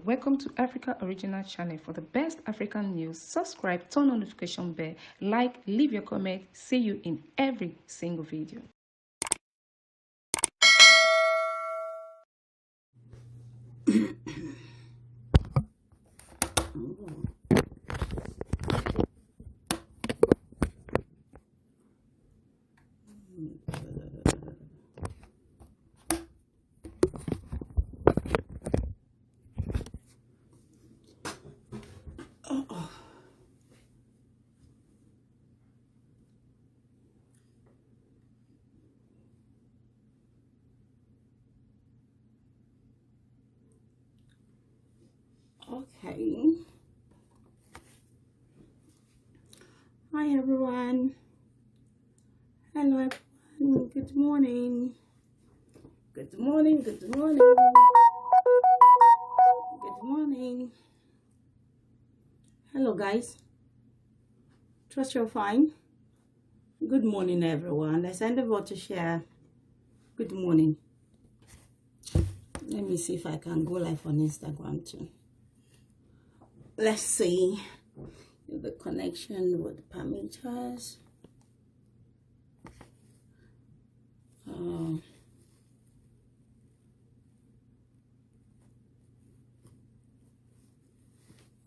Welcome to Africa Original Channel. For the best African news, subscribe, turn on notification bell, like, leave your comment. See you in every single video. Okay. Hi everyone. Hello everyone. Good morning. Good morning. Good morning. Good morning. Hello guys. Trust you're fine. Good morning everyone. Let's endeavor to share. Good morning. Let me see if I can go live on Instagram too. Let's see if the connection would permit us.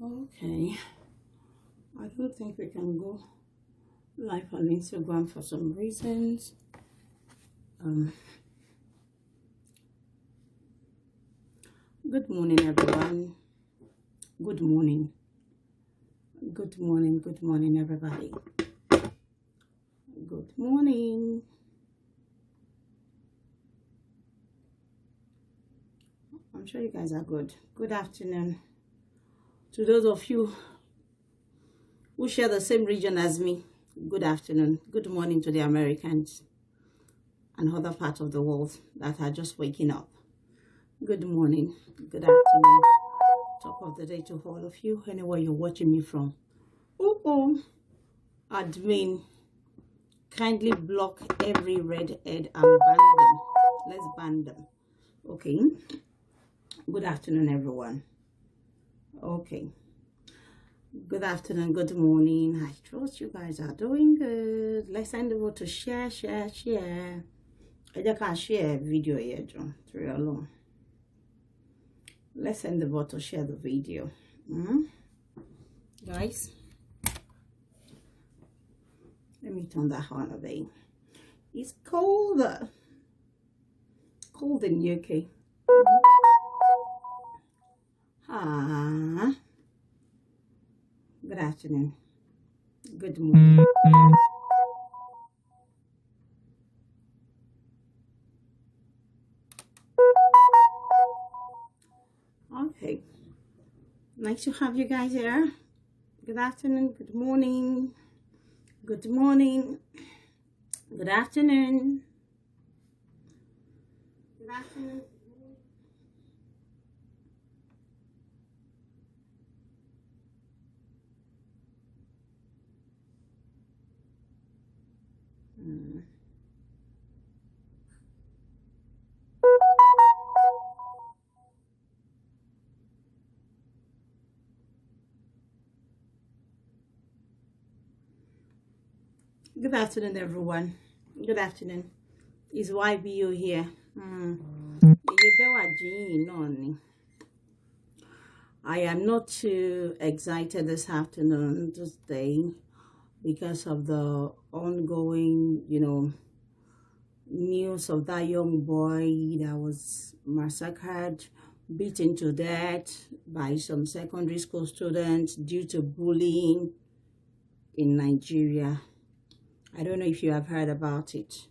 Okay, I don't think we can go live on Instagram for some reasons. Good morning everyone. Good morning. Good morning. Good morning everybody. Good morning. I'm sure you guys are good. Good afternoon to those of you who share the same region as me. Good afternoon. Good morning to the Americans and other parts of the world that are just waking up. Good morning. Good afternoon. Top of the day to all of you, anywhere you're watching me from. Admin, kindly block every red head and ban them. Let's ban them. Okay. Good afternoon everyone. Okay, good afternoon, good morning. I trust you guys are doing good. Let's send over to share. I can share video here, John. Alone. Let's send over to share the video. Guys, let me turn that on a bit. It's cold in UK. Good afternoon. Good morning. Okay. Nice to have you guys here. Good afternoon. Good morning. Good morning. Good afternoon. Good afternoon. Good afternoon, everyone. Good afternoon. Is YBO here? I am not too excited this afternoon, this day, because of the ongoing, news of that young boy that was massacred, beaten to death by some secondary school students due to bullying in Nigeria. I don't know if you have heard about it.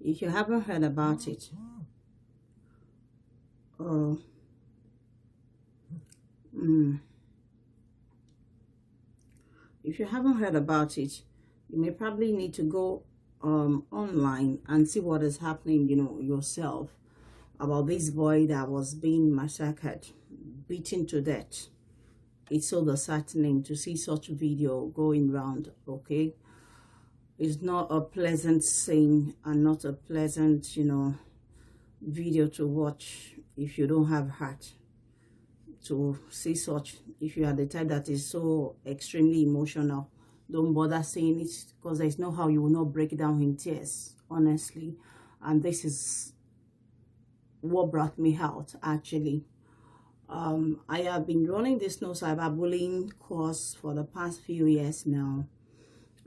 If you haven't heard about it, if you haven't heard about it, you may probably need to go online and see what is happening, yourself, about this boy that was being massacred, beaten to death. It's so disheartening to see such video going around. Okay, it's not a pleasant scene and not a pleasant, video to watch if you don't have heart. to see such. If you are the type that is so extremely emotional, don't bother saying it, because there's no how you will not break down in tears, honestly. And this is what brought me out, actually. I have been running this no cyberbullying course for the past few years now,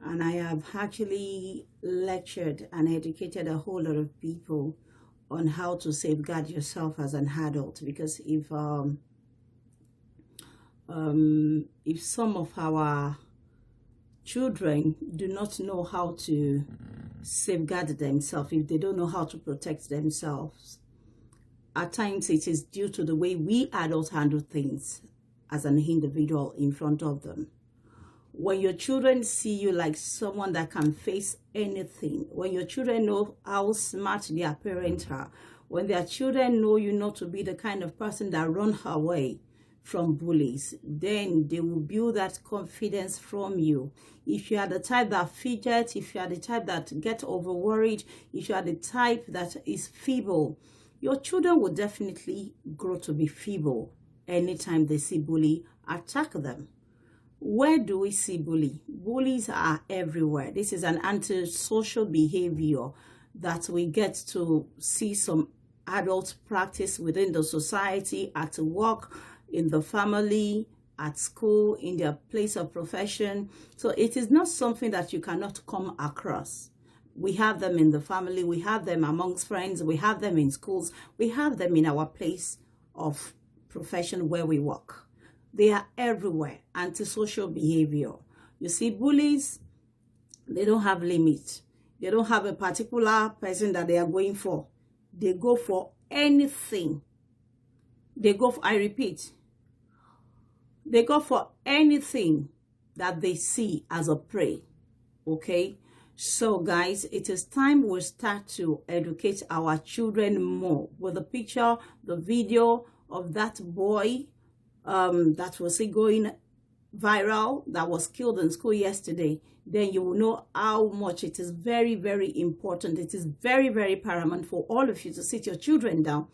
and I have actually lectured and educated a whole lot of people on how to safeguard yourself as an adult. Because if some of our children do not know how to safeguard themselves, if they don't know how to protect themselves, at times it is due to the way we adults handle things as an individual in front of them. When your children see you like someone that can face anything, when your children know how smart their parents are, when their children know you not to be the kind of person that run away from bullies, then they will build that confidence from you. If you are the type that fidgets, if you are the type that gets over worried, if you are the type that is feeble, your children will definitely grow to be feeble anytime they see bully attack them. Where do we see bully? Bullies are everywhere. This is an antisocial behavior that we get to see some adults practice within the society, at work, in the family, at school, in their place of profession. So it is not something that you cannot come across. We have them in the family, we have them amongst friends, we have them in schools, we have them in our place of profession where we work. They are everywhere. Antisocial behavior. You see, bullies, they don't have limits. They don't have a particular person that they are going for. They go for anything. They go for, I repeat, they go for anything that they see as a prey. Okay? So guys, it is time we start to educate our children more with the picture, the video of that boy that was going viral, that was killed in school yesterday. Then you will know how much it is very, very important. It is very, very paramount for all of you to sit your children down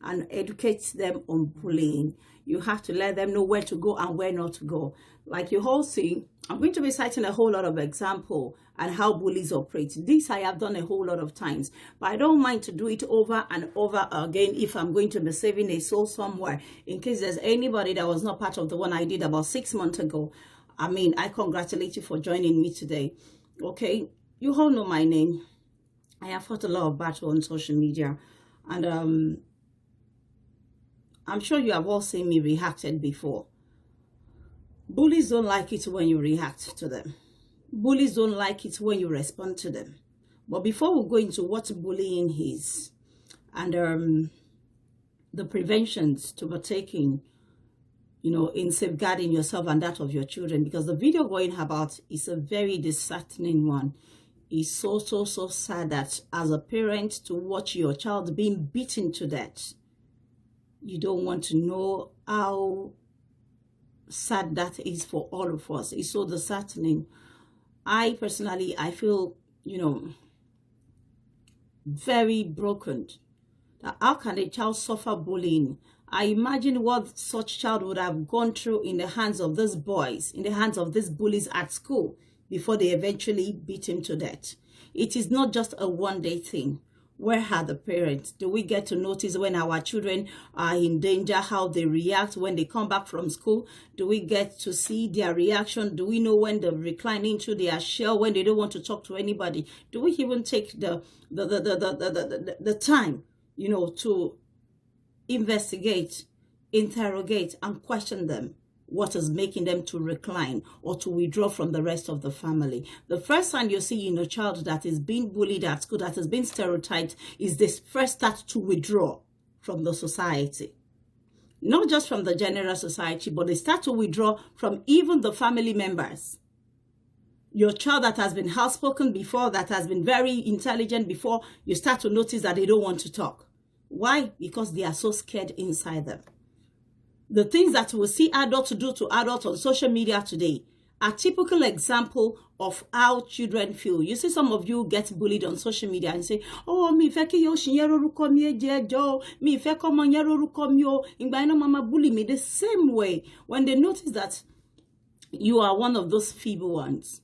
and educate them on bullying. You have to let them know where to go and where not to go. Like you all see, I'm going to be citing a whole lot of examples and how bullies operate. This I have done a whole lot of times, but I don't mind to do it over and over again if I'm going to be saving a soul somewhere. In case there's anybody that was not part of the one I did about 6 months ago, I mean, I congratulate you for joining me today. Okay, you all know my name. I have fought a lot of battle on social media, and I'm sure you have all seen me reacted before. Bullies don't like it when you react to them. Bullies don't like it when you respond to them. But before we go into what bullying is and the preventions to be taken, you know, in safeguarding yourself and that of your children, because the video going about is a very disheartening one. It's so sad that as a parent to watch your child being beaten to death. You don't want to know how sad that is for all of us. It's so disheartening. I personally, I feel, you know, very broken. How can a child suffer bullying? I imagine what such child would have gone through in the hands of these boys, in the hands of these bullies at school, before they eventually beat him to death. It is not just a one-day thing. Where are the parents? Do we get to notice when our children are in danger, how they react when they come back from school? Do we get to see their reaction? Do we know when they recline into their shell, when they don't want to talk to anybody? Do we even take the time, you know, to investigate, interrogate, and question them? What is making them to recline or to withdraw from the rest of the family? The first time you see in a child that is being bullied at school, that has been stereotyped, is this first start to withdraw from the society. Not just from the general society, but they start to withdraw from even the family members. Your child that has been outspoken before, that has been very intelligent before, you start to notice that they don't want to talk. Why? Because they are so scared inside them. The things that we see adults do to adults on social media today a typical example of how children feel. You see some of you get bullied on social media and say, oh, mi fẹ́ kí yóò ṣì yẹn lórúkọ mi ẹjọ́, mi fẹ́ kọ́ ọmọ yẹn lórúkọ mi o, ìgbà yẹn mama bully me. The same way, when they notice that you are one of those feeble ones,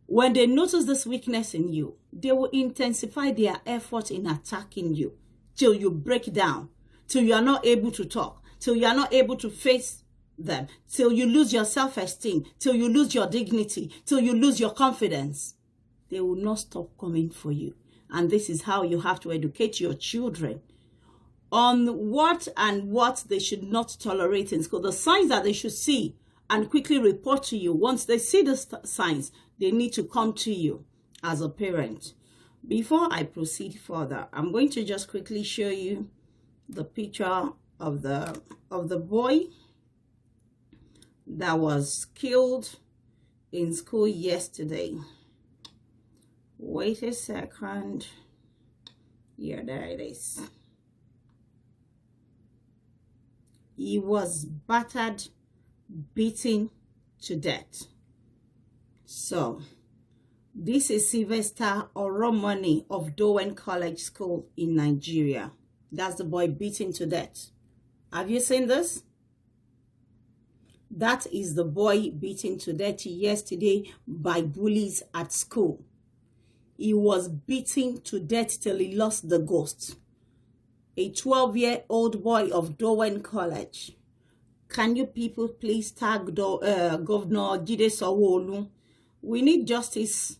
when they notice this weakness in you, they will intensify their effort in attacking you till you break down, till you are not able to talk, till you are not able to face them, till you lose your self-esteem, till you lose your dignity, till you lose your confidence. They will not stop coming for you. And this is how you have to educate your children on what they should not tolerate in school, the signs that they should see and quickly report to you. Once they see the signs, they need to come to you as a parent. Before I proceed further, I'm going to just quickly show you the picture of the boy that was killed in school yesterday. Wait a second. Yeah, there it is. He was battered, beaten to death. So, this is Sylvester Oromoni of Dowen College School in Nigeria. That's the boy beaten to death. Have you seen this? That is the boy beaten to death yesterday by bullies at school. He was beaten to death till he lost the ghost. A 12-year-old boy of Dowen College. Can you people please tag Governor Jide Sanwo-Olu? We need justice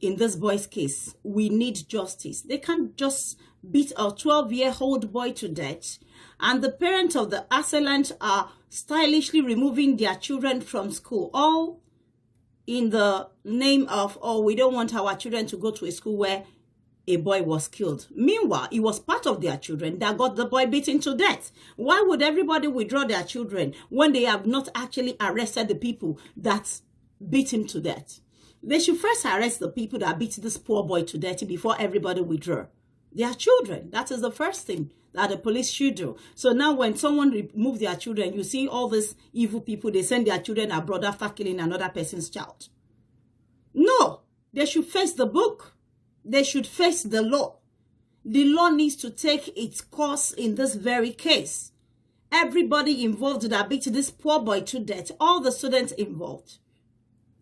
in this boy's case. We need justice. They can't just beat a 12-year-old boy to death, and the parents of the assailant are stylishly removing their children from school, all in the name of, oh, we don't want our children to go to a school where a boy was killed. Meanwhile, it was part of their children that got the boy beaten to death. Why would everybody withdraw their children when they have not actually arrested the people that beat him to death? They should first arrest the people that beat this poor boy to death before everybody withdraw their children. That is the first thing that the police should do. So now when someone removes their children, you see all these evil people, they send their children abroad after killing another person's child. No, they should face the book. They should face the law. The law needs to take its course in this very case. Everybody involved that beat this poor boy to death, all the students involved,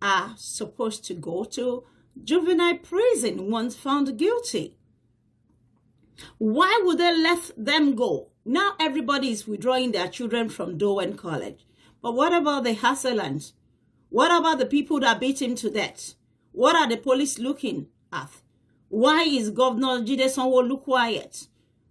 are supposed to go to juvenile prison once found guilty. Why would they let them go? Now everybody is withdrawing their children from Dowen College. But what about the assailant? What about the people that beat him to death? What are the police looking at? Why is Governor Jide Sanwo-Olu quiet?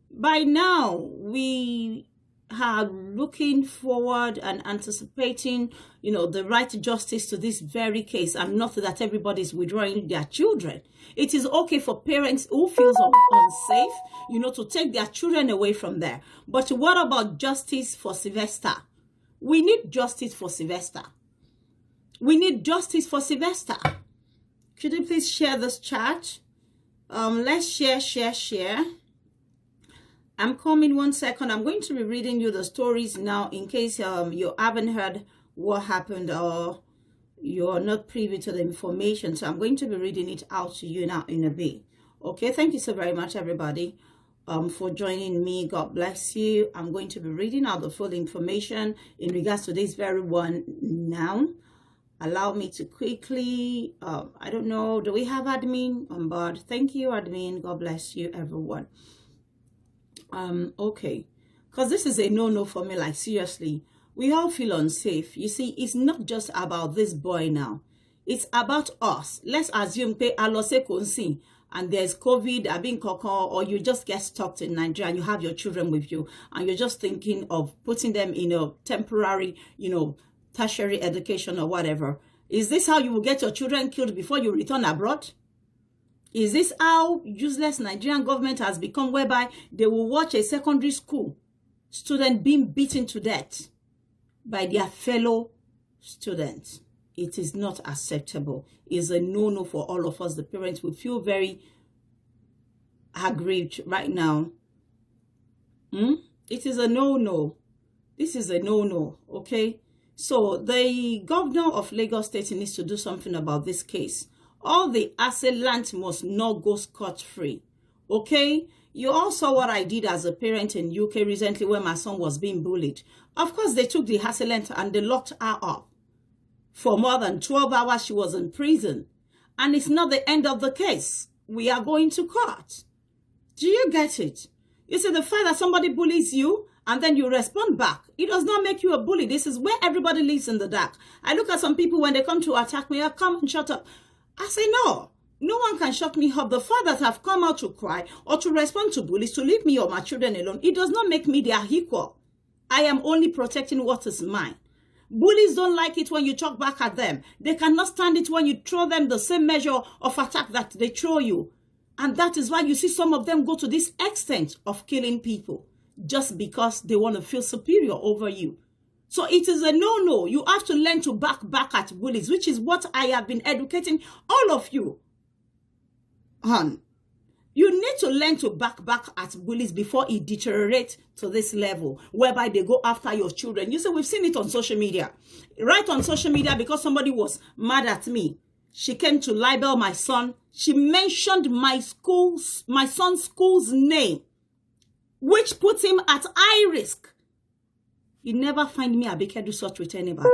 By now, we are looking forward and anticipating, the right justice to this very case, and not that everybody is withdrawing their children. It is okay for parents who feel unsafe, to take their children away from there. But what about justice for Sylvester? We need justice for Sylvester. We need justice for Sylvester. Could you please share this chat? Let's share. I'm coming 1 second. I'm going to be reading you the stories now in case you haven't heard what happened or you're not privy to the information. So I'm going to be reading it out to you now in a bit. Okay, thank you so very much, everybody, for joining me. God bless you. I'm going to be reading out the full information in regards to this very one now. Allow me to quickly, I don't know, do we have admin on board? Thank you, admin. God bless you, everyone. Okay, because this is a no-no for me, like seriously. We all feel unsafe. You see, it's not just about this boy now. It's about us. Let's assume pé alose konsi and there's COVID, abin koko, or you just get stuck in Nigeria and you have your children with you and you're just thinking of putting them in a temporary, tertiary education or whatever. Is this how you will get your children killed before you return abroad? Is this how useless Nigerian government has become, whereby they will watch a secondary school student being beaten to death by their fellow students? It is not acceptable. It's a no-no for all of us. The parents will feel very aggrieved right now. It is a no-no. This is a no-no, okay? So the governor of Lagos State needs to do something about this case. All the assailant must not go scot-free. Okay? You all saw what I did as a parent in UK recently when my son was being bullied. Of course, they took the assailant and they locked her up. For more than 12 hours, she was in prison. And it's not the end of the case. We are going to court. Do you get it? You see, the fact that somebody bullies you and then you respond back, it does not make you a bully. This is where everybody lives in the dark. I look at some people when they come to attack me, come and shut up. I say, no. No one can shut me up. The fact that I've come out to cry or to respond to bullies, to leave me or my children alone, it does not make me their equal. I am only protecting what is mine. Bullies don't like it when you talk back at them. They cannot stand it when you throw them the same measure of attack that they throw you. And that is why you see some of them go to this extent of killing people just because they want to feel superior over you. So it is a no-no. You have to learn to back at bullies, which is what I have been educating all of you on. You need to learn to back at bullies before it deteriorates to this level, whereby they go after your children. You see, we've seen it on social media. Right on social media, because somebody was mad at me. She came to libel my son. She mentioned my son's school's name, which puts him at high risk. You never find me, Abike, do such with anybody.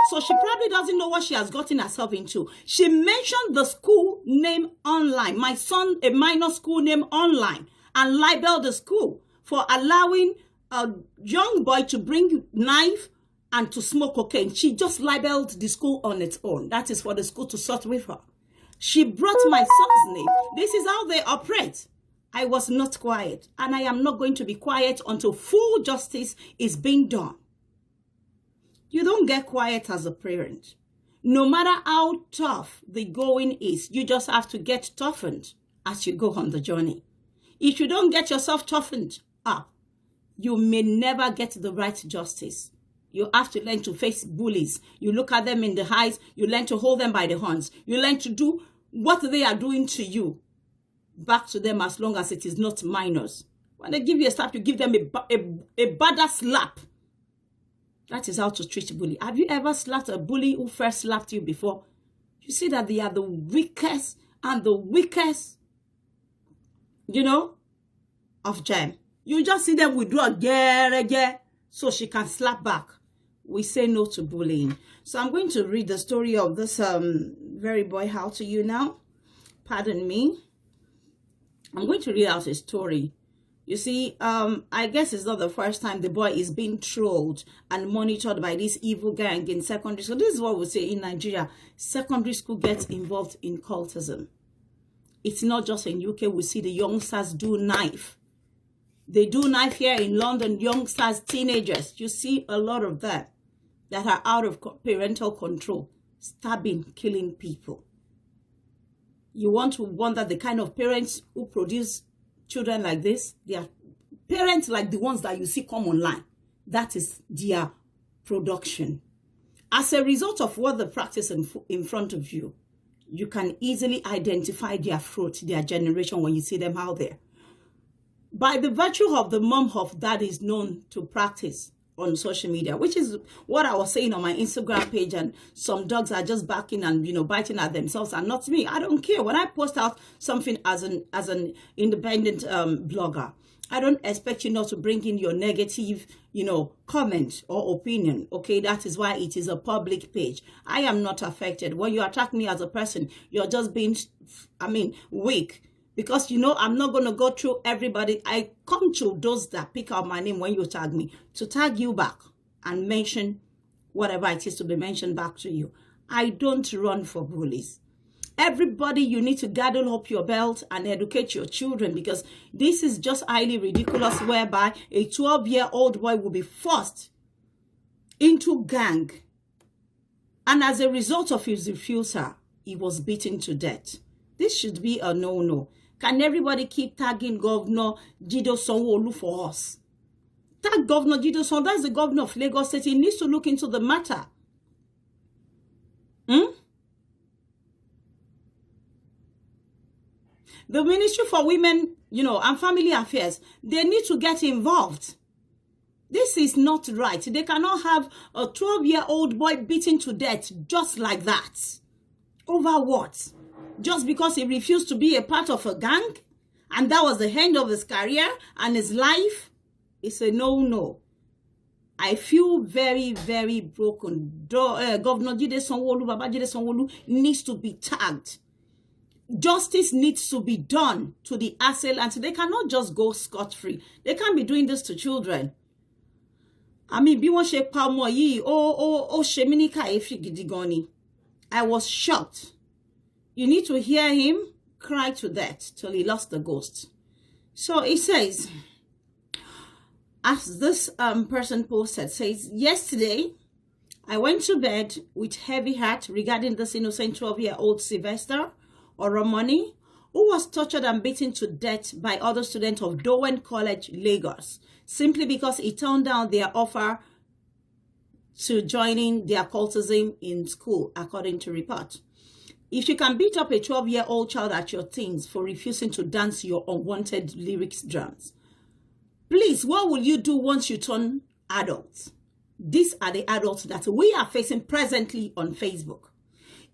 So she probably doesn't know what she has gotten herself into. She mentioned the school name online, my son, a minor school name online, and libeled the school for allowing a young boy to bring knife and to smoke cocaine. She just libeled the school on its own. That is for the school to sort with her. She brought my son's name. This is how they operate. I was not quiet, and I am not going to be quiet until full justice is being done. You don't get quiet as a parent. No matter how tough the going is, you just have to get toughened as you go on the journey. If you don't get yourself toughened up, you may never get the right justice. You have to learn to face bullies. You look at them in the eyes. You learn to hold them by the horns. You learn to do what they are doing to you back to them, as long as it is not minors. When they give you a slap, you give them a badder slap. That is how to treat bully. Have you ever slapped a bully who first slapped you before? You see that they are the weakest and the weakest, of them. You just see them withdraw, so she can slap back. We say no to bullying. So I'm going to read the story of this very boy out to you now. Pardon me. I'm going to read out a story. You see, I guess it's not the first time the boy is being trolled and monitored by this evil gang in secondary school. This is what we say in Nigeria. Secondary school gets involved in cultism. It's not just in UK. We see the youngsters do knife. They do knife here in London, youngsters, teenagers. You see a lot of that are out of parental control, stabbing, killing people. You want to wonder the kind of parents who produce children like this? They are parents like the ones that you see come online. That is their production. As a result of what they practice in front of you, you can easily identify their fruit, their generation, when you see them out there. By the virtue of the mom of that is known to practice on social media, which is what I was saying on my Instagram page, and some dogs are just barking and biting at themselves, and not me. I don't care. When I post out something as an independent blogger, I don't expect you not to bring in your negative comment or opinion. Okay, that is why it is a public page. I am not affected. When you attack me as a person, you're just being weak. Because, I'm not going to go through everybody. I come to those that pick out my name when you tag me, to tag you back and mention whatever it is to be mentioned back to you. I don't run for bullies. Everybody, you need to gaddle up your belt and educate your children, because this is just highly ridiculous, whereby a 12-year-old boy will be forced into gang. And as a result of his refusal, he was beaten to death. This should be a no-no. Can everybody keep tagging Governor Jido Sanwo-Olu for us? Tag Governor Jido Sanwo-Olu. That's the governor of Lagos State. He needs to look into the matter. The Ministry for Women, and Family Affairs, they need to get involved. This is not right. They cannot have a 12-year-old boy beaten to death just like that. Over what? Just because he refused to be a part of a gang? And that was the end of his career and his life? It's a no-no. I feel very, very broken. Governor Jide Sanwo-Olu, Baba Jide Sanwo-Olu needs to be tagged. Justice needs to be done to the assailants. They cannot just go scot-free. They can't be doing this to children. I mean, bí wọ́n ṣe pa ọmọ yìí, ó ṣe mí ní kàyéfì gidi gan ni. I was shocked. You need to hear him cry to death till he lost the ghost. So it says, as this person posted, says, yesterday, I went to bed with heavy heart regarding this innocent 12-year-old Sylvester Oromoni, who was tortured and beaten to death by other students of Dowen College, Lagos, simply because he turned down their offer to joining their cultism in school, according to report. If you can beat up a 12-year-old child at your teens for refusing to dance your unwanted lyrics drums, please, what will you do once you turn adults? These are the adults that we are facing presently on Facebook.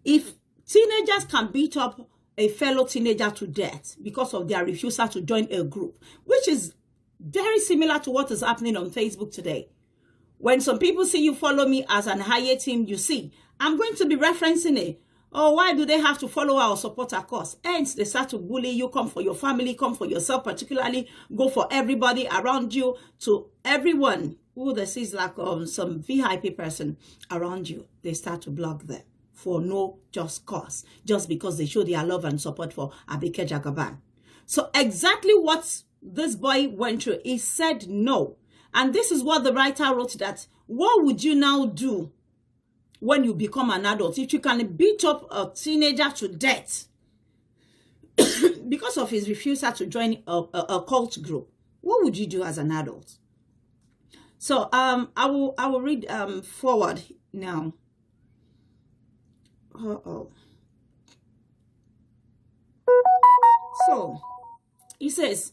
If teenagers can beat up a fellow teenager to death because of their refusal to join a group, which is very similar to what is happening on Facebook today. When some people see you follow me as an higher team, you see, I'm going to be referencing it. Oh, why do they have to follow our support our cause? Hence, they start to bully you, come for your family, come for yourself, particularly go for everybody around you, to everyone who they see is like some VIP person around you. They start to block them for no just cause, just because they show their love and support for Abike Jagaban. So exactly what this boy went through, he said no. And this is what the writer wrote, that what would you now do when you become an adult? If you can beat up a teenager to death because of his refusal to join a cult group, what would you do as an adult? So I will read forward now. So he says,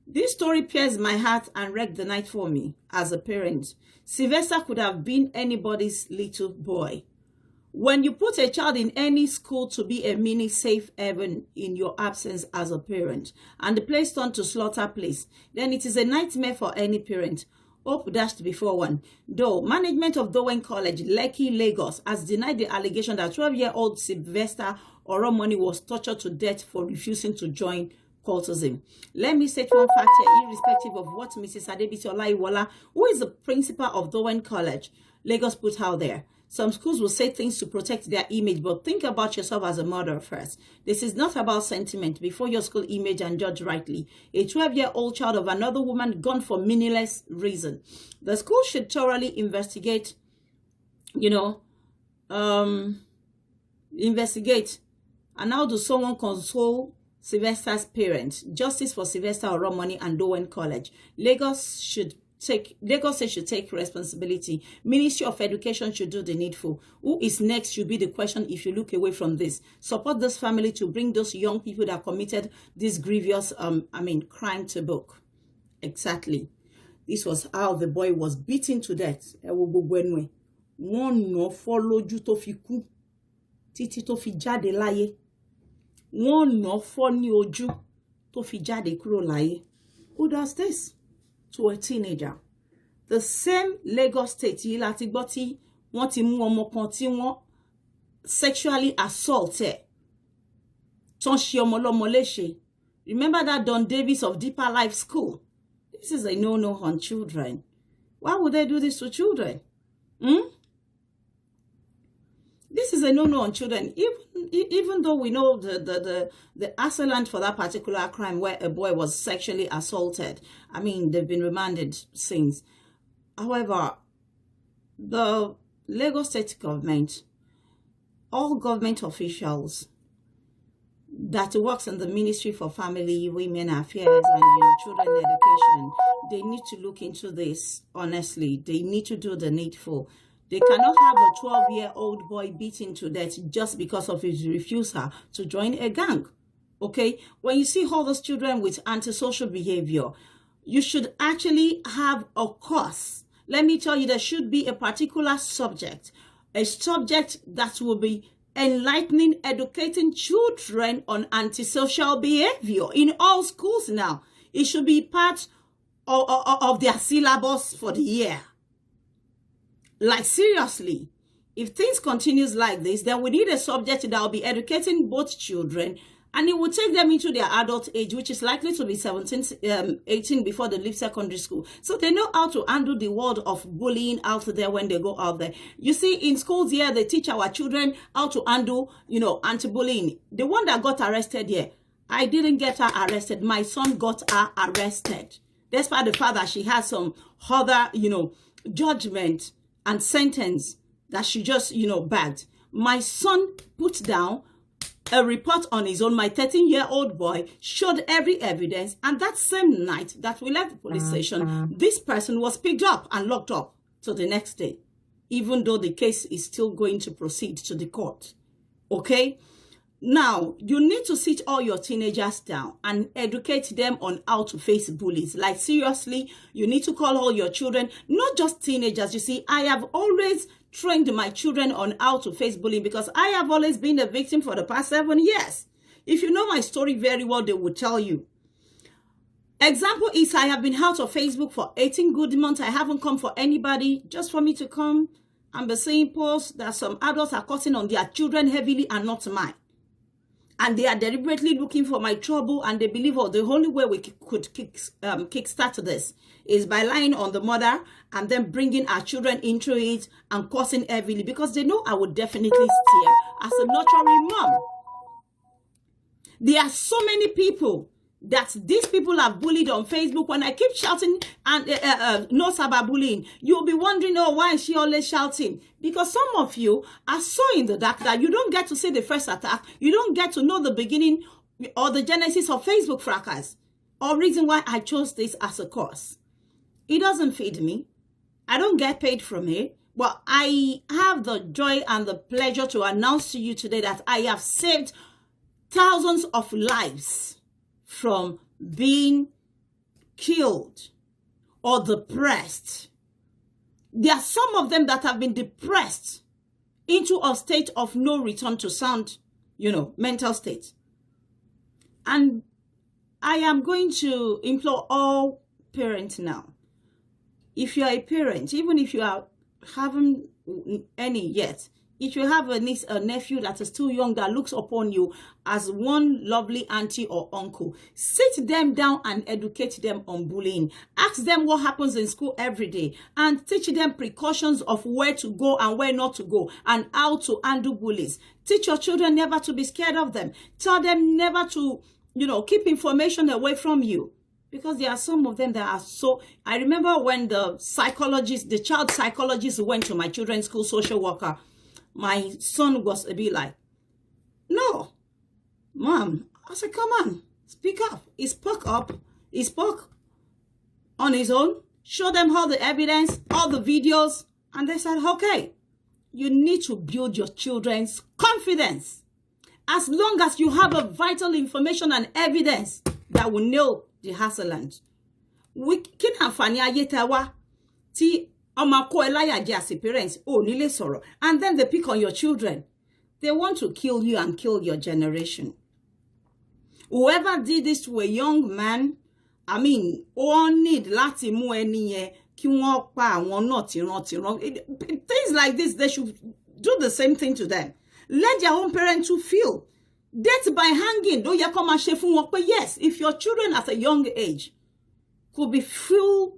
this story pierced my heart and wrecked the night for me as a parent. Sylvester could have been anybody's little boy. When you put a child in any school to be a mini safe haven in your absence as a parent, and the place turned to slaughter place, then it is a nightmare for any parent. Hope dashed before one. Though management of Dowen College, Lekki, Lagos, has denied the allegation that 12-year-old Sylvester Oromoni was tortured to death for refusing to join cultism. Let me state one fact here, irrespective of what Mrs. Adebisi Olaiwola, who is the principal of Dowen College, Lagos, put out there. Some schools will say things to protect their image, but think about yourself as a mother first. This is not about sentiment before your school image and judge rightly. A 12-year-old child of another woman gone for meaningless reason. The school should thoroughly investigate, investigate. And how does someone console Sylvester's parents? Justice for Sylvester Oromoni and Dowen College. Lagos should take responsibility. Ministry of Education should do the needful. Who is next should be the question if you look away from this. Support this family to bring those young people that committed this grievous crime to book. Exactly. This was how the boy was beaten to death. One no follow ju to fi ku títí tó fi jáde láyé. One no fọ́ ní ojú tó fi jáde kúrò láyé. Who does this to a teenager? The same Lagos State yìí láti gbọ́ tí wọ́n ti mú ọmọ kan tí wọ́n sexually assaulted. Tán ṣe ọmọ lọ́mọ léṣe. Remember that Don Davis of Deeper Life School? This is a no-no on children. Why would they do this to children? This is a no-no on children. Even though we know the assailant for that particular crime where a boy was sexually assaulted, I mean, they've been remanded since. However, the Lagos State government, all government officials that works in the Ministry for Family, Women Affairs, and Children Education, they need to look into this, honestly. They need to do the needful. They cannot have a 12-year-old boy beaten to death just because of his refusal to join a gang. Okay? When you see all those children with antisocial behavior, you should actually have a course. Let me tell you, there should be a particular subject, a subject that will be enlightening, educating children on antisocial behavior in all schools now. It should be part of their syllabus for the year. Like, seriously, if things continues like this, then we need a subject that will be educating both children, and it will take them into their adult age, which is likely to be 17, 18 before they leave secondary school. So they know how to handle the world of bullying out there when they go out there. You see, in schools here, they teach our children how to handle, anti-bullying. The one that got arrested here, I didn't get her arrested. My son got her arrested. Despite the fact that she has some other, judgment and sentence that she just, bagged. My son put down a report on his own. My 13-year-old boy showed every evidence. And that same night that we left the police station, this person was picked up and locked up till the next day, even though the case is still going to proceed to the court. Okay? Now, you need to sit all your teenagers down and educate them on how to face bullies. Like, seriously, you need to call all your children, not just teenagers. You see, I have always trained my children on how to face bullying because I have always been a victim for the past 7 years. If you know my story very well, they will tell you. Example is, I have been out of Facebook for 18 good months. I haven't come for anybody, just for me to come and be seeing posts that some adults are cutting on their children heavily and not mine. And they are deliberately looking for my trouble, and they believe the only way we could kickstart this is by lying on the mother and then bringing our children into it and cursing heavily, because they know I would definitely steer as a nurturing mom. There are so many people that these people have bullied on Facebook. When I keep shouting and no cyberbullying, you'll be wondering, oh, why is she always shouting? Because some of you are so in the dark that you don't get to see the first attack. You don't get to know the beginning or the genesis of Facebook fracas, or reason why I chose this as a course. It doesn't feed me. I don't get paid from it. But I have the joy and the pleasure to announce to you today that I have saved thousands of lives from being killed or depressed. There are some of them that have been depressed into a state of no return to sound, mental state. And I am going to implore all parents now. If you are a parent, even if you haven't any yet, if you have a niece, a nephew that is still young, that looks upon you as one lovely auntie or uncle, sit them down and educate them on bullying. Ask them what happens in school every day and teach them precautions of where to go and where not to go and how to handle bullies. Teach your children never to be scared of them. Tell them never to, keep information away from you. Because there are some of them that are so... I remember when the child psychologist went to my children's school social worker, my son was a bit like, no, Mom. I said, come on, speak up. He spoke up. He spoke on his own, show them all the evidence, all the videos, and they said, okay, you need to build your children's confidence. As long as you have a vital information and evidence that will nail the hassleland. We can have Fania Yetawa, T. Parents, and then they pick on your children. They want to kill you and kill your generation. Whoever did this to a young man, all need lati mu eniye ki won pa awon not things like this. They should do the same thing to them. Let their own parents to feel death by hanging. Don't you come and share fun won. But yes, if your children at a young age could be full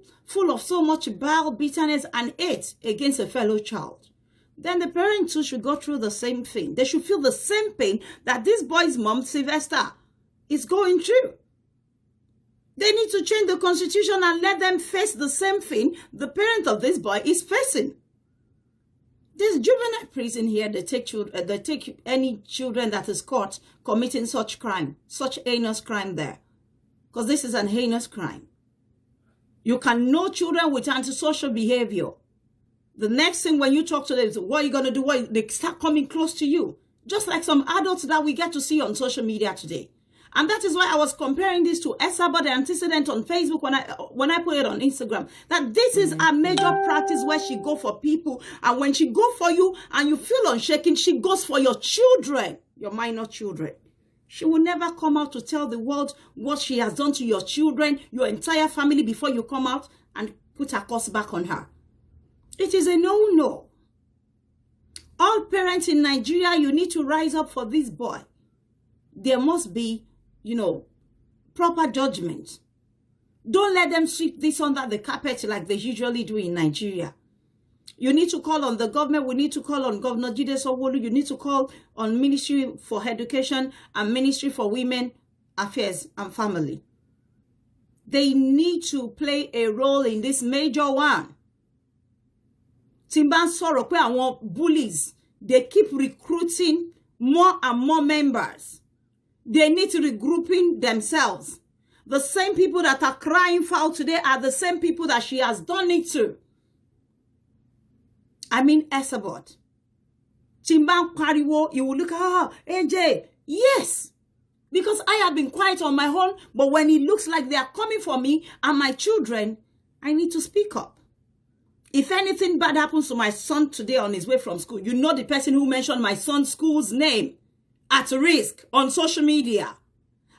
of so much bile, bitterness, and hate against a fellow child, then the parents too should go through the same thing. They should feel the same pain that this boy's mom, Sylvester, is going through. They need to change the constitution and let them face the same thing the parent of this boy is facing. There's juvenile prison here. They take any children that is caught committing such crime, such heinous crime there, because this is an heinous crime. You can know children with antisocial behavior. The next thing when you talk to them is, what are you going to do? They start coming close to you. Just like some adults that we get to see on social media today. And that is why I was comparing this to Esabod, the antecedent on Facebook when I put it on Instagram. That this is a major practice where she go for people. And when she go for you and you feel unshaken, she goes for your children, your minor children. She will never come out to tell the world what she has done to your children, your entire family, before you come out and put her curse back on her. It is a no-no. All parents in Nigeria, you need to rise up for this boy. There must be, proper judgment. Don't let them sweep this under the carpet like they usually do in Nigeria. You need to call on the government. We need to call on Governor Jide Sanwo-Olu. You need to call on Ministry for Education and Ministry for Women Affairs and Family. They need to play a role in this major one. Timban sọ̀rọ̀ pé àwọn bullies, they keep recruiting more and more members. They need to regrouping themselves. The same people that are crying foul today are the same people that she has done it to. I mean, Esabod. Timban pariwo, you will look at her, AJ. Yes, because I have been quiet on my own, but when it looks like they are coming for me and my children, I need to speak up. If anything bad happens to my son today on his way from school, you know the person who mentioned my son's school's name at risk on social media.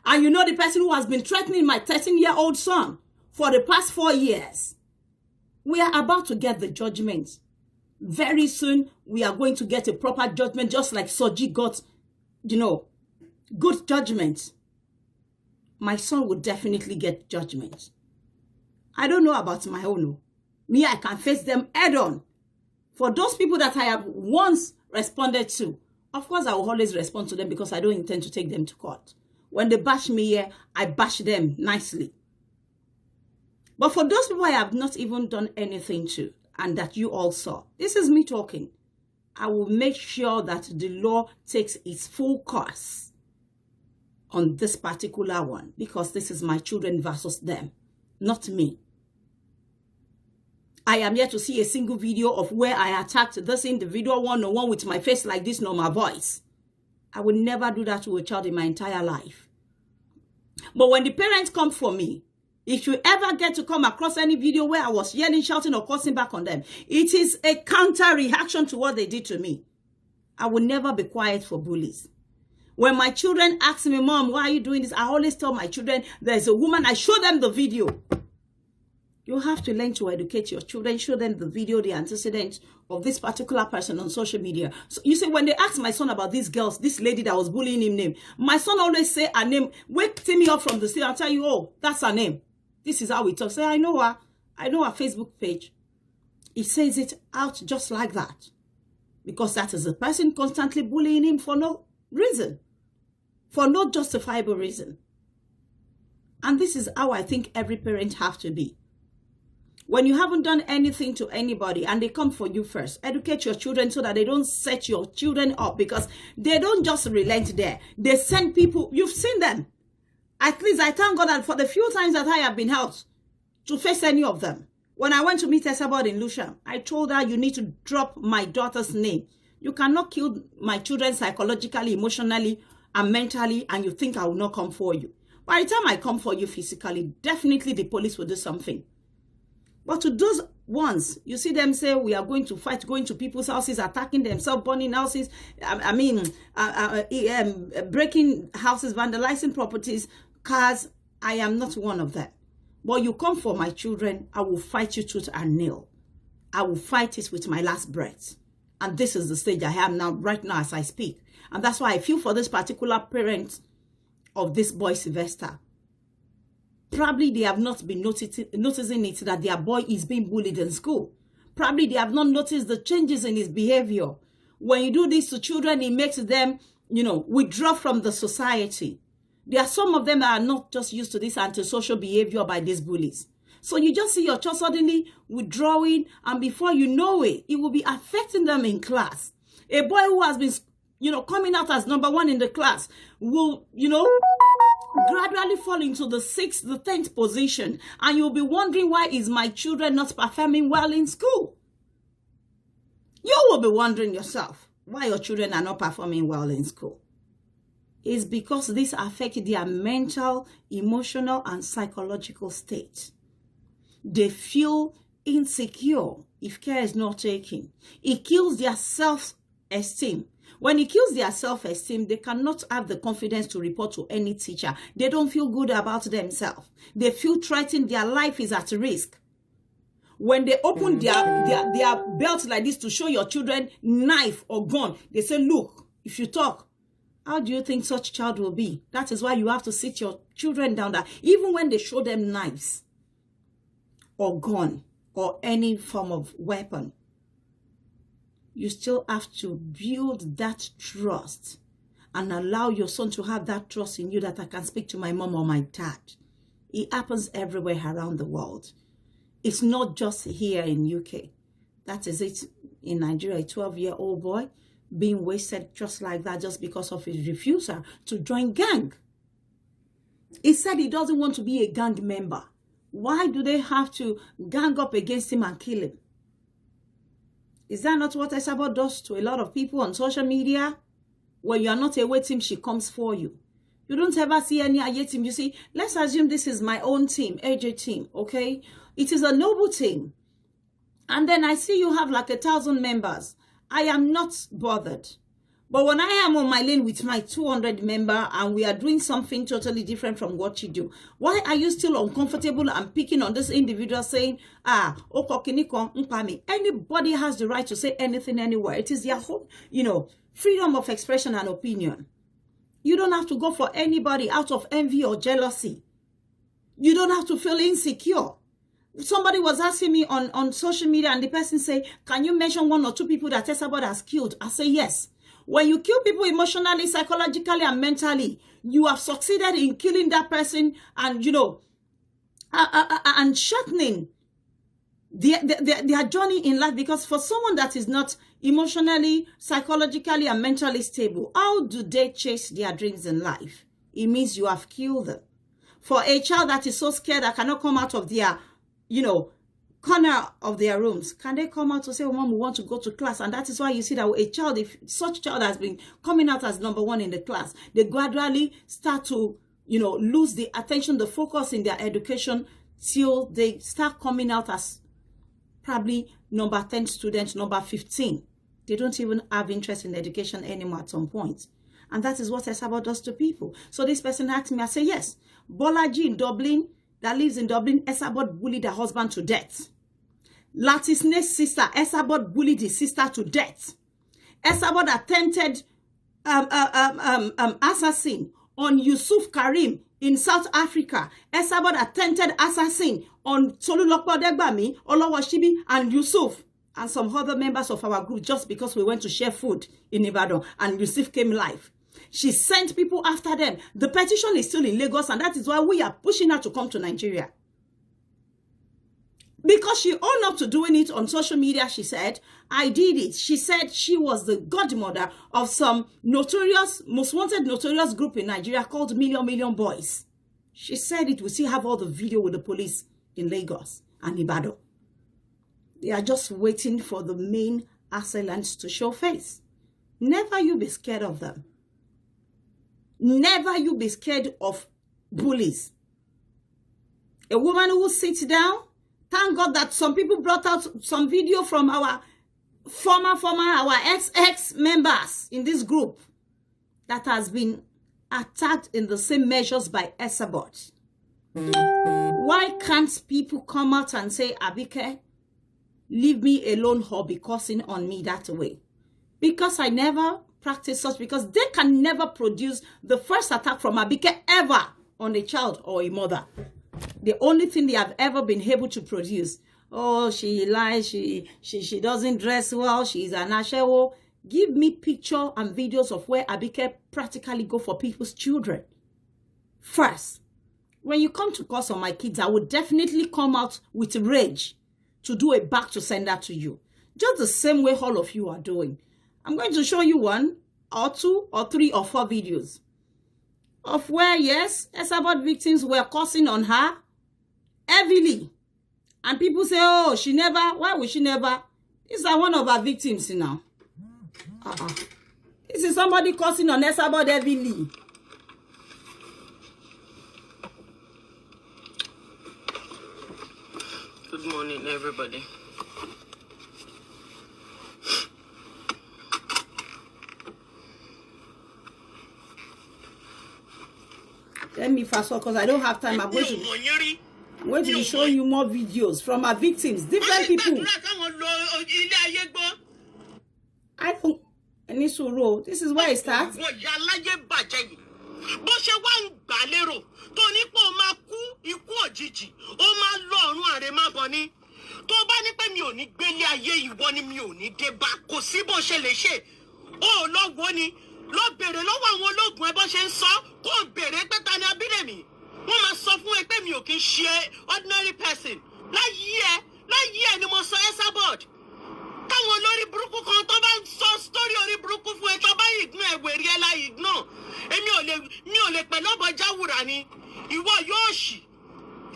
And you know the person who has been threatening my 13-year-old son for the past 4 years. We are about to get the judgment. Very soon, we are going to get a proper judgment, just like Soji got, good judgment. My son will definitely get judgment. I don't know about my own. Me, I can face them head on. For those people that I have once responded to, of course, I will always respond to them because I don't intend to take them to court. When they bash me here, I bash them nicely. But for those people I have not even done anything to, and that you all saw, this is me talking. I will make sure that the law takes its full course on this particular one, because this is my children versus them, not me. I am yet to see a single video of where I attacked this individual one-on-one with my face like this, nor my voice. I would never do that to a child in my entire life. But when the parents come for me, if you ever get to come across any video where I was yelling, shouting, or cursing back on them, it is a counter-reaction to what they did to me. I will never be quiet for bullies. When my children ask me, Mom, why are you doing this? I always tell my children, there's a woman, I show them the video. You have to learn to educate your children, show them the video, the antecedents of this particular person on social media. So you see, when they ask my son about these girls, this lady that was bullying him name, my son always say her name, wake me up from the sleep, I'll tell you, oh, that's her name. This is how we talk. Say, I know her Facebook page. He says it out just like that. Because that is a person constantly bullying him for no reason. For no justifiable reason. And this is how I think every parent have to be. When you haven't done anything to anybody and they come for you first, educate your children so that they don't set your children up, because they don't just relent there. They send people, you've seen them. At least I thank God that for the few times that I have been out to face any of them. When I went to meet Esabod in Lucia, I told her, you need to drop my daughter's name. You cannot kill my children psychologically, emotionally, and mentally, and you think I will not come for you. By the time I come for you physically, definitely the police will do something. But to those ones, you see them say, we are going to fight, going to people's houses, attacking themselves, burning houses, breaking houses, vandalizing properties, cars. I am not one of them. But you come for my children, I will fight you tooth and nail. I will fight it with my last breath. And this is the stage I am now, right now as I speak. And that's why I feel for this particular parent of this boy, Sylvester. Probably they have not been noticing it that their boy is being bullied in school. Probably they have not noticed the changes in his behavior. When you do this to children, it makes them, withdraw from the society. There are some of them that are not just used to this antisocial behavior by these bullies. So you just see your child suddenly withdrawing, and before you know it, it will be affecting them in class. A boy who has been, coming out as #1 in the class will, gradually fall into the 6th, the 10th position. And you'll be wondering, why is my children not performing well in school? You will be wondering yourself, why your children are not performing well in school. is because this affects their mental, emotional, and psychological state. They feel insecure if care is not taken. It kills their self-esteem. When it kills their self-esteem, they cannot have the confidence to report to any teacher. They don't feel good about themselves. They feel threatened. Their life is at risk. When they open their belt like this to show your children knife or gun, they say, look, if you talk, how do you think such child will be? That is why you have to sit your children down there. Even when they show them knives or gun or any form of weapon, you still have to build that trust and allow your son to have that trust in you that I can speak to my mom or my dad. It happens everywhere around the world. It's not just here in UK. That is it. In Nigeria, a 12-year-old boy being wasted just like that just because of his refusal to join gang. He said he doesn't want to be a gang member. Why do they have to gang up against him and kill him? Is that not what Esabod does to a lot of people on social media? When you are not away team, she comes for you. You don't ever see any Aye team. You see, let's assume this is my own team, AJ team, okay? It is a noble team. And then I see you have like 1,000 members. I am not bothered. But when I am on my lane with my 200 member and we are doing something totally different from what you do, why are you still uncomfortable and picking on this individual saying, anybody has the right to say anything anywhere. It is their whole, freedom of expression and opinion. You don't have to go for anybody out of envy or jealousy. You don't have to feel insecure. Somebody was asking me on social media and the person say, can you mention 1 or 2 people that Esabod has killed? I say yes. When you kill people emotionally, psychologically, and mentally, you have succeeded in killing that person and, and shortening their journey in life. Because for someone that is not emotionally, psychologically, and mentally stable, how do they chase their dreams in life? It means you have killed them. For a child that is so scared that cannot come out of their, corner of their rooms, can they come out to say, oh, mom, we want to go to class? And that is why you see that a child, if such child has been coming out as #1 in the class, they gradually start to, lose the attention, the focus in their education till they start coming out as probably number 10 student, number 15. They don't even have interest in education anymore at some point. And that is what Esabod does to people. So this person asked me, I say, yes, Bolaji in Dublin, that lives in Dublin, Esabod bullied her husband to death. Latisne's sister, Esabod bullied his sister to death. Esabod attempted assassin on Yusuf Karim in South Africa. Esabod attempted assassin on Tolulokpo Degbami, Olowoshibi, and Yusuf, and some other members of our group just because we went to share food in Ibadan and Yusuf came live. She sent people after them. The petition is still in Lagos, and that is why we are pushing her to come to Nigeria. Because she owned up to doing it on social media, she said, I did it. She said she was the godmother of some notorious, most wanted notorious group in Nigeria called Million Boys. She said it. We still have all the video with the police in Lagos and Ibadan. They are just waiting for the main assailants to show face. Never you be scared of them. Never you be scared of bullies. A woman who sits down, thank God that some people brought out some video from our our ex members in this group that has been attacked in the same measures by Esabod. Why can't people come out and say, Abike, leave me alone or be cursing on me that way? Because I never practice such, because they can never produce the first attack from Abike ever on a child or a mother. The only thing they have ever been able to produce, oh, she lies, she doesn't dress well, she's an ashewo. Give me picture and videos of where Abike practically go for people's children. First, when you come to curse on my kids, I would definitely come out with rage to do a back to sender to you. Just the same way all of you are doing. I'm going to show you 1 or 2 or 3 or 4 videos of where, yes, Esabod victims were cursing on her heavily. And people say, oh, she never, why would she never? These are one of her victims now. This is somebody cursing on Esabod heavily. Good morning, everybody. Let me fast forward because I don't have time. I'm going to be showing you more videos from our victims, different people. I don't. Any sorrow. This is where it starts. Bó ṣe wá ń gbà lérò tó ní pé ó máa kú ikú òjijì ó máa lọ ọ̀run àrèmábọ̀ ni tó bá ní pé mi ò ní gbélé ayé ìwọ ni mi ò ní dé bá kò sí bó ṣe lè ṣe ó lọ́gbọ́n ni lọ bèrè lọ́wọ́ àwọn ológun ẹ bó ṣe ń sọ kó bèrè pé ta ni Abídèmí wọ́n máa sọ fún ẹ pé mi ò kí ń ṣe ordinary person láyé ẹ ni mo sọ Esabod táwọn olórí burúkú kan tó bá ń sọ story orí burúkú fún ẹ tó bá ignore ẹ̀wẹ̀rí ẹ láì ignore mi ò lè pẹ̀lú ọ̀bọ̀ jáwùrà ni ìwọ yóò ṣì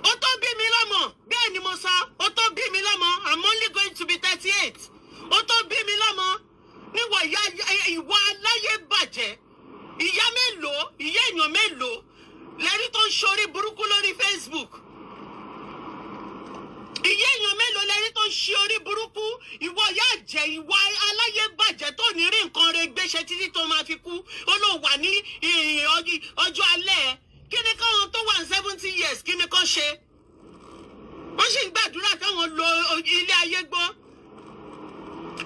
ó tó bí mi lọ́mọ bẹ́ẹ̀ ni mo sọ ó tó bí mi lọ́mọ I'm only going to be 38 ó tó bí mi lọ́mọ níwọ̀ ìwọ aláyé bàjẹ́ ìyá èèyàn mélòó lẹ́rí tó ń ṣorí burúkú lórí Facebook ìyá èèyàn mélòó lẹ́rí tó ń ṣe orí burúkú ìwọ yá jẹ́ ìwọ aláyé bàjẹ́ tó ní rí nǹkan rẹ̀ gbéṣẹ́ títí tó máa fi kú ó ló wà ní ọjọ́ alẹ́ kí ni káwọn tó wà ní 70 years kí ni kán ṣe wọ́n sì ń gbàdúrà káwọn lo ilé ayé gbọ́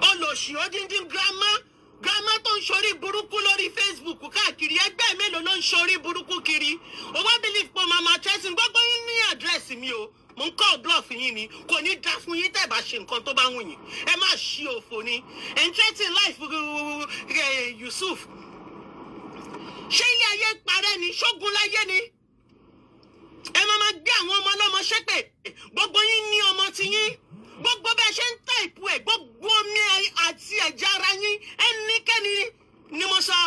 olòṣì odindin grandma tó ń ṣorí burúkú lórí Facebook káàkiri ẹgbẹ́ mélòó ló ń ṣorí burúkú kiri ó wá believe pé mama chelsea gbogbo yín ní àdírẹ́sì mi o mo ń kọ́ bluff yín ni kò ní dá fún yín tẹ́ bá ṣe nǹkan tó bá wù yín ẹ má ṣí òfò ni ẹ̀ ń threaten life Yusuf ṣé ilé ayé parẹ́ ni ṣógun láyé ni ẹ máa gbé àwọn ọmọ ọlọ́mọ ṣépè gbogbo yín ní ọmọ ti yín gbogbo bẹ́ẹ̀ ṣe ń táìpù ẹ̀ gbogbo omi àti ẹ̀jẹ̀ ara yín ẹnikẹ́ni ni mo sọ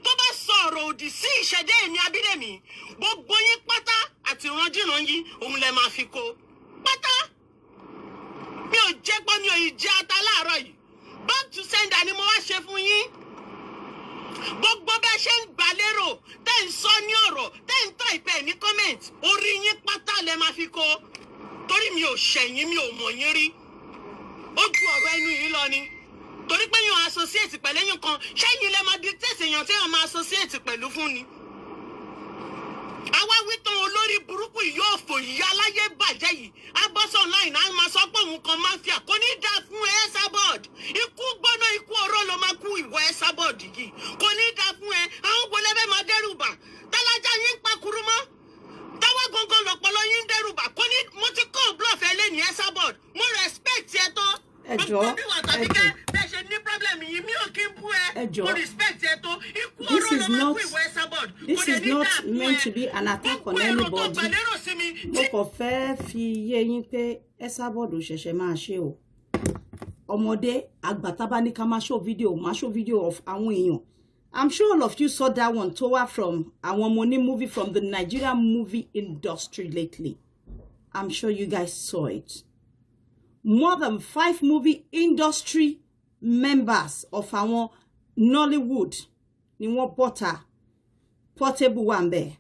tó bá sọ̀rọ̀ òdì sí ìṣẹ̀dá ẹ̀mí Abídèmí gbogbo yín pátá àti ìrandíran yín òun lẹ máa fi kó pátá mi ò jẹ́ pọ́ mi ò yìí jẹ́ ata láàárọ̀ yìí back to sender ni mo wá ṣe fún yín gbogbo bẹ́ẹ̀ ṣe ń gbà lérò tẹ́ ń sọ ní ọ̀rọ̀ tẹ́ ń tọ́ ìpẹ́ ní comment orí yín pátá lẹ máa fi kó torí mi ò ṣẹ̀yìn mi ò mọ̀ yín rí ó ju ọ̀rọ̀ ẹnu yìí lọ ni torí pé yàn associate pẹ̀lú ẹ̀yìn kan ṣẹ́yìn lẹ máa dictate èèyàn tí yàn máa associate pẹ̀lú fún ni. àwa wí tán olórí burúkú yóò fò ìyá aláyé bàjẹ́ yìí abọ́sọ̀ online á máa sọ pé òun kan máfíà kò ní dáa fún ẹ Esabod ikú gbóná ikú oró ló máa kú ìwọ Esabod yìí kò ní dáa fún ẹ àwọn wọlé bẹ́ẹ̀ máa dẹ́rù bà tálájà yín ń pakuru mọ́ táwa gangan lọ́pọ̀lọ́ yín ń dẹ́rù bà kò ní mo ti kọ́ bluff ẹ lẹ́nu Esabod mo respect ẹ tó ẹjọ́ bẹ́ẹ̀ ṣe ní problem yìí mi ò kí ń bú ẹ mo respect ẹ tó ikú oró ló máa kú ìwọ Esabod this is not meant to be an attack on anybody mo kàn fẹ́ fi yé yín pé Esabod ò ṣẹ̀ṣẹ̀ máa ṣe o ọmọdé àgbà tá bá ní ká máa show video of àwọn èèyàn I'm sure all of you saw that one tó wá from àwọn money movie from the Nigerian movie industry lately. I'm sure you guys saw it. More than 5 movie industry members of our Nollywood ni wọ́n bọ́ta Portable wà ńbẹ̀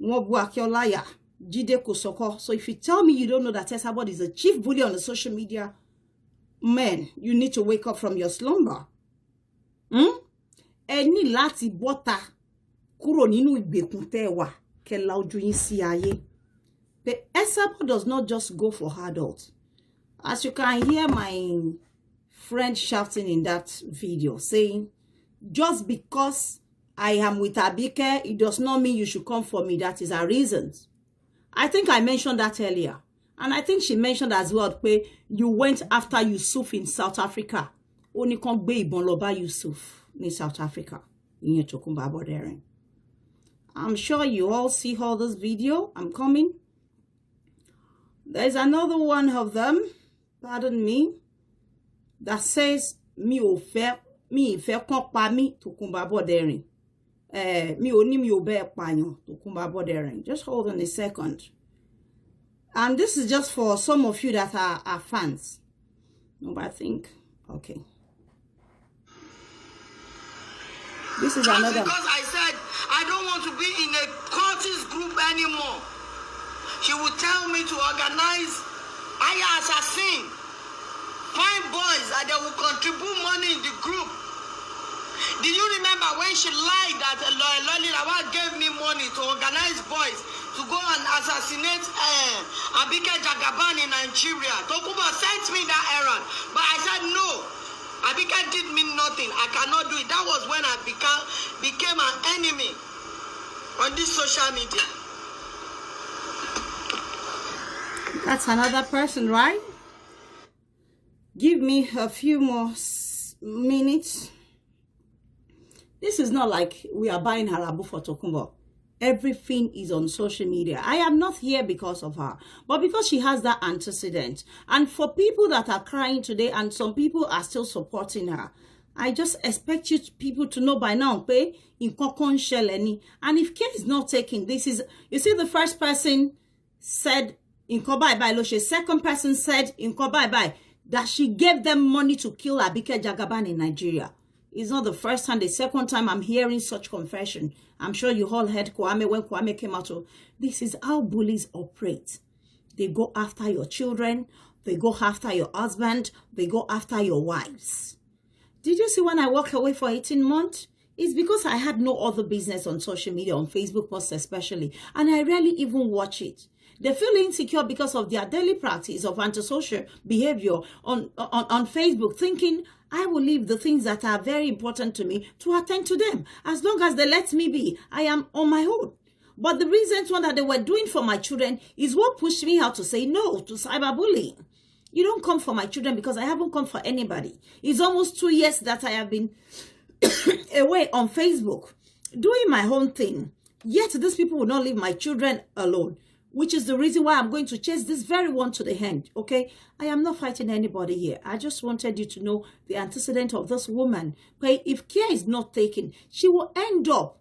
wọ́n bu Akíọláyà Jídé Kòsọ́kọ́. So if you tell me you don't know that Esabod is the chief bully on the social media, man, you need to wake up from your slumber. Ẹ ní láti bọ́ta kúrò nínú ìgbèkùn tẹ́ wà kẹ́ la ojú yín sí ayé. But Esabod does not just go for adults. As you can hear my friend shouting in that video, saying, just because I am with Abike, it does not mean you should come for me. That is her reasons. I think I mentioned that earlier. And I think she mentioned as well, you went after Yusuf in South Africa. Oni kan gbé ìbọn lọ bá Yusuf in South Africa. I'm sure you all see all this video. I'm coming. There's another one of them, pardon me, that says mi ìfẹ́ kan pa mí Tokunbo Aboderin. Mi ò ní mi ò bẹ́ẹ̀ pààyàn Tokunbo Aboderin. Just hold on a second. And this is just for some of you that are fans. No, but I think, okay. This is another. Because I said I don't want to be in a cultist group anymore. She would tell me to organize I assassin. Find boys and they will contribute money in the group. Do you remember when she lied that Lolly gave me money to organize boys to go and assassinate Abike Jagaban in Nigeria? Tokubo sent me that errand, but I said no. Abike did me nothing. I cannot do it. That was when I became an enemy on this social media. That's another person, right? Give me a few more minutes. This is not like we are buying harabu for Tokumbo. Everything is on social media. I am not here because of her, but because she has that antecedent. And for people that are crying today, and some people are still supporting her, I just expect you people to know by now, pay in Kokon Sheleni. And if care is not taken, this is, you see, the first person said in Bye-bye, Loshe, second person said in Bye-bye, that she gave them money to kill Abike Jagaban in Nigeria. It's not the first time, the second time I'm hearing such confession. I'm sure you all heard Kwame when Kwame came out. This is how bullies operate. They go after your children. They go after your husband. They go after your wives. Did you see when I walked away for 18 months? It's because I had no other business on social media, on Facebook posts especially. And I rarely even watch it. They feel insecure because of their daily practice of antisocial behavior on Facebook, thinking I will leave the things that are very important to me to attend to them. As long as they let me be, I am on my own. But the reasons that they were doing for my children is what pushed me out to say no to cyberbullying. You don't come for my children because I haven't come for anybody. It's almost 2 years that I have been away on Facebook, doing my own thing. Yet these people will not leave my children alone, which is the reason why I'm going to chase this very one to the end, okay? I am not fighting anybody here. I just wanted you to know the antecedent of this woman. But if care is not taken, she will end up,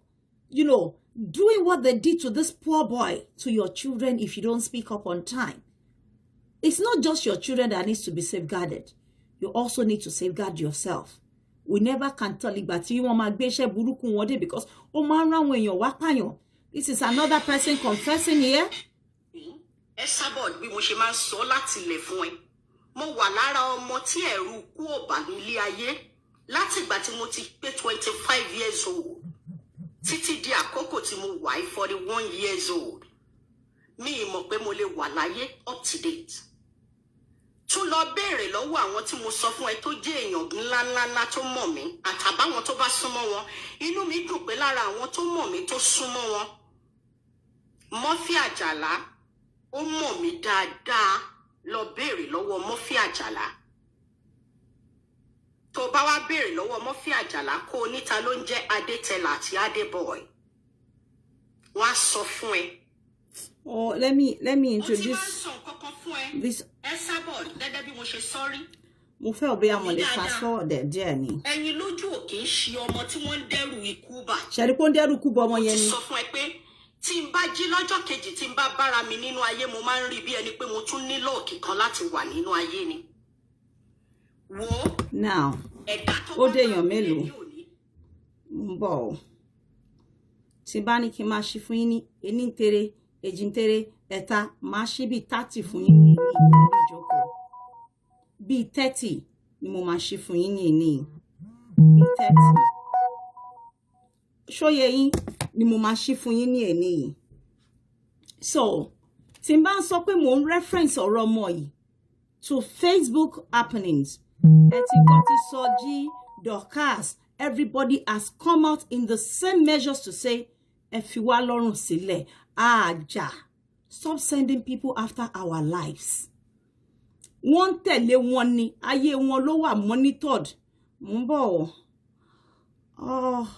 you know, doing what they did to this poor boy, to your children, if you don't speak up on time. It's not just your children that needs to be safeguarded. You also need to safeguard yourself. We never can tell you, but you want my because when you're wapayo. This is another person confessing here. Esabod bí mo ṣe máa sọ láti ilẹ̀ fún ẹ. Mo wà lára ọmọ tí ẹ̀rù kú ọ̀bà nílé ayé láti ìgbà tí mo ti pé 25 years old. Títí di àkókò tí mo wà 41 years old. Mi mọ̀ pé mo lè wà láyé up to date. Tún lọ béèrè lọ́wọ́ àwọn tí mo sọ fún ẹ tó jẹ́ èèyàn ńláńlá tó mọ̀ mí àtàbáwọn tó bá súnmọ́ wọn. Inú mi dùn pé lára àwọn tó mọ̀ mí tó súnmọ́ wọn. Murphy Àjàlá ó mọ̀ mí dáadáa, lọ béèrè lọ́wọ́ Murphy Àjàlá. Tó bá wá béèrè lọ́wọ́ Murphy Àjàlá kó níta ló ń jẹ́ Adétẹlà àti Adébọ̀y. Wọ́n á sọ fún ẹ. Oh, let me introduce this. Esabod, gẹ́gẹ́ bí mo ṣe sọ́rí. Mo fẹ́ obe àwọn lè fast forward there ni. Ẹ̀yin lójú ò kì í ṣe ọmọ tí wọ́n ń dẹ́rù ikú bà. Ṣé pé ó ń dẹ́rù ikú bọ ọmọ yẹn ni. Mo ti sọ fún ẹ pé tí n bá jí lọ́jọ́ kejì tí n bá bára mi nínú ayé mo máa ń rí bí ẹni pé mo tún ní lọ́ọ̀kì kan láti wà nínú ayé ni. Wo. Now, ó dé èèyàn mélòó? Ń bọ̀ o. Tí bá ní kí n máa ṣí fún yín ní ení tere, èjì tere, ẹ̀ta, máa ṣí bí 30 fún yín ní ìjókòó. Bí 30 ni mo máa ṣí fún yín ní èní. Bí 30. Ṣóyè yín ni mo máa ṣí fún yín ní èní. So, tí n bá ń sọ pé mo ń reference ọ̀rọ̀ ọmọ yìí to Facebook happenings. Etikoti Soji, Dorcas, everybody has come out in the same measures to say, Efiwa lorun sile, aja. Stop sending people after our lives. Wọ́n tẹ̀lé wọn ni, ayé wọn ló wà monitored. Mbo. Oh.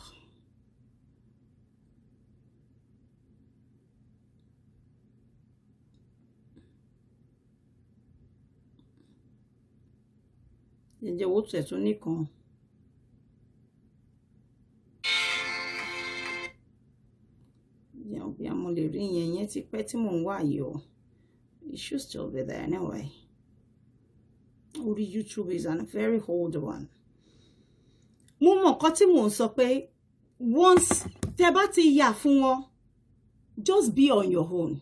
Jẹ́ wo tẹ̀ tún nìkan. Bí a mo lè rí yẹn ti pẹ́ tí mò ń wá yìí o. It should still be there anyway. Orí YouTube is a very old one. Mo mọ̀ nǹkan tí mò ń sọ pé once tẹ́ bá ti yà fún wọn, just be on your own.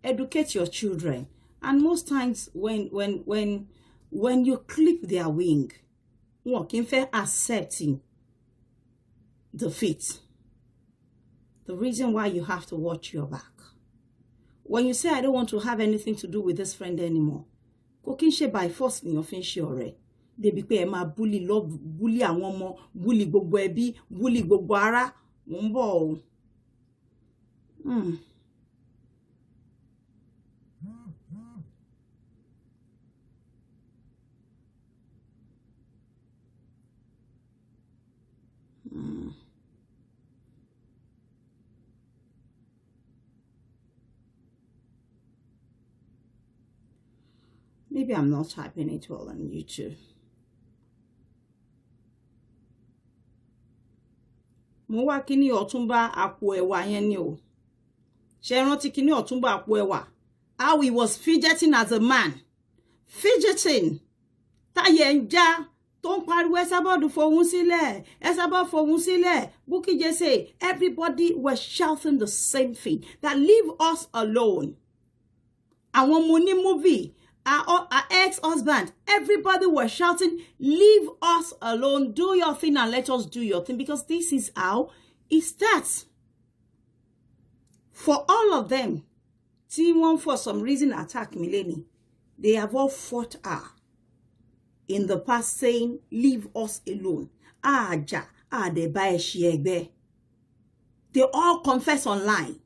Educate your children. And most times when you clip their wing, wọn kì í fẹ́ accepting defeat. The reason why you have to watch your back. When you say, I don't want to have anything to do with this friend anymore, kò kí ń ṣe by force ni òfin ṣe ọ̀rẹ́. Débi pé ẹ máa bully love, bully àwọn ọmọ, bully gbogbo ẹbí, bully gbogbo ará. Mo ń bọ̀ o. Maybe I'm not typing it well on YouTube. Mo wá kíní Ọ̀túnba àpò ẹ̀wà yẹn ni o. Ṣé rántí kíní Ọ̀túnba àpò ẹ̀wà? How he was fidgeting as a man. Fidgeting. Táyé ń já. Tó ń pariwo Esabod fohùn sílẹ̀. Esabod fohùn sílẹ̀. Bukky Jesse. Everybody was shouting the same thing. That leave us alone. Àwọn ọmọ ní movie. Our ex-husband, everybody was shouting, leave us alone, do your thing and let us do your thing, because this is how it starts. For all of them, T1 for some reason attack Mileni, they have all fought her in the past saying, leave us alone. They all confess online.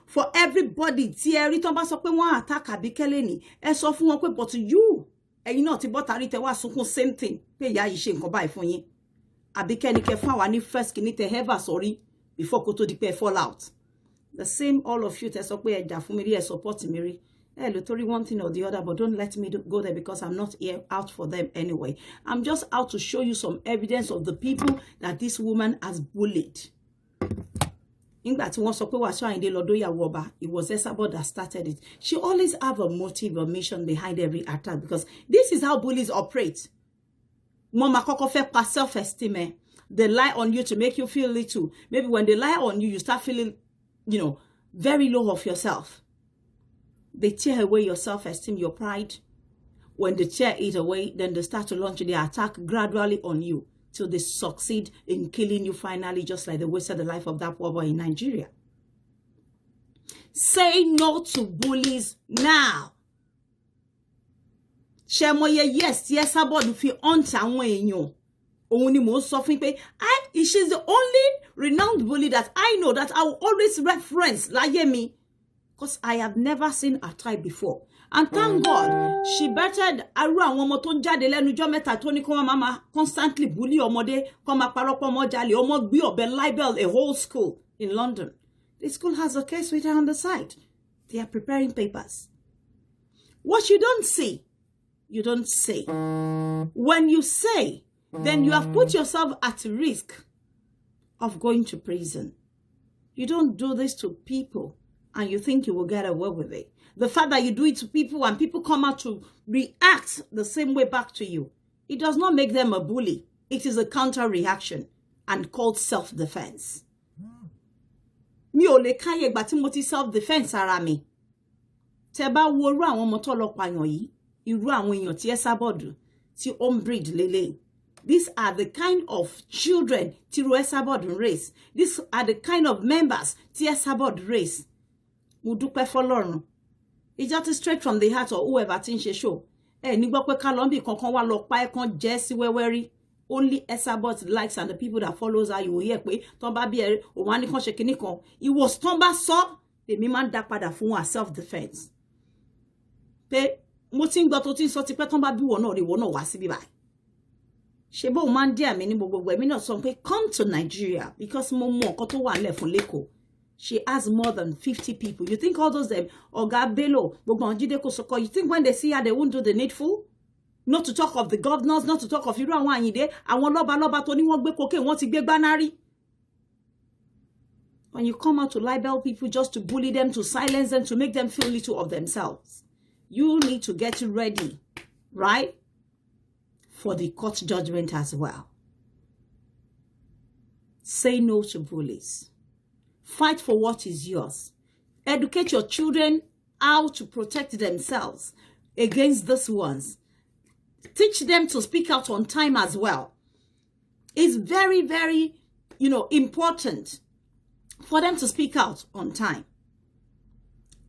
For everybody, Thierry tó bá sọ pé wọ́n attack Abike leni, ẹ sọ fún wọn pé but you, ẹ̀yin náà ti bọ́ta rí tẹ wá sunkún same thing, pé ìyá yìí ṣe nǹkan báyìí fún yín. Abike ní kẹ́ fún àwa ní first kìíní tẹ ever sorry before kó tó di pé fall out. The same all of you tẹ sọ pé ẹ jà fún mi rí, ẹ support mi rí. Ẹ lè torí one thing or the other, but don't let me go there because I'm not here out for them anyway. I'm just out to show you some evidence of the people that this woman has bullied. Nígbà tí wọ́n sọ pé Wasiu Ayinde lọ́dọ̀ ìyàwó ọba, it was Esabod that started it. She always have a motive or mission behind every attack because this is how bullies operate. Wọ́n máa kọ́kọ́ fẹ́ pa self-esteem. They lie on you to make you feel little. Maybe when they lie on you, you start feeling, very low of yourself. They tear away your self-esteem, your pride. When they tear it away, then they start to launch their attack gradually on you, till they succeed in killing you finally, just like they wasted the life of that poor boy in Nigeria. Say no to bullies now. Shemoye, yes, Esabod fi hunt àwọn èèyàn. Òun ni mo sọ fún pé, she's the only renowned bully that I know that I will always reference láyé mi. Because I have never seen her type before. And thank God, she bettered aru àwọn ọmọ tó ń jáde lẹ́nujọ́ mẹ́ta tó ní kó máa constantly bully ọmọdé, kó máa parọ́ pọ̀ ọmọ jalè, ọmọ gbé ọ̀bẹ libel a whole school in London. The school has a case with her on the side. They are preparing papers. What you don't see, you don't say. When you say, then you have put yourself at risk of going to prison. You don't do this to people and you think you will get away with it. The fact that you do it to people and people come out to react the same way back to you, it does not make them a bully. It is a counter-reaction and called self-defense. Mi ò lè káyè ìgbà tí mo ti self-defense ara mi. Tẹ́ bá wo irú àwọn ọmọ tó lọ pààyàn yìí, irú àwọn èèyàn tí Esabod tí ó ń breed lélẹ̀. These are the kind of children tí Esabod raise. These are the kind of members tí Esabod raise. Mo dúpẹ́ f'Ọlọ́run. It's just straight from the heart or whoever tí ń ṣe show. Ní gbọ́ pé Kalombi kankan wá lọ pa ẹ̀kan jẹ́ sí wẹ́wẹ́rí. Only Esabod likes and the people that follows her, you will hear pé tọ́n bá bí ẹ òun á ní kan ṣe kinní kan. Ìwọ tọ́n bá sọ, èmi máa ń dá padà fún her self-defense. Pé mo ti ń gbọ́ tó ti ń sọ ti pé tọ́n bá bí wọ náà rí wọ náà wá síbí báyìí. Ṣé bó máa ń dí àmì ní gbogbo èmi náà sọ pé come to Nigeria because mo mọ nǹkan tó wà nílẹ̀ fún l'Ékòó. She has more than 50 people. You think all those them Oga Bello, Jide Kosoko, you think when they see her they won't do the needful? Not to talk of the governors, not to talk of Iru àwọn Ayinde, àwọn lọ́ba tó ní wọ́n gbé cocaine, wọ́n ti gbé gbanari. When you come out to libel people just to bully them, to silence them, to make them feel little of themselves, you need to get ready, right? For the court judgment as well. Say no to bullies. Fight for what is yours. Educate your children how to protect themselves against these ones. Teach them to speak out on time as well. It's very, very, important for them to speak out on time.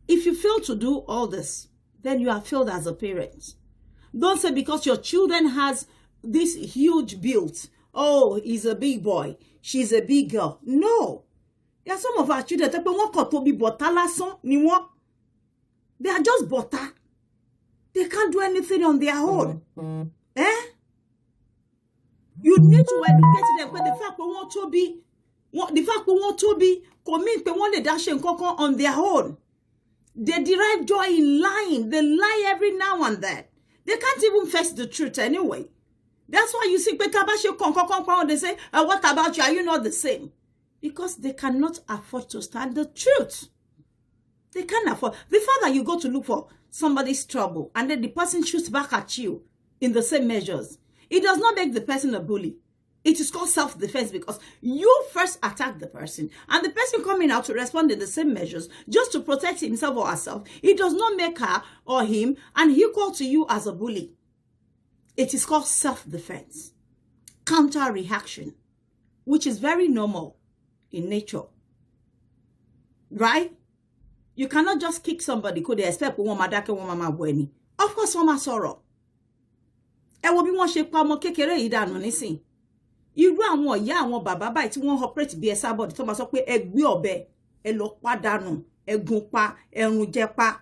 If you fail to do all this, then you have failed as a parent. Don't say because your children has this huge build, oh, he's a big boy, she's a big girl. No. There are some of our children that they are just butter. They can't do anything on their own. You need to educate them, but the fact we want to be, commit they want to dash and cocoa on their own. They derive joy in lying. They lie every now and then. They can't even face the truth anyway. That's why you see, they say, what about you? Are you not the same? Because they cannot afford to stand the truth. They can't afford. The fact that you go to look for somebody's trouble and then the person shoots back at you in the same measures, it does not make the person a bully. It is called self-defense because you first attack the person and the person coming out to respond in the same measures just to protect himself or herself. It does not make her or him and equal to you as a bully. It is called self-defense, counter-reaction, which is very normal in nature. Right? You cannot just kick somebody because they expect one madake one mama bueni. Of course, one sorrow. E wo bi won se pa ọmọ kékeré yìí dànù nísìn. Irú àwọn ìyá àwọn bàbá báyìí tí wọ́n operate bí ẹsà body tó máa sọ pé ẹ gbé ọ̀bẹ, ẹ lọ pa dànù, ẹ gún pa, ẹ run jẹ pa.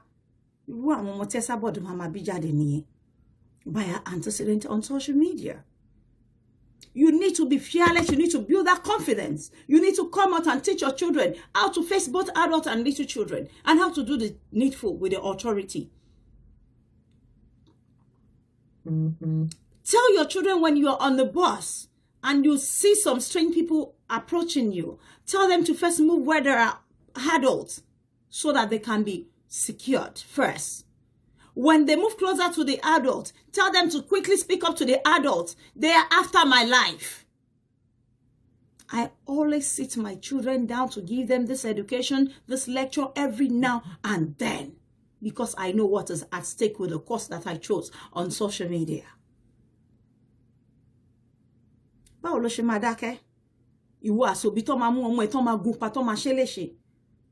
Irú àwọn ọmọ tí ẹsà body máa bí jáde nìyẹn. By an antecedent on social media. You need to be fearless. You need to build that confidence. You need to come out and teach your children how to face both adult and little children and how to do the needful with the authority. Tell your children when you're on the bus and you see some strange people approaching you, tell them to first move where there are adults so that they can be secured first. When they move closer to the adult, tell them to quickly speak up to the adult. They are after my life. I always sit my children down to give them this education, this lecture every now and then, because I know what is at stake with the course that I chose on social media.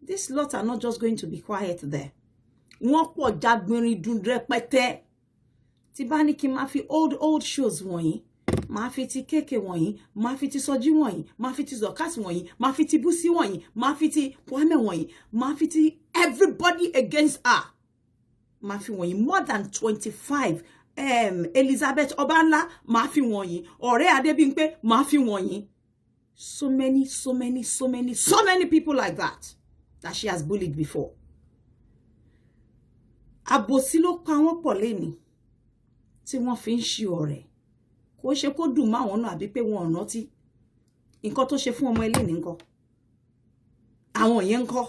These lots are not just going to be quiet there. Wọ́n pọ̀ jágbìnrin dùn rẹpẹtẹ. Tí bá ní kí n máa fi old shows wọ̀nyí, máa fi ti Kéèké wọ̀nyí, máa fi ti Sọjí wọ̀nyí, máa fi ti Zọ̀kásì wọ̀nyí, máa fi ti Búsí wọ̀nyí, máa fi ti Kwame wọ̀nyí, máa fi ti everybody against her. Máa fi wọ̀nyí more than 25. Elizabeth Obanla, máa fi wọ̀nyí. Ọ̀rẹ́ Adébímpé, máa fi wọ̀nyí. So many people like that she has bullied before. Àbòsí ló pa wọ́n pọ̀ lẹ́ni tí wọ́n fi ń ṣe ọ̀rẹ́. Kò ṣe kó dùn mọ́ àwọn náà àbí pé wọn ò rántí nǹkan tó ṣe fún ọmọ ẹlẹ́ni ńkọ́. Àwọn yẹn ńkọ́.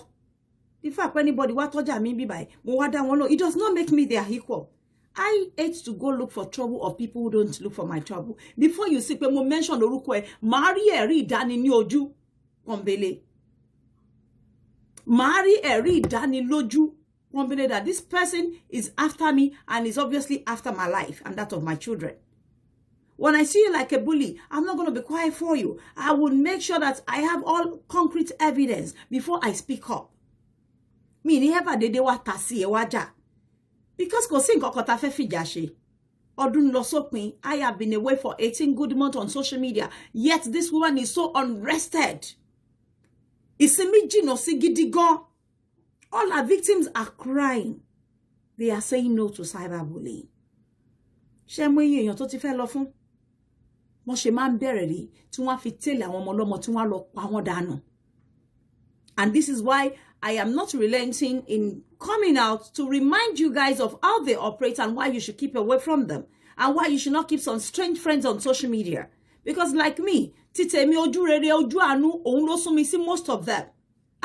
If anybody wá tọ́jà mi bí báyìí, mo wá dá wọn lọ. It does not make me their equal. I hate to go look for trouble of people who don't look for my trouble. Before you see pé mo mention orúkọ ẹ̀, màá rí ẹ̀rí ìdáni ní ojú pọ̀nbélé. Màá rí ẹ̀rí ìdáni lójú. That this person is after me and is obviously after my life and that of my children. When I see you like a bully, I'm not going to be quiet for you. I will make sure that I have all concrete evidence before I speak up. Mi ni ever dede wa tasi e waja. Because kò sí nǹkan kan tá fẹ́ fìjà ṣe. Ọdún lọ sópin, I have been away for 18 good months on social media. Yet this woman is so unrested. Ìsinmi jìnnà sí gidi gan. All our victims are crying. They are saying no to cyberbullying. Ṣé mo iye èèyàn tó ti fẹ́ lọ fún? Wọ́n ṣe máa ń bẹ̀rẹ̀ rí tí wọ́n fi tẹ̀lé àwọn ọmọ ọlọ́mọ tí wọ́n lọ pa wọ́n dànù. And this is why I am not relenting in coming out to remind you guys of how they operate and why you should keep away from them and why you should not keep some strange friends on social media. Because like me, títẹ̀mí ojú rere ojú àánú òun ló sún mi sí most of them.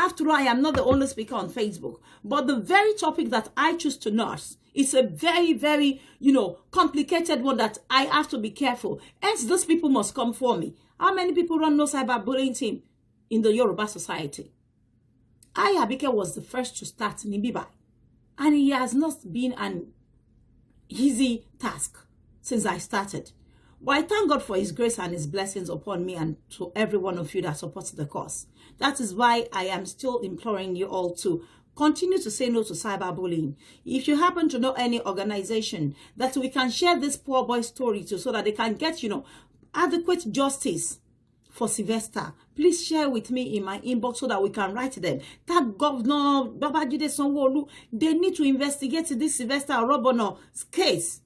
After all, I am not the only speaker on Facebook. But the very topic that I choose to nurse is a very, complicated one that I have to be careful. Hence, those people must come for me. How many people run no cyberbullying team in the Yoruba society? I, Abike, was the first to start Nibibai. And it has not been an easy task since I started. But I thank God for his grace and his blessings upon me and to every one of you that supports the cause. That is why I am still imploring you all to continue to say no to cyberbullying. If you happen to know any organization that we can share this poor boy's story to so that they can get, adequate justice for Sylvester, please share with me in my inbox so that we can write them. That Governor Babajide Sanwo-Olu, they need to investigate this Sylvester Orobono's case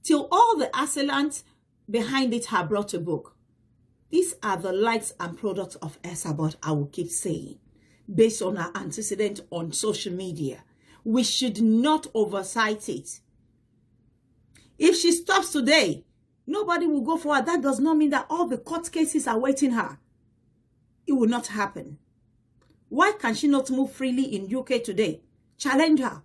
till all the assailants behind it have brought to book. These are the likes and products of Esabod, I will keep saying, based on our antecedent on social media. We should not oversight it. If she stops today, nobody will go for her. That does not mean that all the court cases are waiting her. It will not happen. Why can she not move freely in UK today? Challenge her.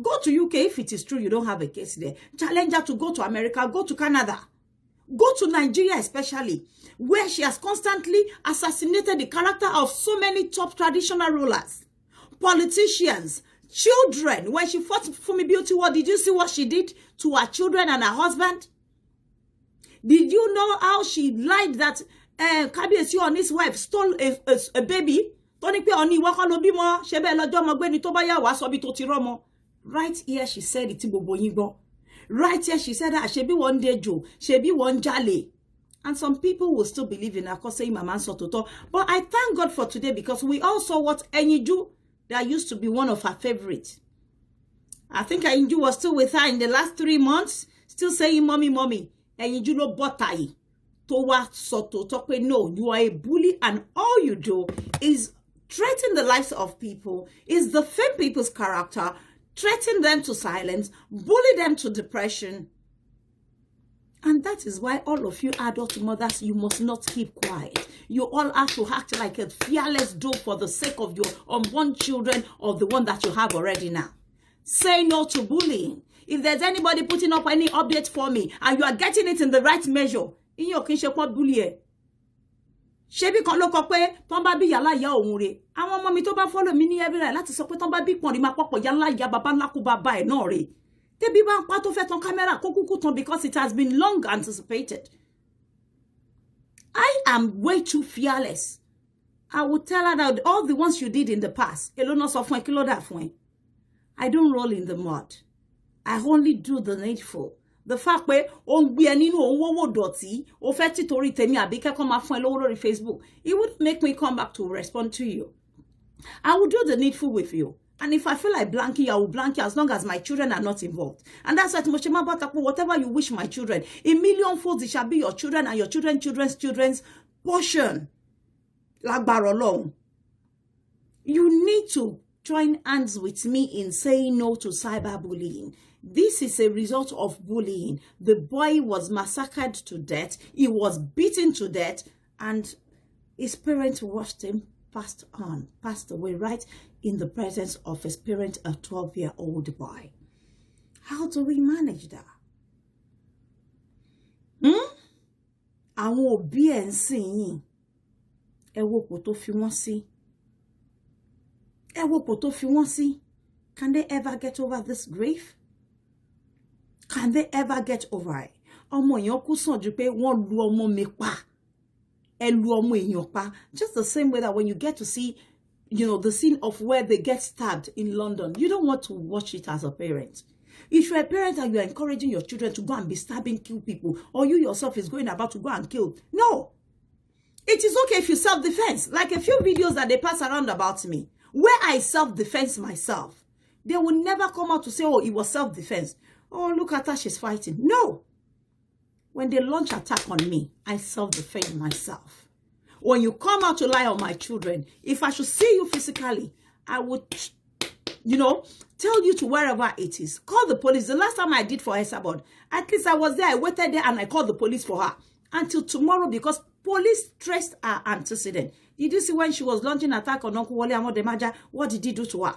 Go to UK if it is true you don't have a case there. Challenge her to go to America, go to Canada. Go to Nigeria especially, where she has constantly assassinated the character of so many top traditional rulers, politicians, children. When she fought for me beauty, what did you see what she did to her children and her husband? Did you know how she lied that Kabiyesi and his wife stole a baby? Right here she said it. Right here she said that she be one day Joe, she be one jale. And some people will still believe in her because saying Mama Sototo. But I thank God for today because we all saw what Eniju that used to be one of her favorites. I think Eniju was still with her in the last 3 months, still saying, Mommy, Mommy. Eniju no botai. Towa Sototo. No, you are a bully and all you do is threaten the lives of people, is defame people's character, threaten them to silence, bully them to depression. And that is why all of you adult mothers, you must not keep quiet. You all have to act like a fearless doe for the sake of your unborn children or the one that you have already now. Say no to bullying. If there's anybody putting up any update for me and you are getting it in the right measure, in your kinship bully. Shebi kan lo ko pe ton ba bi yala ya ohun re àwọn ọmọ mi tó bá follow mi ní every right láti sọ pé ton ba bi pon ri ma popo yala ya baba ńlá ku baba e náà re tebi ba npa tó fẹ́ ton camera ko kuku ton because it has been long anticipated. I am way too fearless. I will tell her that all the ones you did in the past, elo no sọ fún ẹ kí ló dà fún ẹ. I don't roll in the mud. I only do the needful. The fact pé ó ń gbé ẹ nínú òun wọ́wọ́ dọ̀tí, ó fẹ́ títorí tèmi Abike kó máa fún ẹ lówó lórí Facebook. It would make me come back to respond to you. I will do the needful with you. And if I feel like blanking, I will blank you as long as my children are not involved. And that's why whatever you wish my children, a million folds it shall be your children and your children's portion. Lágbára Ọlọ́run. You need to join hands with me in saying no to cyberbullying. This is a result of bullying. The boy was massacred to death. He was beaten to death. And his parents watched him passed away right in the presence of his parent, a 12-year-old boy. How do we manage that? Àwọn òbí ẹ̀ ń sìn yín. Ẹ wo ipò tó fi wọ́n sí. Ẹ wo ipò tó fi wọ́n sí. Can they ever get over this grief? Can they ever get over it? Ọmọ èèyàn kú sàn ju pé wọ́n lu ọmọ mi pa. Ẹ lu ọmọ èèyàn pa. Just the same way that when you get to see, the scene of where they get stabbed in London, you don't want to watch it as a parent. If you're a parent and you're encouraging your children to go and be stabbing, kill people, or you yourself is going about to go and kill, no. It is okay if you self-defense. Like a few videos that they pass around about me, where I self-defense myself. They will never come out to say, oh, it was self-defense. Oh, look at her, she's fighting. No. When they launch attack on me, I self-defend myself. When you come out to lie on my children, if I should see you physically, I would, tell you to wherever it is. Call the police. The last time I did for Esabod, at least I was there. I waited there and I called the police for her. Until tomorrow, because police traced her antecedent. Did you see when she was launching attack on Uncle Wale Amodemaja? What did he do to her?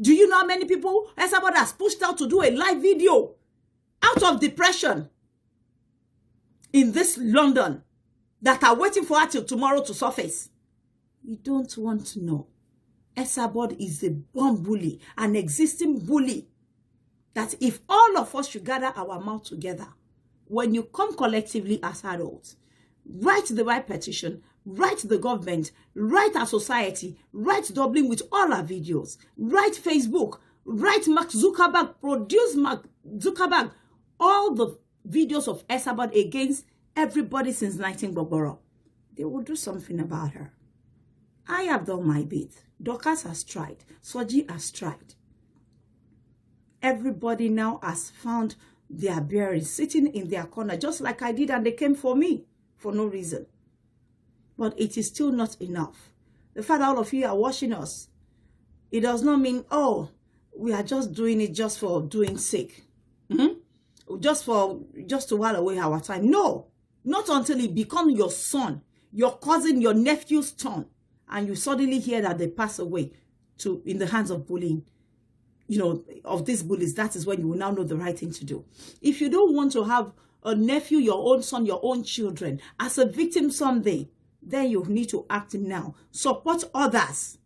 Do you know how many people Esabod has pushed out to do a live video out of depression in this London that are waiting for her till tomorrow to surface? You don't want to know. Esabod is a born bully, an existing bully. That if all of us should gather our mouth together, when you come collectively as adults, write the right petition, write the government, write our society, write Dublin with all our videos, write Facebook, write Mark Zuckerberg, produce Mark Zuckerberg, all the videos of Esabod against everybody since 19 they will do something about her. I have done my bit. Dorcas has tried. Soji has tried. Everybody now has found their bearings, sitting in their corner, just like I did, and they came for me for no reason. But it is still not enough. The fact that all of you are watching us, it does not mean, oh, we are just doing it just for doing sake. Just to while away our time. No, not until it becomes your son, your cousin, your nephew's turn, and you suddenly hear that they pass away in the hands of bullying, of these bullies. That is when you will now know the right thing to do. If you don't want to have a nephew, your own son, your own children as a victim someday, then you need to act now. Support others.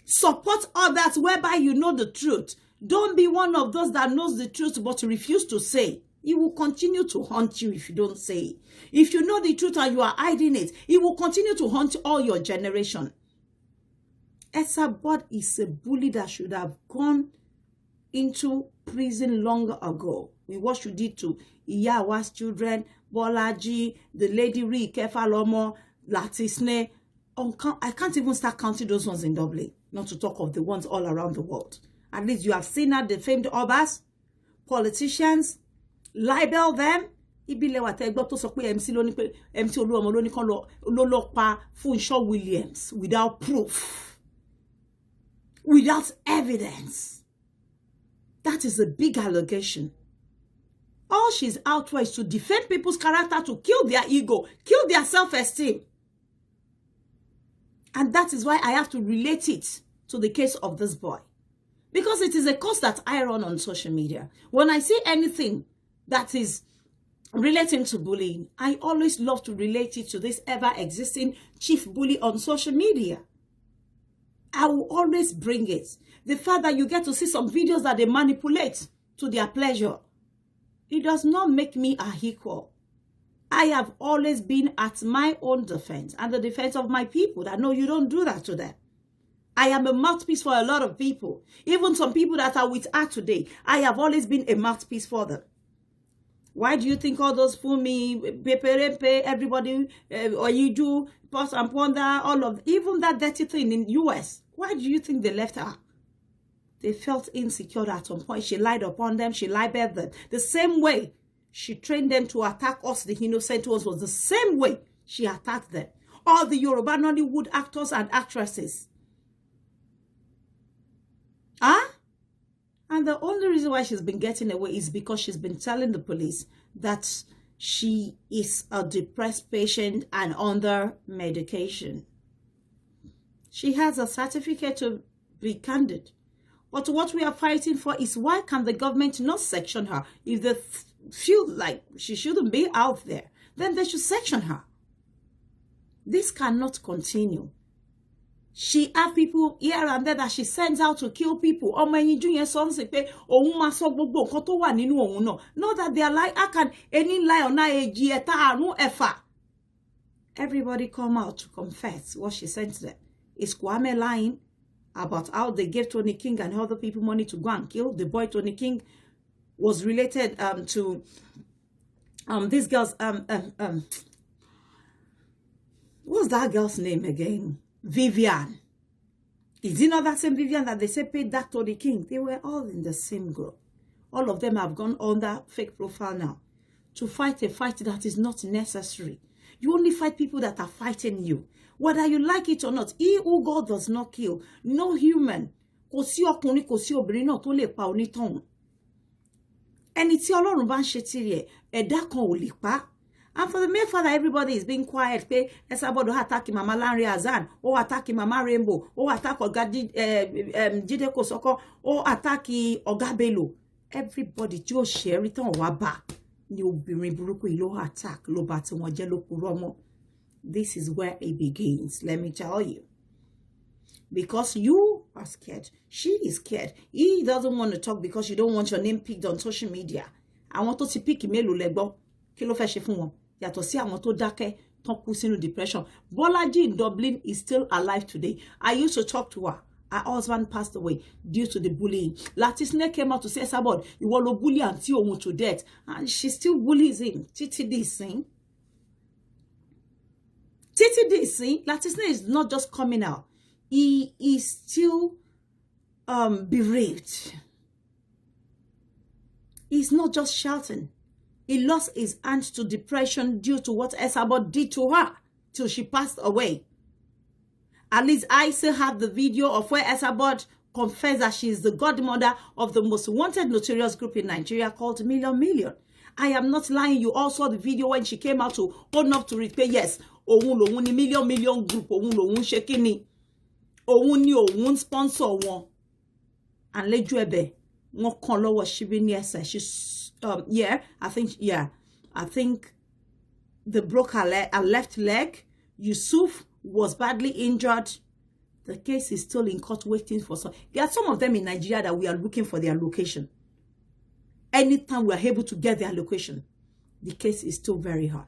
Support others whereby you know the truth. Don't be one of those that knows the truth but refuse to say. It will continue to haunt you if you don't say it. If you know the truth and you are hiding it, it will continue to haunt all your generation. Esabod is a bully that should have gone into prison long ago. We what she did to Iyawa's children, Bolaji, the lady Rike Falomo, Latisne. I can't even start counting those ones in Dublin, not to talk of the ones all around the world. At least you have seen that the famed obas, politicians, libel them. MC Oluomo Funshaw Williams without proof, without evidence. That is a big allegation. All she's out for is to defend people's character, to kill their ego, kill their self-esteem. And that is why I have to relate it to the case of this boy. Because it is a course that I run on social media. When I see anything that is relating to bullying, I always love to relate it to this ever-existing chief bully on social media. I will always bring it. The fact that you get to see some videos that they manipulate to their pleasure, it does not make me a equal. I have always been at my own defense and the defense of my people that no, you don't do that to them. I am a mouthpiece for a lot of people. Even some people that are with her today, I have always been a mouthpiece for them. Why do you think all those Fumi, Peperepe, everybody, or you do, Post and Ponder, all of, even that dirty thing in US, why do you think they left her? They felt insecure at some point. She lied upon them. She libeled them. The same way she trained them to attack us, the innocent ones, was the same way she attacked them. All the Yoruba Nollywood actors and actresses. And the only reason why she's been getting away is because she's been telling the police that she is a depressed patient and under medication. She has a certificate to be candid. But what we are fighting for is, why can the government not section her? If they feel like she shouldn't be out there, then they should section her. This cannot continue. She have people here and there that she sends out to kill people. Not that they are like, I can any lie on ever. Everybody come out to confess what she sent them. Is Kwame lying about how they gave Tony King and other people money to go and kill? The boy Tony King was related to this girl's what's that girl's name again? Vivian. Is it not that same Vivian that they say paid that Tony King? They were all in the same group. All of them have gone under fake profile now to fight a fight that is not necessary. You only fight people that are fighting you. Whether you like it or not, he who God does not kill, no human. Kò sí ọkùnrin, kò sí obìnrin náà tó lè pa onítọ̀hún. Ẹni tí Ọlọ́run bá ń ṣe tirẹ̀, ẹ̀dá kan ò lè pa. And for the mere fact that everybody is being quiet, pé Esabod attack Mama Lanre Azan, or attack Mama Rainbow, or attack Oga Jide Kosoko, or attack Oga Bello. Everybody tí ó share it on wa ba ni obìnrin burúkú ìlò attack ló bá tí wọ́n jẹ́ ló purọ́ mọ́. This is where it begins, let me tell you. because you are scared. She is scared. He doesn't want to talk because you don't want your name picked on social media. I want to pick mélòó lẹ gbọ́. Kí ló fẹ́ ṣe fún wọn? Yàtọ̀ sí àwọn tó dákẹ́ tán kú sínú depression. Bolaji in Dublin is still alive today. I used to talk to her. Her husband passed away due to the bullying. Latisne came out to say, Sabod, you want to bully auntie Omu to death. And she still bullies him. Titi this thing. Titi this thing. Latisne is not just coming out. He is still bereaved. He's not just shouting. He lost his aunt to depression due to what Esabod did to her till she passed away. At least I still have the video of where Esabod confessed that she is the godmother of the most wanted notorious group in Nigeria called Million Million. I am not lying. You all saw the video when she came out to own up to repay. Yes, Ohun lohun ni Million Million group. Ohun lohun shekini. Ohun ni ohun sponsor one. And leju ebe. Won kan lowo shibi ni ese. She's I think they broke her left leg. Yusuf was badly injured. The case is still in court waiting for some. There are some of them in Nigeria that we are looking for their location. Anytime we are able to get their location, the case is still very hard.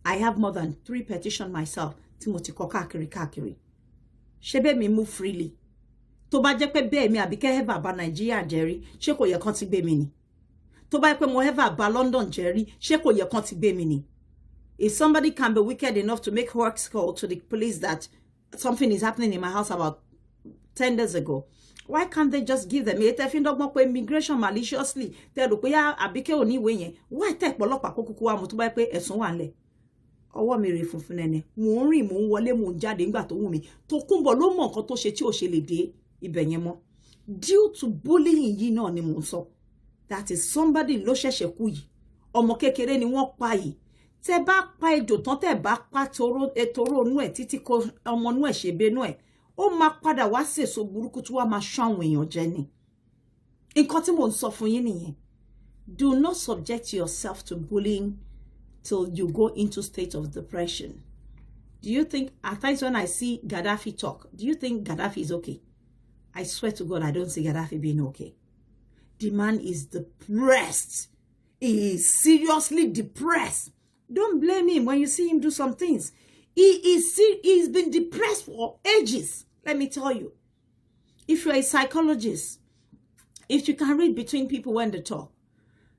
I have more than 3 petitions myself. Timothy Kakiri. Shebe me move freely. To ba je pe be mi Abike Eva ba Nigeria Jerry, she ko ye kan ti gbe mi ni. To ba pe mo Eva ba London Jerry, she ko ye kan ti gbe mi ni. If somebody can be wicked enough to make works call to the police that something is happening in my house about 10 days ago, why can't they just give them immigration maliciously? Why take polopa kuku wa mo to ba pe esun wa nle. Ọwọ́ mi rè funfun nene. Mo ń rìn, mo ń wọlé, mo ń jáde nígbà tó wù mí. Tókunbọ̀ ló mọ nǹkan tó ṣe tí ó ṣe lè dé ibẹ̀ yẹn mọ́. Due to bullying yìí náà ni mo ń sọ. That is somebody ló ṣẹ̀ṣẹ̀ kú yìí. Ọmọ kékeré ni wọ́n pa yìí. Tẹ́ bá pa ejò tán tẹ́ bá pa etoro nú ẹ̀ títí kó ọmọ nú ẹ̀ ṣe be nú ẹ̀. Ó máa padà wá sèso burúkú tí wá máa ṣọ́ àwọn èèyàn jẹ ni. Nǹkan tí mo ń sọ fún yín nìyẹn. Do not subject yourself to bullying till you go into state of depression. Do you think, at times when I see Gaddafi talk, do you think Gaddafi is okay? I swear to God, I don't see Gaddafi being okay. The man is depressed. He is seriously depressed. Don't blame him when you see him do some things. He's been depressed for ages. Let me tell you. If you're a psychologist, if you can read between people when they talk,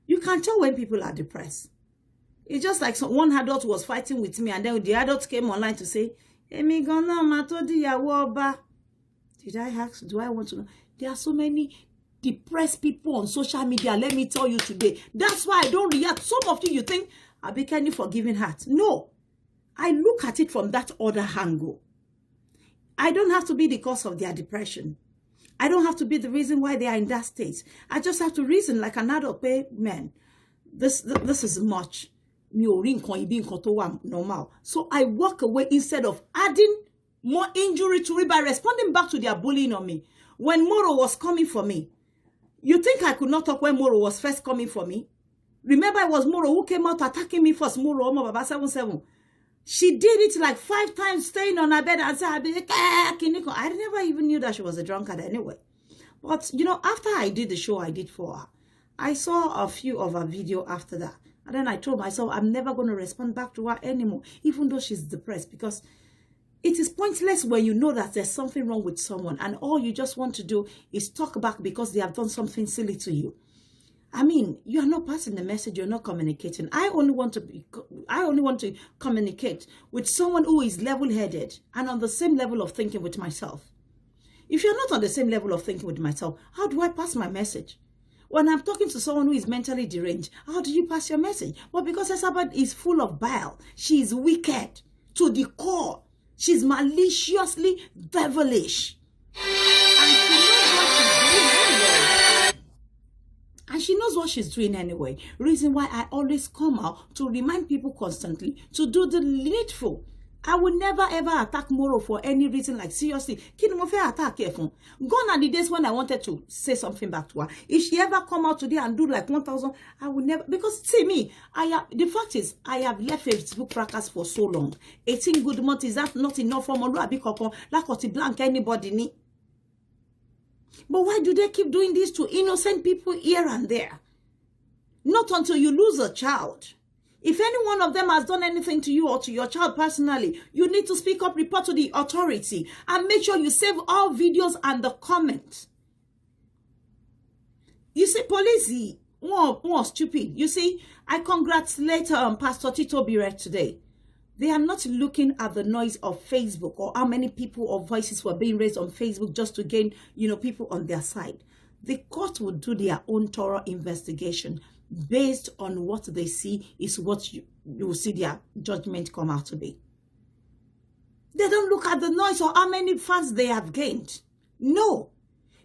you can tell when people are depressed. It's just like one adult was fighting with me, and then the adult came online to say, Emi gana matodi yawoba. Did I ask? Do I want to know? There are so many depressed people on social media. Let me tell you today. That's why I don't react. Some of you think, Abike, any forgiving heart. No. I look at it from that other angle. I don't have to be the cause of their depression. I don't have to be the reason why they are in that state. I just have to reason like an adult. Man, this is much. Normal. So I walk away instead of adding more injury to it by responding back to their bullying on me. When Moro was coming for me, you think I could not talk when Moro was first coming for me? Remember, it was Moro who came out attacking me first. Moro, Omo Baba 77. She did it like 5 times, staying on her bed and saying, I never even knew that she was a drunkard anyway. But, you know, after I did the show I did for her, I saw a few of her videos after that. And then I told myself, I'm never going to respond back to her anymore, even though she's depressed, because it is pointless when you know that there's something wrong with someone and all you just want to do is talk back because they have done something silly to you. I mean, you are not passing the message, you're not communicating. I only want to communicate with someone who is level-headed and on the same level of thinking with myself. If you're not on the same level of thinking with myself, how do I pass my message? When I'm talking to someone who is mentally deranged, how do you pass your message? Well, because Esabod is full of bile. She is wicked to the core. She's maliciously devilish. And she knows what she's doing anyway. Reason why I always come out to remind people constantly to do the needful. I will never ever attack Moro for any reason. Like, seriously, kini mo fe attack her fun? Gone are the days when I wanted to say something back to her. If she ever come out today and do like 1,000, I will never, because see me, the fact is, I have left Facebook crackers for so long. 18 good months, is that not enough for Moluabi Kokon? Like what blank anybody ni? But why do they keep doing this to innocent people here and there? Not until you lose a child. If any one of them has done anything to you or to your child personally, you need to speak up, report to the authority, and make sure you save all videos and the comments. You see, police, more stupid. You see, I congratulate Pastor Tito Bire today. They are not looking at the noise of Facebook or how many people or voices were being raised on Facebook just to gain, people on their side. The court will do their own thorough investigation. Based on what they see is what you will see their judgment come out to be. They don't look at the noise or how many fans they have gained. No.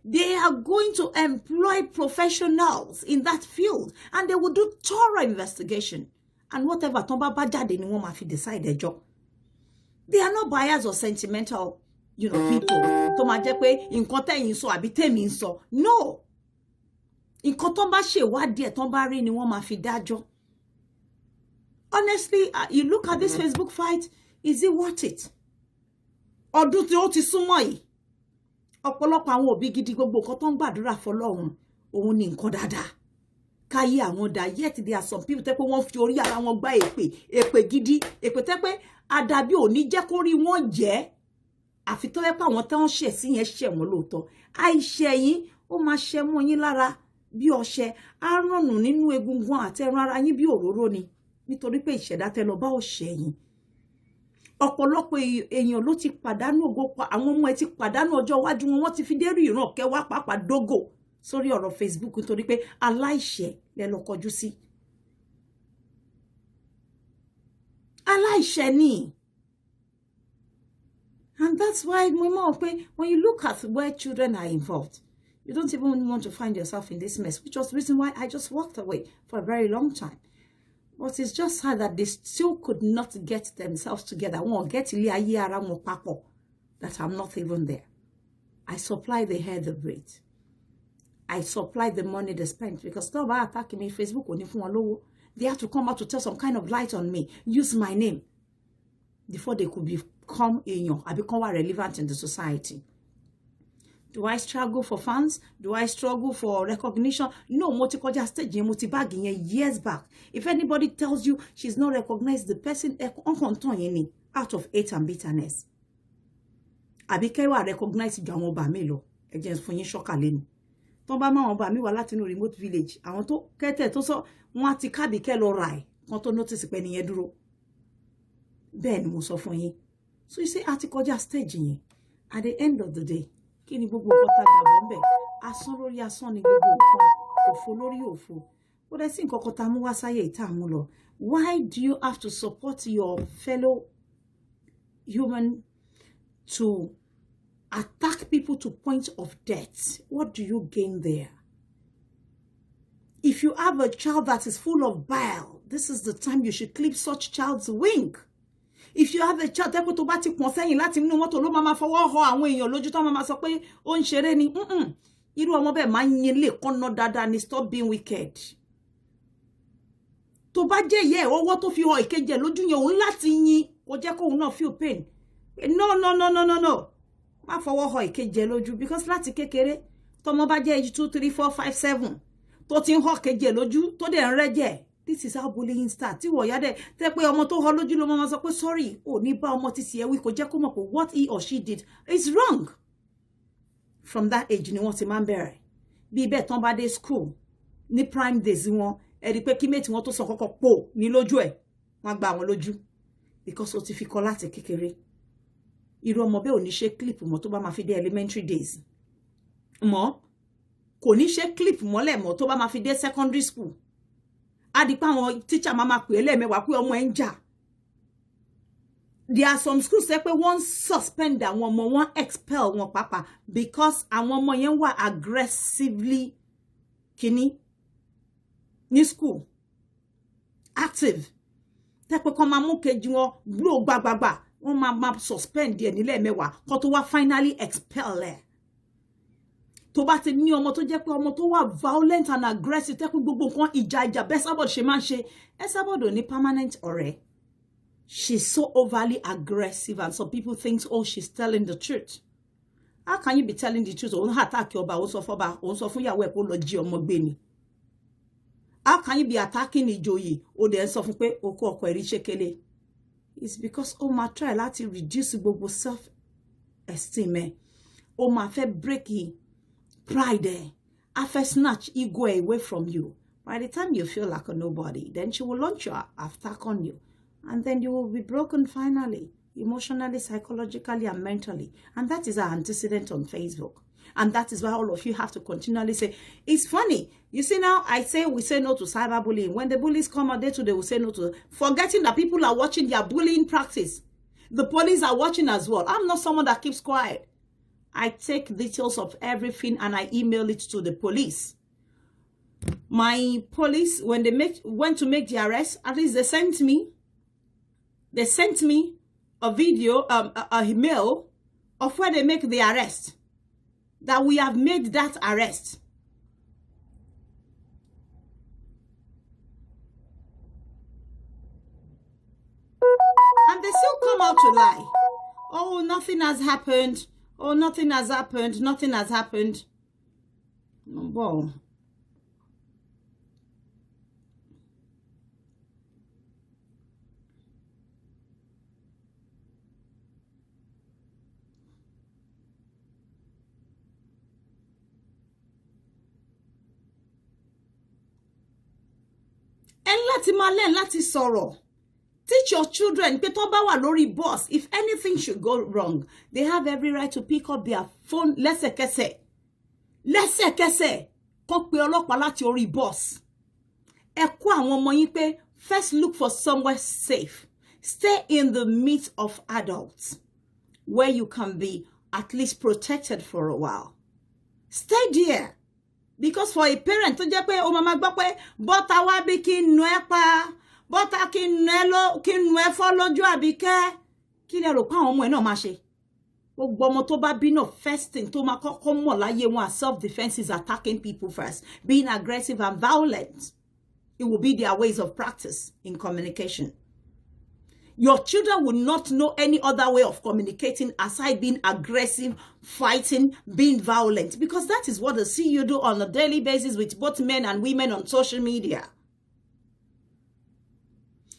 They are going to employ professionals in that field and they will do thorough investigation. And whatever Tomba Bajade ni wọ́n máa fi decide their job. They are not biased or sentimental, people. Tó máa jẹ́ pé nǹkan tẹ́yin sọ àbí tèmi ń sọ. No. Nǹkan tó bá ṣe ìwádìí ẹ̀ tó bá rí ni wọ́n máa fi dájọ́. Honestly, you look at this Facebook fight, is it worth it? Ọdún tí ó ti súnmọ́ yìí. Ọ̀pọ̀lọpọ̀ àwọn òbí gidi gbogbo nǹkan tó ń gbàdúrà fọ́lọ́run, òun ni nǹkan dáadáa. Káyé àwọn dá, yet there are some people tẹ́ pé wọ́n fi orí ara wọn gbá èpè gidi, èpè tẹ́ pé àdàbí ò ní jẹ́ kó rí wọn jẹ́. Àfi tó yẹ pé àwọn tán ṣẹ̀ sí yẹn ṣẹ̀ wọ́n lóòótọ́. Àìṣẹ̀ yín ó máa ṣẹ́ mọ́ yín lára. Bí ọṣẹ á rànù nínú egungun àti ẹran ara yín bí òróró ni nítorí pé ìṣẹ̀dá tẹ́ lọ bá ọṣẹ yín. Ọ̀pọ̀lọpọ̀ èèyàn ló ti pàdánù ògo, àwọn ọmọ ẹ ti pàdánù ọjọ́ iwájú wọn, wọ́n ti fi dé rí ìran kẹwàá pàápàá dógò sórí ọ̀rọ̀ Facebook nítorí pé aláìṣẹ̀ lẹ lọ kọjú sí. Aláìṣẹ̀ ni. And that's why mo mọ̀ pé when you look at where children are involved, you don't even want to find yourself in this mess, which was the reason why I just walked away for a very long time. But it's just sad that they still could not get themselves together. Wọ́n get ilé ayé ara wọn papọ̀, that I'm not even there. I supply the hair they braid. I supply the money they spent because they were attacking me Facebook. They have to come out to tell some kind of light on me, use my name before they could become I become relevant in the society. Do I struggle for fans? Do I struggle for recognition? No, motikoja stage motibag years back. If anybody tells you she's not recognized, the person out of hate and bitterness. Abike wa recognize ju àwọn ba mi lọ. E je fún yín shokale ni. Ton ba ma àwọn ba mi wá láti inú remote village. Àwọn tó kete tó sọ wọ́n ti Kabike lọ ra kan tó notice pé niyan dúró. Bẹ́ẹ̀ ni mo sọ fún yín. So you say atikoja stage yẹn. At the end of the day, kí ni gbogbo nǹkan tá gbàgbọ́ ńbẹ̀, asán lórí asán ni gbogbo nǹkan, òfo lórí òfo. Ó dẹ̀ sí nǹkan kan tá mú wá sáyé ìta mú lọ. Why do you have to support your fellow human to attack people to point of death? What do you gain there? If you have a child that is full of bile, this is the time you should clip such child's wing. If you have a child that to bá ti pọ̀n sẹ́yìn láti inú mọ́tò ló máa fọwọ́ họ àwọn èèyàn lójú tó máa sọ pé ó ń ṣeré ni. Irú ọmọ bẹ́ẹ̀ máa ń yin lè kọ́nà dáadáa ni, stop being wicked. Tó bá jẹ́ ìyá ẹ̀ ọwọ́ tó fi họ ìkejì ẹ̀ lójú yẹn òun láti yin kò jẹ́ kóun náà feel pain. No. Má fọwọ́ họ ìkejì ẹ̀ lójú because láti kékeré tọmọ bá jẹ́ age 2, 3, 4, 5, 7 tó ti ń họ ìkejì ẹ̀ lójú tó dẹ̀ ń rẹ́jẹ̀. This is how bullying starts. Tí wọ̀ yá dẹ̀ tẹ́ pé ọmọ tó họ lójú ló máa sọ pé sorry, ò ní bá ọmọ tí sì ẹ wí kò jẹ́ kó mọ̀ pé what he or she did is wrong. From that age ni wọ́n ti máa ń bẹ̀rẹ̀. Bí bẹ́ẹ̀ tán bá dé school ní prime days wọn, ẹ rí pé kí mate wọn tó sọ kọ́kọ́ pò ní lójú ẹ̀, wọ́n gba àwọn lójú because ó ti fi kọ́ láti kékeré. Irú ọmọ bẹ́ẹ̀ ò ní ṣe clip mọ́ tó bá máa fi dé elementary days. Mọ́ kò ní ṣe clip mọ́lẹ̀ mọ́ tó bá máa fi dé secondary school. Adipa àwọn teacher mama pè lẹ́ẹ̀mẹ́wàá pé ọmọ ẹ̀ ń jà. There are some schools say pé wọ́n suspend àwọn ọmọ, wọ́n expel wọn pàápàá because àwọn ọmọ yẹn wà aggressively kíní ní school active. Tẹ́ pé kàn máa mú kejì wọn blow gbàgbàgbà wọ́n máa suspend díẹ̀ nílẹ̀ mẹ́wàá kó tó wá finally expel ẹ̀. Tó bá ti ní ọmọ tó jẹ́ pé ọmọ tó wà violent and aggressive tẹ́kùn gbogbo nǹkan ìjà bẹ́ẹ̀ Esabod ṣe máa ń ṣe. Esabod ò ní permanent ọ̀rẹ́. She's so overly aggressive and some people think, oh, she's telling the truth. How can you be telling the truth? Òun attack ọba, òun sọ fọ́ba, òun sọ fún ìyàwó ẹ̀ pé ó lọ jí ọmọ gbé ni. How can you be attacking ìjòyè? Ó dẹ̀ sọ fún pé ó kó ọkọ ẹ̀rí ṣékélé. It's because ó máa try láti reduce gbogbo self-esteem ẹ̀. Ó máa fẹ́ break pride ẹ̀. Á fẹ́ snatch ego away from you. By the time you feel like a nobody, then she will launch your attack on you. And then you will be broken finally, emotionally, psychologically, and mentally. And that is our antecedent on Facebook. And that is why all of you have to continually say, it's funny. You see now, we say no to cyberbullying. When the bullies come out there too, they will say no to, forgetting that people are watching their bullying practice. The police are watching as well. I'm not someone that keeps quiet. I take details of everything and I email it to the police. My police, when they went to make the arrest, at least they sent me a video, a email of where they make the arrest. That we have made that arrest. And they still come out to lie. Oh, nothing has happened. Oh, nothing has happened. Nothing has happened. Well, láti máa learn láti sọ̀rọ̀. Teach your children pé tó bá wà lórí bus, if anything should go wrong, they have every right to pick up their phone lẹ́sẹ̀kẹsẹ̀. Lẹ́sẹ̀kẹsẹ̀ kó pe ọlọ́pàá láti orí bus. Ẹ kọ́ àwọn ọmọ yín pé first look for somewhere safe. Stay in the midst of adults where you can be at least protected for a while. Stay there. Because for a parent tó jẹ́ pé o mama gbọ́ pé bọ́tà wá bí kí n nu ẹ́ pa, bọ́tà kí n nu ẹ́ fọ́ lójú Àbíkẹ́, kí lẹ rò pé àwọn ọmọ ẹ̀ náà máa ṣe? Gbogbo ọmọ tó bá bí náà first thing tó máa kọ́kọ́ mọ̀ láyé wọn, self-defense is attacking people first, being aggressive and violent. It will be their ways of practice in communication. Your children will not know any other way of communicating aside being aggressive, fighting, being violent. Because that is what they see you do on a daily basis with both men and women on social media.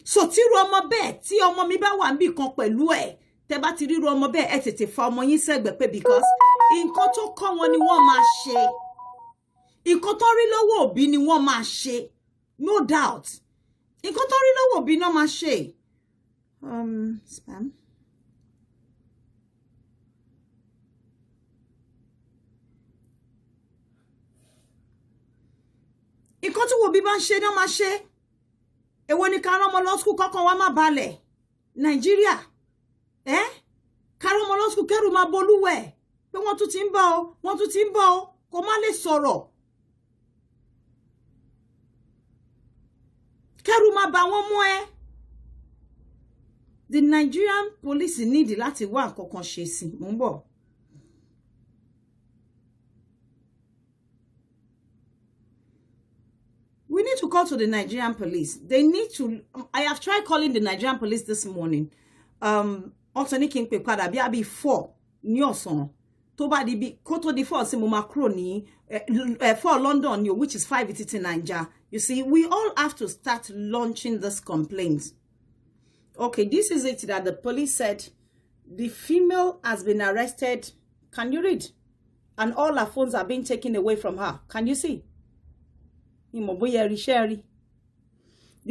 So tí ru ọmọ bẹ́ẹ̀, tí ọmọ mi bá wà níbì kan pẹ̀lú ẹ̀, tẹ́ bá ti rí ru ọmọ bẹ́ẹ̀, ẹ tètè fa ọmọ yín sẹ́gbẹ̀ẹ́ pé because nǹkan tó kọ́ wọn ni wọ́n máa ṣe. Nǹkan tó rí lọ́wọ́ òbí ni wọ́n máa ṣe. No doubt. Nǹkan tó rí lọ́wọ́ òbí náà máa ṣe. Spam. Nǹkan tí wo bí bá ń ṣe náà máa ṣe. Èwo ni ká rán ọmọ lọ school kọ́kàn wá má balẹ̀. Nàìjíríà. Ká rán ọmọ lọ school kẹ́rù máa bolúwẹ̀. Pé wọ́n tún ti ń bọ̀ o, wọ́n tún ti ń bọ̀ o, kò má lè sọ̀rọ̀. Kẹ́rù máa bà wọ́n mú ẹ. The Nigerian police need láti wá nǹkan kan ṣe sí. Mo ń bọ̀. We need to call to the Nigerian police. They need to. I have tried calling the Nigerian police this morning. Also, ní kí n pè padà bí àbí 4 ní ọ̀sán. Tó bá di bí kó tó di 4 sí mo máa kúrò ní 4 London ni, which is 5 in Nigeria. You see, we all have to start launching this complaint. Okay, this is it that the police said the female has been arrested. Can you read? And all her phones are being taken away from her. Can you see? The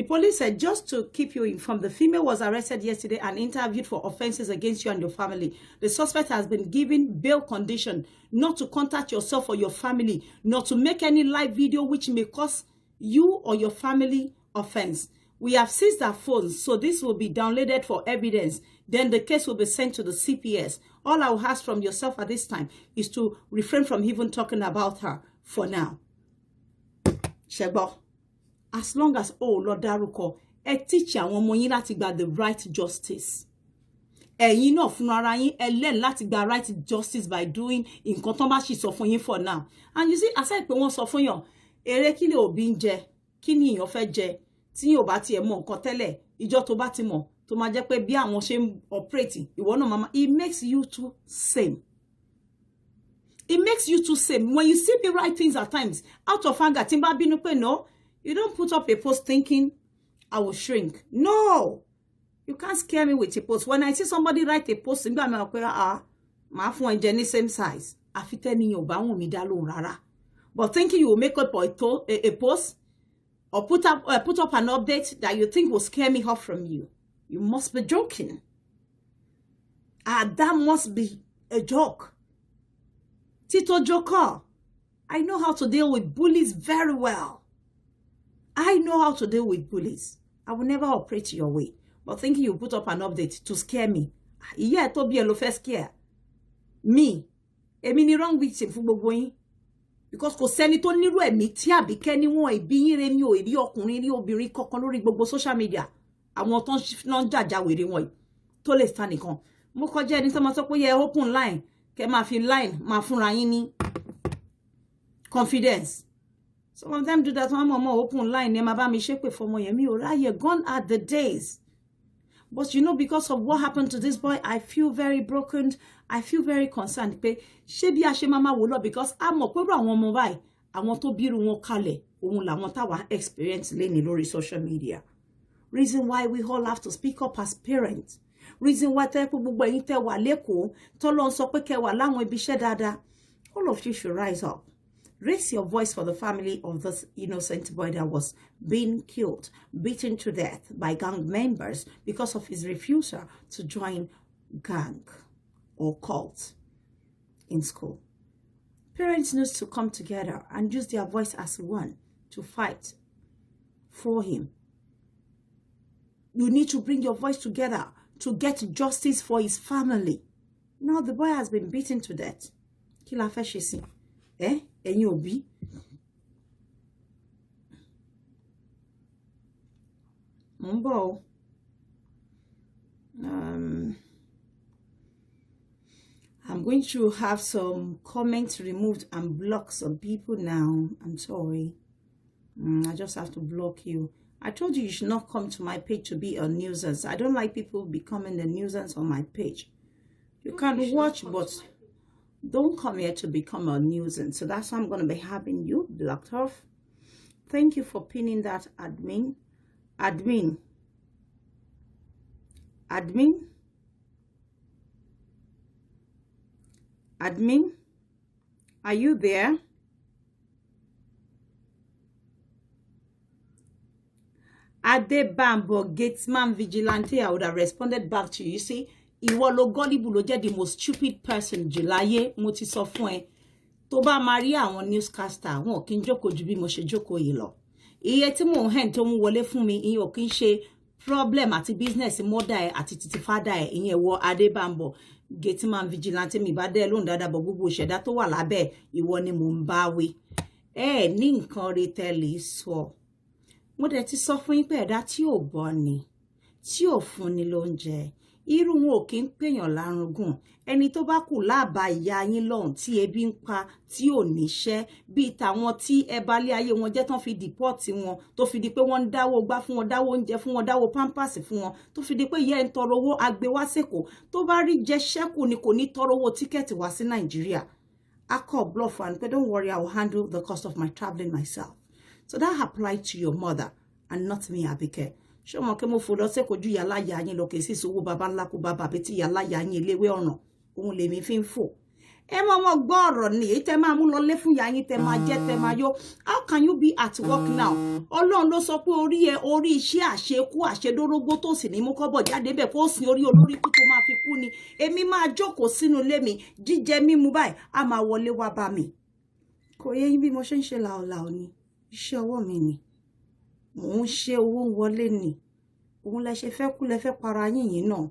police said, just to keep you informed, the female was arrested yesterday and interviewed for offenses against you and your family. The suspect has been given bail condition not to contact yourself or your family, not to make any live video which may cause you or your family offense. We have seized our phones, so this will be downloaded for evidence. Then the case will be sent to the CPS. All I will ask from yourself at this time is to refrain from even talking about her for now. Shegbo, as long as Lord Daruko, teach àwọn ọmọ yín láti gba the right justice. ẹ̀yin náà fún ara yín ẹ learn láti gba right justice by doing nǹkan tán bá sì sọ fún yín for now. And you see, aside pé wọ́n sọ fún yàn èrè kí lè òbí ń jẹ kí ni èèyàn fẹ́ jẹ tí yóò bá tiẹ̀ mọ̀ nǹkan tẹ́lẹ̀ ìjọ tó bá ti mọ̀ tó máa jẹ́ pé bí àwọn ṣe ń operate ìwọ náà mama, it makes you too same. It makes you too same. When you see me write things at times out of anger, tí n bá bínú pé no, you don't put up a post thinking I will shrink. No, you can't scare me with a post. When I see somebody write a post, nígbà mi pé màá fún ẹ jẹ ní same size. Àfi tẹ́ni yóò bá wọn mi dá lóhùn rárá. But thinking you will make up a post or put up an update that you think will scare me off from you, you must be joking. That must be a joke. Tito Joker, I know how to deal with bullies very well. I know how to deal with bullies. I will never operate your way. But thinking you put up an update to scare me. Yeah, to be a low scare. Me. Èmi ni wrong victim fún gbogbo yín. Because kò sẹ́ni tó nírú ẹ̀mí tí Àbíkẹ́ ni wọ́n ìbí yín re mi ò rí ọkùnrin rí obìnrin kankan lórí gbogbo social media. Àwọn tó ń jàjà wèrè wọn tó lè stand nìkan. Mo kọjá ẹni tó máa sọ pé yẹ open line. Kẹ́ máa fi line máa fúnra yín ní confidence. Some of them do that. Mama open line. Ẹ máa bá mi ṣépè fọmọ yẹn mi ò ráyè. Gone are the days. But you know, because of what happened to this boy, I feel very broken. I feel very concerned. Pé ṣé bí a ṣe máa wò lọ because a mọ̀ pé àwọn ọmọ báyìí àwọn tó bírú wọn kalẹ̀ òun làwọn táwa experience lẹ́ni lórí social media. Reason why we all have to speak up as parents. Reason why tẹ́ pé gbogbo ẹ̀yin tẹ́ wà lẹ́kọ̀ọ́ tọ́lọ́ ń sọ pé kẹ́ wà láwọn ibi iṣẹ́ dáadáa. All of you should rise up. Raise your voice for the family of this innocent boy that was being killed, beaten to death by gang members because of his refusal to join gang or cult in school. Parents need to come together and use their voice as one to fight for him. You need to bring your voice together to get justice for his family. Now the boy has been beaten to death. Kí la fẹ́ ṣe sí? Ẹ̀yin òbí. Mo ń bọ̀ o. I'm going to have some comments removed and block some people now. I'm sorry. I just have to block you. I told you you should not come to my page to be a nuisance. I don't like people becoming a nuisance on my page. You can watch, but don't come here to become a nuisance. So that's why I'm going to be having you blocked off. Thank you for pinning that admin. Admin. Are you there? Adebambo Gatesman Vigilante, I would have responded back to you. You see, ìwọ ló gullible ló jẹ́ the most stupid person jù láyé. Mo ti sọ fún ẹ. Tó bá máa rí àwọn newscaster, wọn kì í jókòó ju bí mo ṣe jókòó yìí lọ. Iye tí mò ń hẹ́n tó mú wọlé fún mi, ìyẹn ò kì í ṣe problem àti business mother ẹ àti titi father ẹ, ìyẹn wọ Adebambo Gatesman Vigilante mi bá dé lóhùn dáadáa bọ̀ gbogbo ìṣẹ̀dá tó wà lábẹ́ ìwọ ni mò ń bá wí. Ní nǹkan rí tẹ́lẹ̀ sọ. Mo dẹ̀ ti sọ fún yín pé ẹ̀dá tí ò bọ́ ni, tí ò fún ni lóúnjẹ. Irú wọn ò kí ń pèèyàn lárùngún. Ẹni tó bá kù láàbà ìyá yín lọ́hùn tí ebi ń pa tí ò níṣẹ́ bíi tàwọn tí ẹ bá lé ayé wọn jẹ́ tán fi deport wọn tó fi di pé wọ́n ń dáwó gbá fún wọn, dáwó oúnjẹ fún wọn, dáwó pampers fún wọn tó fi di pé ìyá ẹ̀ ń tọrọ owó agbe wá sẹ́kọ̀ọ́ tó bá rí jẹ ṣẹ́kù ni kò ní tọrọ owó tíkẹ́ẹ̀tì wá sí Nàìjíríà. I call bluff and but don't worry, I will handle the cost of my traveling myself. So that applied to your mother and not me, Abike. Ṣé mo ke mo fo lọ se kojú yàlá ya yín lọ ke si sowo baba ńlá ku baba be ti yàlá ya yín eléwé ọ̀nà ohun lè mi fi ń fò. Ẹ mo gbọ́ ọ̀rọ̀ ni èyí tẹ́ máa mú lọ lé fún ya yín tẹ́ máa jẹ tẹ́ máa yó. How can you be at work now? Ọlọ́run ló sọ pé orí iṣẹ́ àṣekú àṣedórógbó tó sì ní mú kọ́bọ̀ jáde bẹ́ẹ̀ kó sin orí olórí kú tó máa fi kú ni. Èmi máa jókòó sínú ilé mi jíjẹ mímu báyìí a máa wọlé wá bá mi. Kò yé yín bí mo ṣe ń ṣe làólàó ni. Iṣẹ́ ọwọ́ mi ni. Mo ń ṣe owó wọlé ni. Òun lẹ ṣe fẹ́ kú lẹ fẹ́ para yín yìí náà.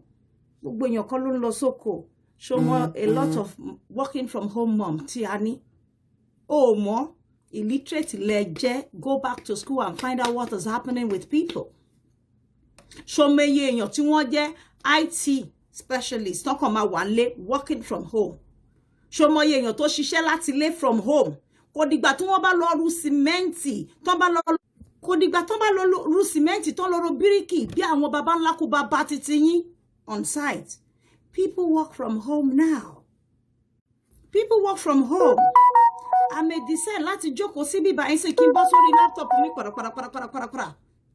Gbogbo èèyàn kan ló ń lọ sóko. Show more a lot of working from home mom tí a ní. O mọ̀ illiterate lẹ jẹ́, go back to school and find out what is happening with people. Show me èèyàn tí wọ́n jẹ́ IT specialist tó kàn máa wà nílé working from home. Ṣó mọ iye èèyàn tó ṣiṣẹ́ láti ilé from home. Kò dìgbà tí wọ́n bá lọ ru sìmẹ́ǹtì tó bá lọ ru sìmẹ́ǹtì tó lọ ru bíríkì bí àwọn baba ńlá kú bá titi yín on site. People work from home now. People work from home. I may decide láti jókòó sí bíbá yín sí kí n bọ́ sórí laptop mi kọ̀rọ̀kọ̀rọ̀kọ̀rọ̀kọ̀rọ̀.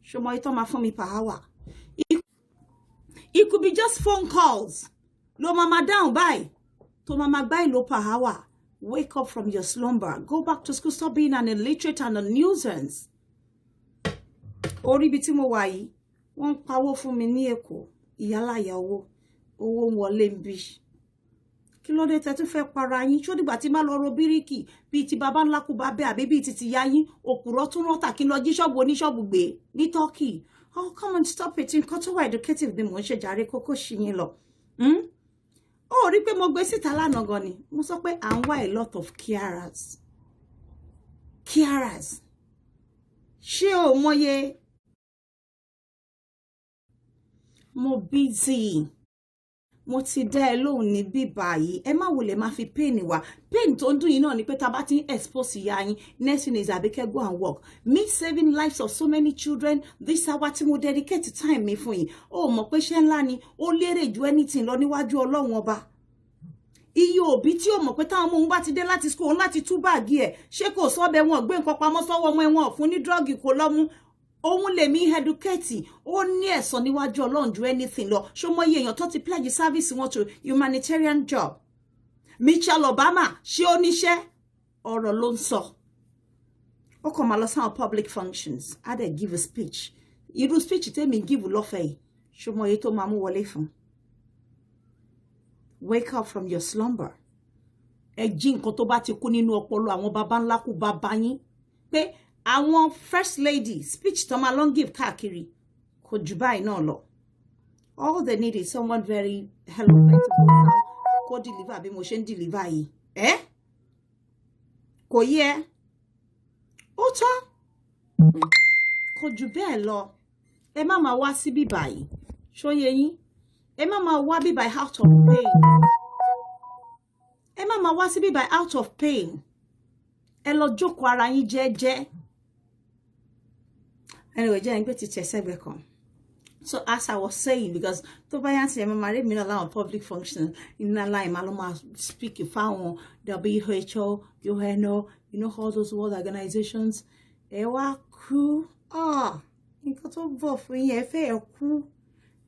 Ṣó mọ ìtọ́ máa fún mi per hour. It could be just phone calls. Lo mama down by. To mama by lo per hour. Wake up from your slumber. Go back to school. Stop being an illiterate and a nuisance. Orí bí tí mo wà yìí. Wọ́n pawó fún mi ní Èkó. Ìyálàyà owó. Owó ń wọlé nbí. Kí ló dé tẹ́ tún fẹ́ para yín? Ṣó dìgbà tí má lọ ro bíríkì bí ti baba ńlá kú bá bẹ́ àbí bí ti ya yín. Òkúrọ̀ tún rọ́tà kí lọ jí ṣọ́ọ̀bù oníṣọ́ọ̀bù gbé ní Turkey. Oh, come and stop it. Nǹkan tó wà educative ni mo ń ṣe jàre kókó ṣì yín lọ. Ó rí pé mo gbé síta lánàá gan ni. Mo sọ pé à ń wá a lot of carers. Carers. Ṣé o mọye? Mo busy. Mo ti dá ẹ lóhùn ní bíbá yìí. Ẹ má wulẹ̀ máa fi pain wá. Pain tó ń dùn yín náà ni pé tá bá ti expose ìyá yín. Next thing is Abike, go and work. Me saving lives of so many children. This hour tí mo dedicate time mi fún yín. Ó mọ̀ pé ṣẹ́ ńlá ni. Ó lérè ju anything lọ níwájú Ọlọ́run ọba. Iye òbí tí ó mọ̀ pé táwọn ọmọ òun bá ti dé láti school láti tú báàgì ẹ̀. Ṣé kò sọ bẹ́ẹ̀ wọn gbé nǹkan pamọ́ sọ́wọ́ ọmọ ẹ̀wọ̀n fún ní drug kò lọ́mú. Òun lè mi educate. Ó ní ẹ̀san níwájú Ọlọ́run ju anything lọ. Ṣó mọ iye èèyàn tó ti pledge service wọn to humanitarian job. Michelle Obama ṣé ó níṣẹ́? Ọ̀rọ̀ ló ń sọ. Ó kàn máa lọ sáwọn public functions. Á dẹ̀ give a speech. Irú speech tèmi give lọ́fẹ̀ẹ́ yìí. Ṣó mọ iye tó máa mú wọlé fún? Wake up from your slumber. Ẹ jí nǹkan tó bá ti kú nínú ọpọlọ àwọn baba ńlá kú baba yín. Pé àwọn first lady speech tó máa long give káàkiri kò jù báyìí náà lọ. All they need is someone very eloquent kó deliver bí mo ṣe ń deliver yìí. Kò yẹ. Ó tán. Kò jù bẹ́ẹ̀ lọ. Ẹ má máa wá sí bíbá yìí. Ṣó yé yín? Ẹ má máa wá bíbá out of pain. Ẹ má máa wá sí bíbá out of pain. Ẹ lọ jókòó ara yín jẹ́jẹ́. Anyway, jẹ́ ẹgbẹ́ ti tẹ̀sẹ̀gbẹ̀ kan. So as I was saying, because tó bá yá sí ẹ máa rí mi náà láwọn public functions in line, máa lọ máa speak fáwọn WHO, UNO, you know all those world organizations. Ẹ wá kú. Nǹkan tó bọ̀ fún yín ẹ fẹ́ ẹ kú.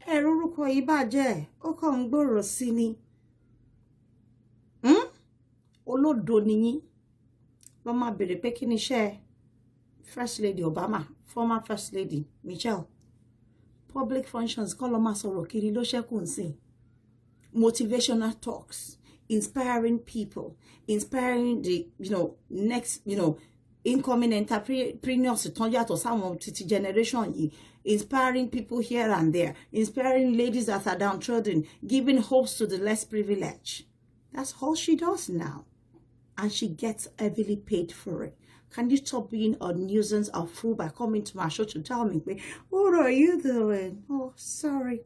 Ẹ rúrúkọ yìí bàjẹ́. Ó kàn ń gbòòrò sí ni. Olódo ni yín. Wọ́n máa bèrè pé kí ni iṣẹ́ First Lady Obama, former First Lady Michelle. Public functions kọ́ ló máa sọ̀rọ̀ kiri ló ṣẹ́kù nsìn. Motivational talks, inspiring people, inspiring the, next, incoming entrepreneurs tán yàtọ̀ sáwọn títí generation yìí. Inspiring people here and there, inspiring ladies that are downtrodden, giving hopes to the less privileged. That's all she does now. And she gets heavily paid for it. Can you stop being a nuisance or fool by coming to my show to tell me, what are you doing? Oh, sorry.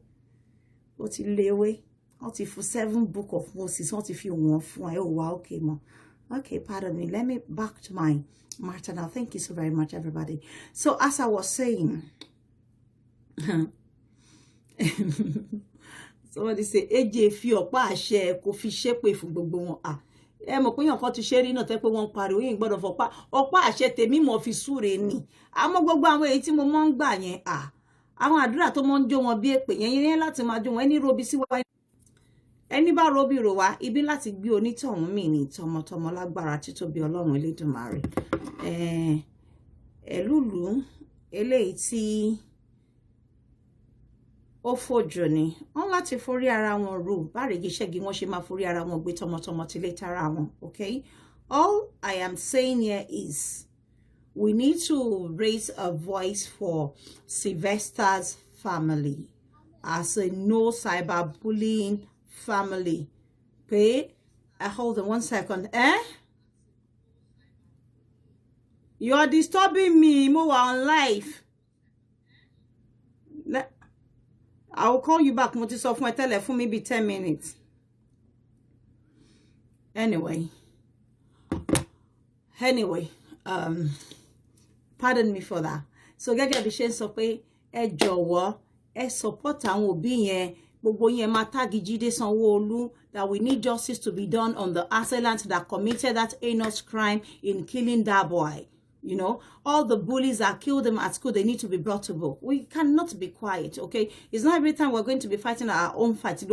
What you lay away? What if for 7 book of Moses? What if you want for? Oh, wow, okay, ma. Okay, pardon me. Let me back to my matter now. Thank you so very much, everybody. So as I was saying, somebody say, "Eje fi ọ̀pá àṣẹ kò fi ṣépè fún gbogbo wọn." Ẹ mọ̀ pé yàn kan ti ṣe rí náà tẹ́ pé wọ́n pariwo yín gbọ́dọ̀ fọpá ọ̀pá àṣẹ tèmi mọ̀ fi súre ni. Àmọ́ gbogbo àwọn èyí tí mo mọ̀ ń gbà yẹn àwọn àdúrà tó mọ̀ ń jó wọn bí èpè yẹn láti máa jó wọn ẹni robi sí wa ẹni bá robi rò wá ibi láti gbé onítọ̀hún mi ní tọmọtọmọ lágbára títóbi Ọlọ́run Elédùmarè. Ẹlúlù eléyìí tí ó fòjò ni wọ́n láti forí ara wọn rú bárègì ṣẹ́gi wọ́n ṣe máa forí ara wọn gbé tọmọtọmọ tilé tara wọn. Okay, all I am saying here is we need to raise a voice for Sylvester's family as a no cyberbullying family. Okay, hold on one second. You are disturbing me. Mo wà on live. I will call you back. Mo ti sọ fún ẹ tẹ́lẹ̀ fún maybe 10 minutes. Anyway, pardon me for that. So gẹ́gẹ́ bí ṣe ń sọ pé ẹ jọ̀wọ́ ẹ support àwọn òbí yẹn, gbogbo yẹn máa tag Jídé Sanwó-Olú that we need justice to be done on the assailant that committed that heinous crime in killing that boy. You know, all the bullies that killed them at school, they need to be brought to book. We cannot be quiet, okay? It's not every time we're going to be fighting our own fight.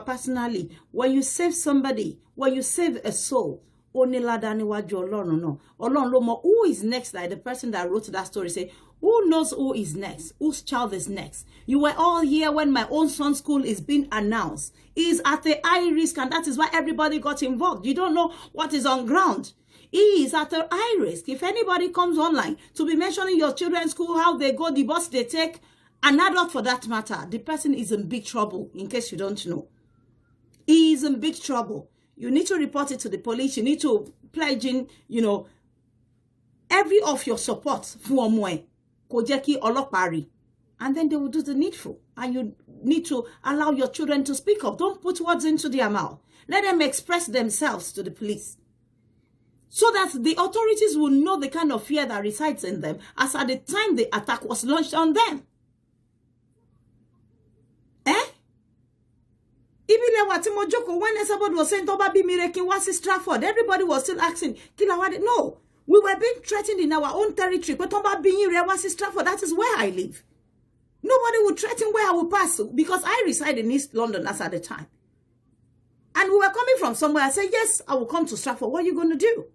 Personally, when you save somebody, when you save a soul, only no. Who is next? Like the person that wrote that story say, who knows who is next? Whose child is next? You were all here when my own son's school is being announced. He is at a high risk, and that is why everybody got involved. You don't know what is on ground. He is at a high risk. If anybody comes online to be mentioning your children's school, how they go, the bus they take, an adult for that matter, the person is in big trouble, in case you don't know. He is in big trouble. You need to report it to the police. You need to pledge in, you know, every of your support for Omwe. And then they will do the needful. And you need to allow your children to speak up. Don't put words into their mouth. Let them express themselves to the police, so that the authorities will know the kind of fear that resides in them, as at the time the attack was launched on them. When somebody was saying, Stratford, everybody was still asking, no, we were being threatened in our own territory. But Stratford, that is where I live. Nobody would threaten where I will pass, because I reside in East London as at the time. And we were coming from somewhere. I said, yes, I will come to Stratford. What are you going to do?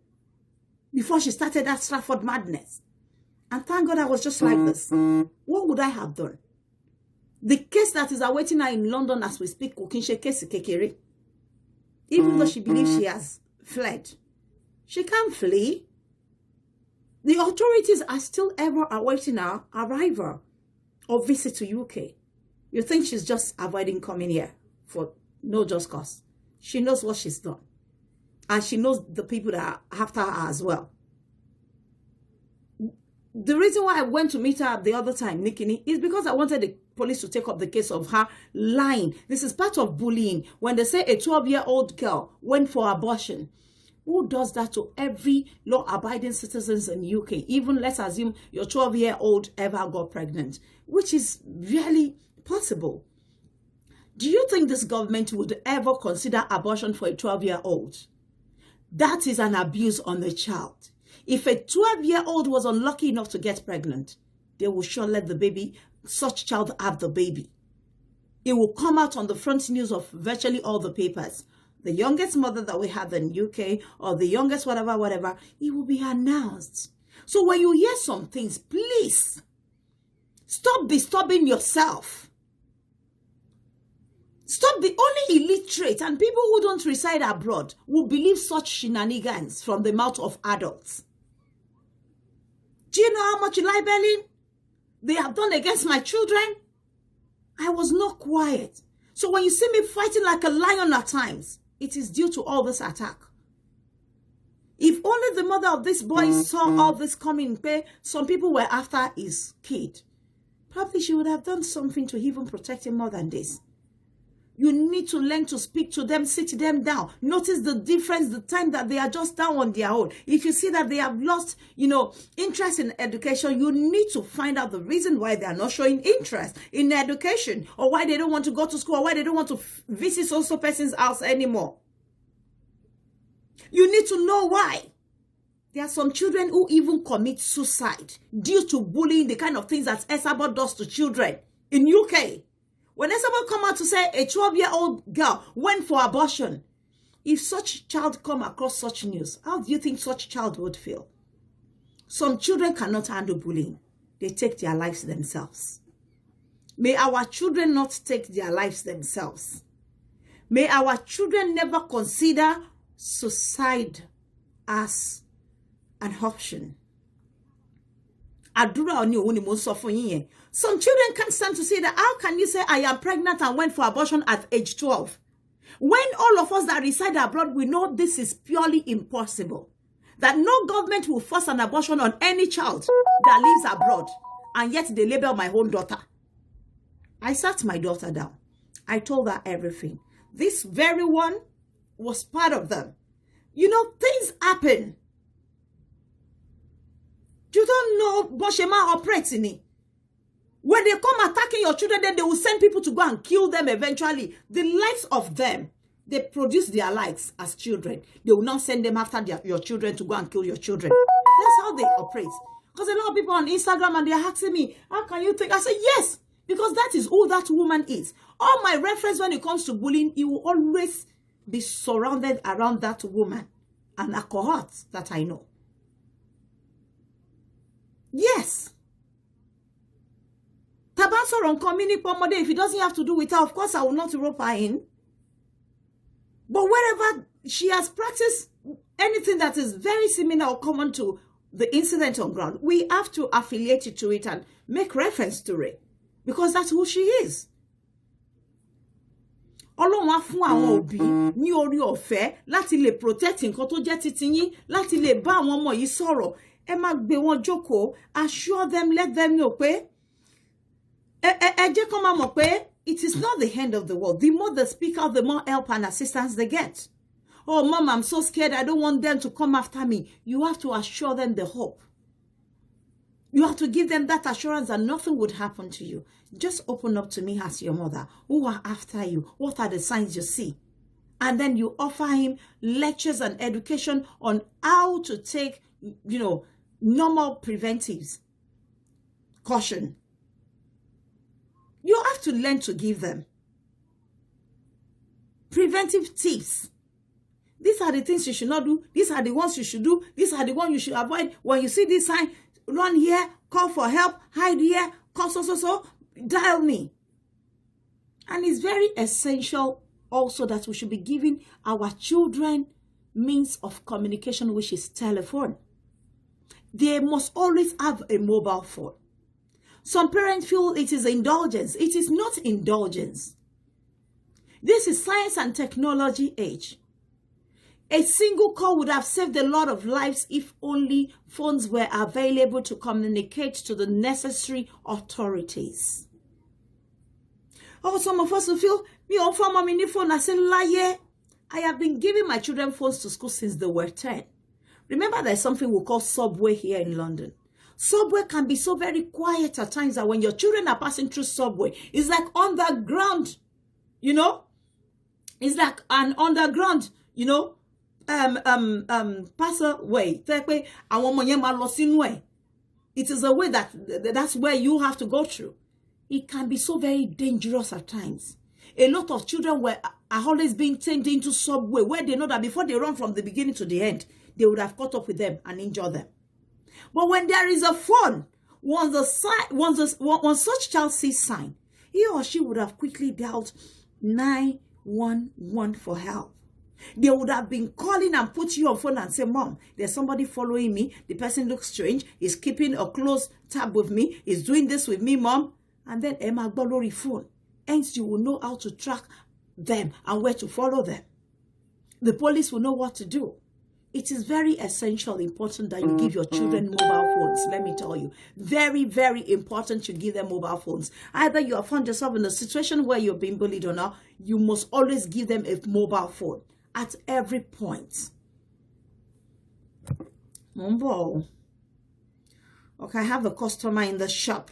Before she started that Stratford madness. And thank God I was just like this. What would I have done? The case that is awaiting her in London as we speak, Kokinshe case Kekere, even though she believes she has fled, she can't flee. The authorities are still ever awaiting her arrival or visit to UK. You think she's just avoiding coming here for no just cause? She knows what she's done. And she knows the people that are after her as well. The reason why I went to meet her the other time, Nikini, is because I wanted the police to take up the case of her lying. This is part of bullying. When they say a 12-year-old girl went for abortion, who does that to every law-abiding citizens in UK? Even let's assume your 12-year-old ever got pregnant, which is really possible. Do you think this government would ever consider abortion for a 12-year-old? That is an abuse on the child. If a 12-year-old was unlucky enough to get pregnant, they will sure let the baby, such child, have the baby. It will come out on the front news of virtually all the papers. The youngest mother that we have in UK, or the youngest whatever, it will be announced. So when you hear some things, please stop disturbing yourself. Stop. The only illiterate and people who don't reside abroad will believe such shenanigans from the mouth of adults. Do you know how much libeling they have done against my children? I was not quiet. So when you see me fighting like a lion at times, it is due to all this attack. If only the mother of this boy saw all this coming, some people were after his kid, probably she would have done something to even protect him more than this. You need to learn to speak to them, sit them down. Notice the difference, the time that they are just down on their own. If you see that they have lost, interest in education, you need to find out the reason why they are not showing interest in education, or why they don't want to go to school, or why they don't want to visit so person's house anymore. You need to know why. There are some children who even commit suicide due to bullying, the kind of things that Esabod does to children in UK. When someone come out to say a 12-year-old girl went for abortion, if such child come across such news, how do you think such child would feel? Some children cannot handle bullying. They take their lives themselves. May our children not take their lives themselves. May our children never consider suicide as an option. Some children can't stand to say that. How can you say I am pregnant and went for abortion at age 12? When all of us that reside abroad, we know this is purely impossible. That no government will force an abortion on any child that lives abroad. and yet they label my own daughter. I sat my daughter down. I told her everything. This very one was part of them. You know, things happen. You don't know what Shema operates in it. When they come attacking your children, then they will send people to go and kill them eventually. The likes of them, they produce their likes as children. They will not send them after your children to go and kill your children. That's how they operate. Because a lot of people on Instagram and they're asking me, how can you think? I say, yes, because that is who that woman is. All my reference when it comes to bullying, it will always be surrounded around that woman and a cohort that I know. Yes. Tabansor on community pomode, if it doesn't have to do with her, of course I will not rope her in. But wherever she has practiced anything that is very similar or common to the incident on ground, we have to affiliate it to it and make reference to it. Because that's who she is. Ọlọ́run á fún àwọn òbí ní orí ọ̀fẹ́ láti lè protect nǹkan tó jẹ́ titi yín, láti lè bá àwọn ọmọ yìí sọ̀rọ̀. Ẹ má gbé wọn jókòó, assure them, let them know pé ẹ jẹ́ kó máa mọ̀ pé it is not the end of the world. The more they speak out, the more help and assistance they get. Oh, Mom, I'm so scared. I don't want them to come after me. You have to assure them the hope. You have to give them that assurance that nothing would happen to you. Just open up to me as your mother. Who are after you? What are the signs you see? And then you offer him lectures and education on how to take, you know, normal preventives. Caution. You have to learn to give them preventive tips. These are the things you should not do. These are the ones you should do. These are the ones you should avoid. When you see this sign, run here, call for help, hide here, call so, dial me. And it's very essential also that we should be giving our children means of communication, which is telephone. They must always have a mobile phone. Some parents feel it is indulgence. It is not indulgence. This is science and technology age. A single call would have saved a lot of lives if only phones were available to communicate to the necessary authorities. Oh, some of us will feel, me on phone, mini phone. I say, lie. I have been giving my children phones to school since they were 10. Remember, there's something we call subway here in London. Subway can be so very quiet at times that when your children are passing through subway, it's like underground, you know? It's like an underground, you know, passaway. It is a way that's where you have to go through. It can be so very dangerous at times. A lot of children are always being turned into subway where they know that before they run from the beginning to the end, they would have caught up with them and injured them. But when there is a phone, once such child sees sign, he or she would have quickly dialed 911 for help. They would have been calling and put you on phone and say, Mom, there's somebody following me. The person looks strange. He's keeping a close tab with me. He's doing this with me, Mom. And then Emma Bolori phone. Hence, you will know how to track them and where to follow them. The police will know what to do. It is very essential, important that you give your children mobile phones. Let me tell you. Very, very important you give them mobile phones. Either you have found yourself in a situation where you're being bullied or not, you must always give them a mobile phone at every point. Mumbo. Okay, I have a customer in the shop.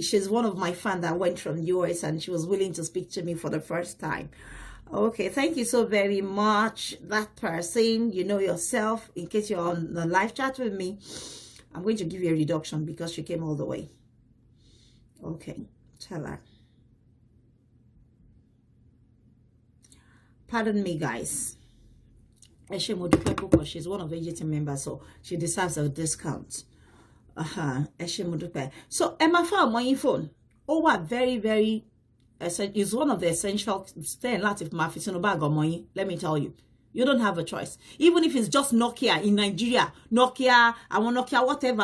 She's one of my fans that went from US and she was willing to speak to me for the first time. Okay, thank you so very much. That person, you know yourself. In case you're on the live chat with me, I'm going to give you a reduction because you came all the way. Okay, tell her. Pardon me, guys. She's one of the AGT members, so she deserves a discount. So, Emma found my phone. Oh, very, very. Is one of the essential stay in Latif money. Let me tell you, you don't have a choice. Even if it's just Nokia in Nigeria, Nokia, I want Nokia, whatever,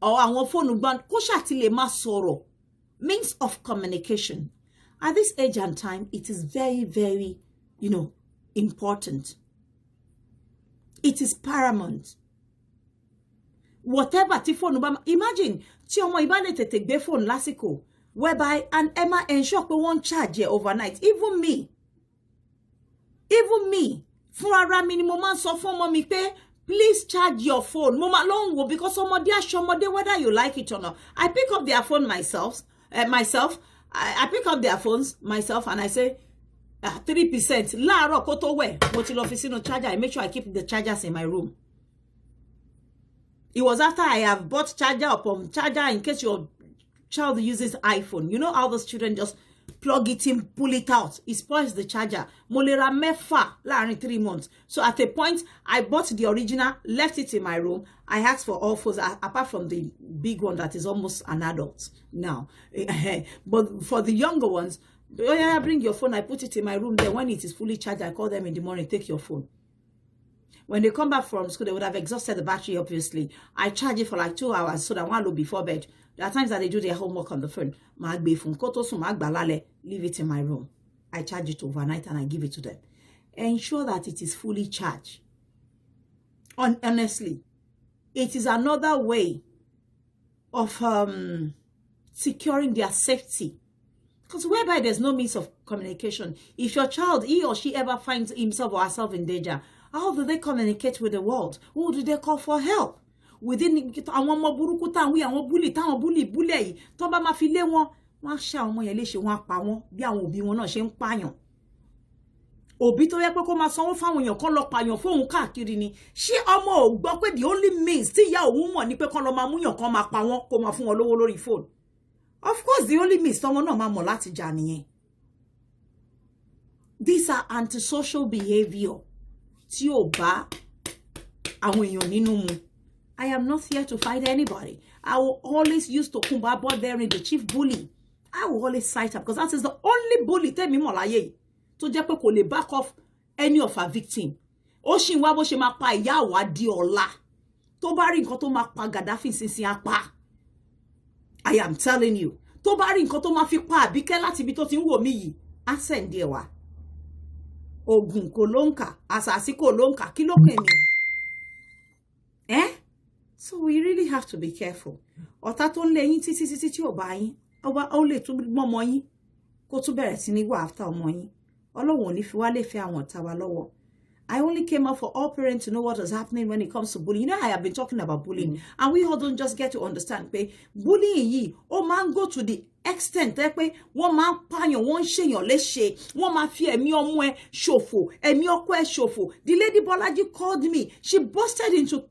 or I want phone soro. Means of communication. At this age and time, it is very, very, you know, important. It is paramount. whatever tí phone imagine tí ọmọ ìbá lè tètè gbé phone lásìkò whereby and Emma ensure pé wọ́n charge overnight. Even me fún ara mi ni mo máa sọ fún ọmọ mi pé please charge your phone. Mo máa lọ ń wò because ọmọdé aṣọmọdé whether you like it or not. I pick up their phone myself. I pick up their phones myself and I say 3%. Láàárọ̀ kó tó wẹ̀ mo ti lọ fi sínú charger. I make sure I keep the chargers in my room. It was after I have bought charger upon charger in case your child uses iPhone. You know how those children just plug it in, pull it out. It spoils the charger. Mo lè ra mẹ́fà láàrin 3 months. So at a point, I bought the original, left it in my room. I asked for all phones, apart from the big one that is almost an adult now. But for the younger ones, oh yeah, bring your phone. I put it in my room. Then when it is fully charged, I call them in the morning, take your phone. When they come back from school, they would have exhausted the battery, obviously. I charge it for like 2 hours so that one look before bed. There are times that they do their homework on the phone. Leave it in my room. I charge it overnight and I give it to them. Ensure that it is fully charged. Honestly, it is another way of securing their safety. Because whereby there's no means of communication, if your child, he or she ever finds himself or herself in danger, how do they communicate with the world? Who do they call for help? Within àwọn ọmọ burúkú táwọn àwọn bully táwọn bully yìí tó bá máa fi lé wọn ṣe àwọn ọmọ yẹn léṣe wọn pa wọn bí àwọn òbí wọn náà ṣe ń pààyàn. Òbí tó yẹ pé kó máa sanwó fáwọn èèyàn kán lọ pààyàn fóun káàkiri ni. Ṣé ọmọ ò gbọ́ pé the only means tí ìyá òun mọ̀ ni pé kán lọ máa múyàn kán máa pa wọn kó máa fún wọn lówó lórí phone. Of course, the only means tọmọ náà máa mọ̀ láti jà nìyẹn. These are antisocial behavior tí ò bá àwọn èèyàn nínú mu. I am not here to fight anybody. I will always use Tokunbo Aboderin, the chief bully. I will always cite her because that is the only bully tẹ́mi mọ̀ láyé tó jẹ́ pé kò lè back off any of her victim. Ó ṣì ń wá bó ṣe máa pa ìyá àwádìí ọ̀la. Tó bá rí nǹkan tó máa pa Gaddafi sínsìn apá. I am telling you. Tó bá rí nǹkan tó máa fi pa Àbíkẹ́ láti ibi tó ti ń wò mí yìí, á send ẹ̀ wá. Ogun kò ló ń kà, àṣàsí kò ló ń kà, kí ló kàn mí? So we really have to be careful. Ọ̀tá tó ń lé yín títí tí ò bá yín, ó lè tún mọ́mọ yín kó tún bẹ̀rẹ̀ sí ní wá after ọmọ yín. Ọlọ́run ò ní fi wá lè fẹ́ àwọn ọ̀tá wa lọ́wọ́. I only came out for all parents to know what is happening when it comes to bullying. You know, I have been talking about bullying, and we all don't just get to understand pé bullying yìí ó máa ń go to the extent pé wọ́n máa ń pààyàn, wọ́n ń ṣèyàn léṣe, wọ́n máa fi ẹ̀mí ọmọ ẹ ṣòfò, ẹ̀mí ọkọ ẹ ṣòfò. The lady Bolaji called me. She busted into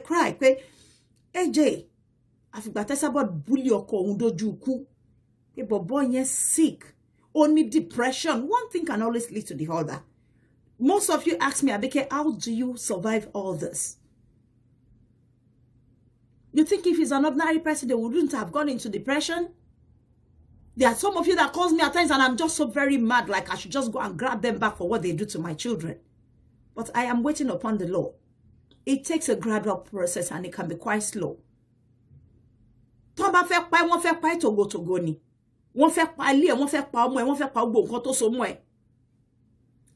cry pé AJ àfìgbà tẹ́sàbọ̀ bully ọkọ òun dojú ikú pé bọ̀bọ̀ yẹn sick, only depression. One thing can always lead to the other. Most of you ask me, Abike, how do you survive all this? You think if he's an ordinary person, they wouldn't have gone into depression? There are some of you that calls me at times and I'm just so very mad, like I should just go and grab them back for what they do to my children. But I am waiting upon the law. It takes a gradual process and it can be quite slow. Tó bá fẹ́ pa wọ́n fẹ́ pa togo ni. Wọ́n fẹ́ pa ilé, wọ́n fẹ́ pa ọmọ ẹ̀, wọ́n fẹ́ pa gbogbo nǹkan tó so mọ́ ẹ̀.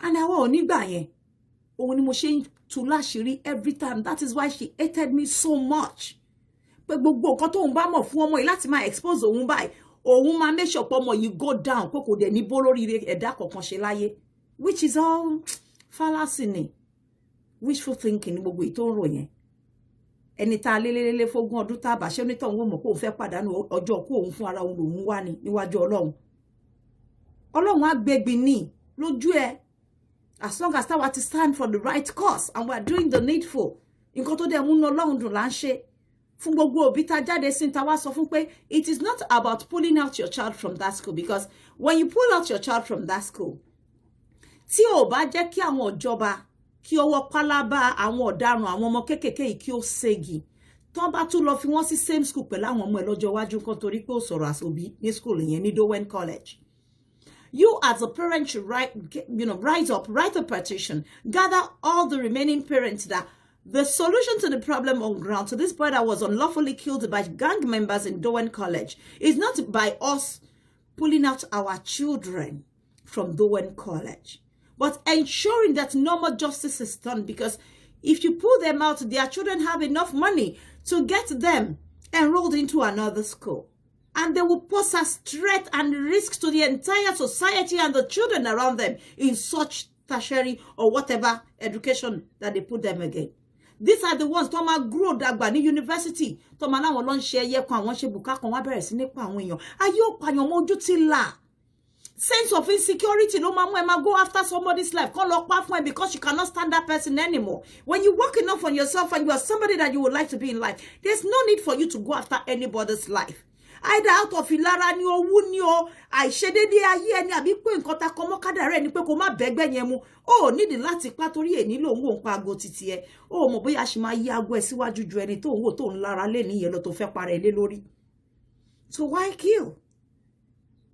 And àwa ò ní gbà yẹn. Òun ni mo ṣe ń tú láṣìírí every time. That is why she hated me so much. Pé gbogbo nǹkan tóun bá mọ̀ fún ọmọ yìí láti máa expose òun báyìí. Òun máa make sure pé ọmọ yìí go down. Pé kò dẹ̀ ní bó lórí ẹ̀dá kankan ṣe láyé. Which is all fallacy ni. Wishful thinking ni gbogbo ìtò ń rò yẹn. Ẹni tá lélélélé fógún ọdún tá bá ṣe onítọ̀hún wò mọ̀ pé òun fẹ́ pàdánù ọjọ́ kú òun fún ara òun lòun wá ní níwájú Ọlọ́run. Ọlọ́run á gbégbin ní lójú ẹ. As long as táwa ti stand for the right cause and we are doing the needful. Nǹkan tó dẹ̀ múnú Ọlọ́run dùn là ń ṣe. Fún gbogbo òbí tá jáde sí ta wá sọ fún pé it is not about pulling out your child from that school, because when you pull out your child from that school, tí ò bá jẹ́ kí àwọn ìjọba kí ọwọ́ pálábá àwọn ọ̀daràn àwọn ọmọ kéékèèké yìí kí ó ségi, tán bá tún lọ fi wọ́n sí same school pẹ̀lú àwọn ọmọ ẹ̀ lọ́jọ́ iwájú kan torí pé ó sọ̀rọ̀ àsòbí ní school yẹn ní Dowen College. You as a parent should rise up, write a petition, gather all the remaining parents that the solution to the problem on ground to this boy that was unlawfully killed by gang members in Dowen College is not by us pulling out our children from Dowen College, but ensuring that normal justice is done, because If you pull them out, their children have enough money to get them enrolled into another school. And they will pose a threat and risk to the entire society and the children around them in such tertiary or whatever education that they put them again. These are the ones tó máa grow dàgbà ní university tó máa láwọn lọ ń ṣe ẹyẹ kan àwọn ṣe bùkà kan wá bẹ̀rẹ̀ sí ní pa àwọn èèyàn. Ayé ò pààyàn mọ́ ojú ti là. Sense of insecurity no máa mú ẹ máa go after somebody's life. Kọ́ lọ pa fún ẹ because you cannot stand that person anymore. When you work enough on yourself and you are somebody that you would like to be in life, there's no need for you to go after anybody's life. Either out of ìlara ni owú ni o àìṣedédé ayé ẹni àbí pé nǹkan ta kọmọ kádàrá ẹni pé kó má bẹ́gbẹ́ yẹn mu ó nídìí láti pa torí èní ló ń wò ń pa ago títí ẹ ó mọ̀ bóyá ṣe máa yí ago ẹ síwájú ju ẹni tó ń wò tó ń lára lé níyẹn lọ tó fẹ́ para ẹ lé lórí. So why kill?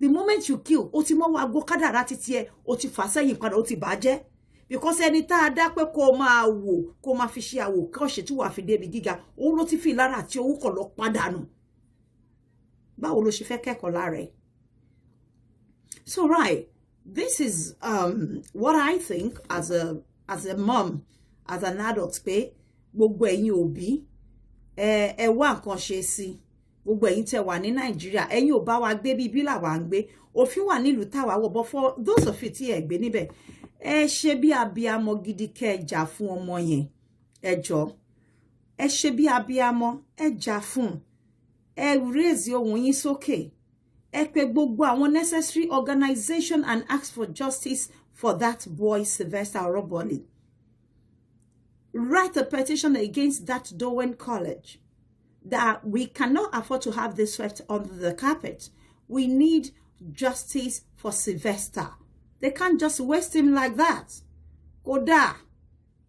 The moment you kill ó ti mọ́ wọ ago kádàrá títí ẹ ó ti fà sẹ́yìn padà ó ti bàjẹ́ because ẹni tá a dá pé kó máa wò kó máa fi ṣe àwò kọ́ṣe tí wàá fi débi gíga òun ló ti fi ìlara àti owó kọ̀ lọ padànù. Báwo ló ṣe fẹ́ kẹ́kọ̀ọ́ lára ẹ̀? So right, this is what I think as a mom, as an adult pé gbogbo ẹ̀yin òbí ẹ wá nǹkan ṣe sí gbogbo ẹ̀yin tẹ́ wà ní Nàìjíríà ẹ̀yin ò bá wa gbé bí làwa ń gbé òfin wà nílùú táwa wọ̀ but for those of you tí ẹ gbé níbẹ̀ ẹ ṣe bí abiyamọ gidi kẹ́ ẹ jà fún ọmọ yẹn ẹ jọ̀ọ́ ẹ ṣe bí abiyamọ ẹ jà fún ẹ raise ohùn yín sókè ẹ pè gbogbo àwọn necessary organization and ask for justice for that boy Sylvester Oroboli. Write a petition against that Dowen College that we cannot afford to have this swept under the carpet. We need justice for Sylvester. They can't just waste him like that. Kódà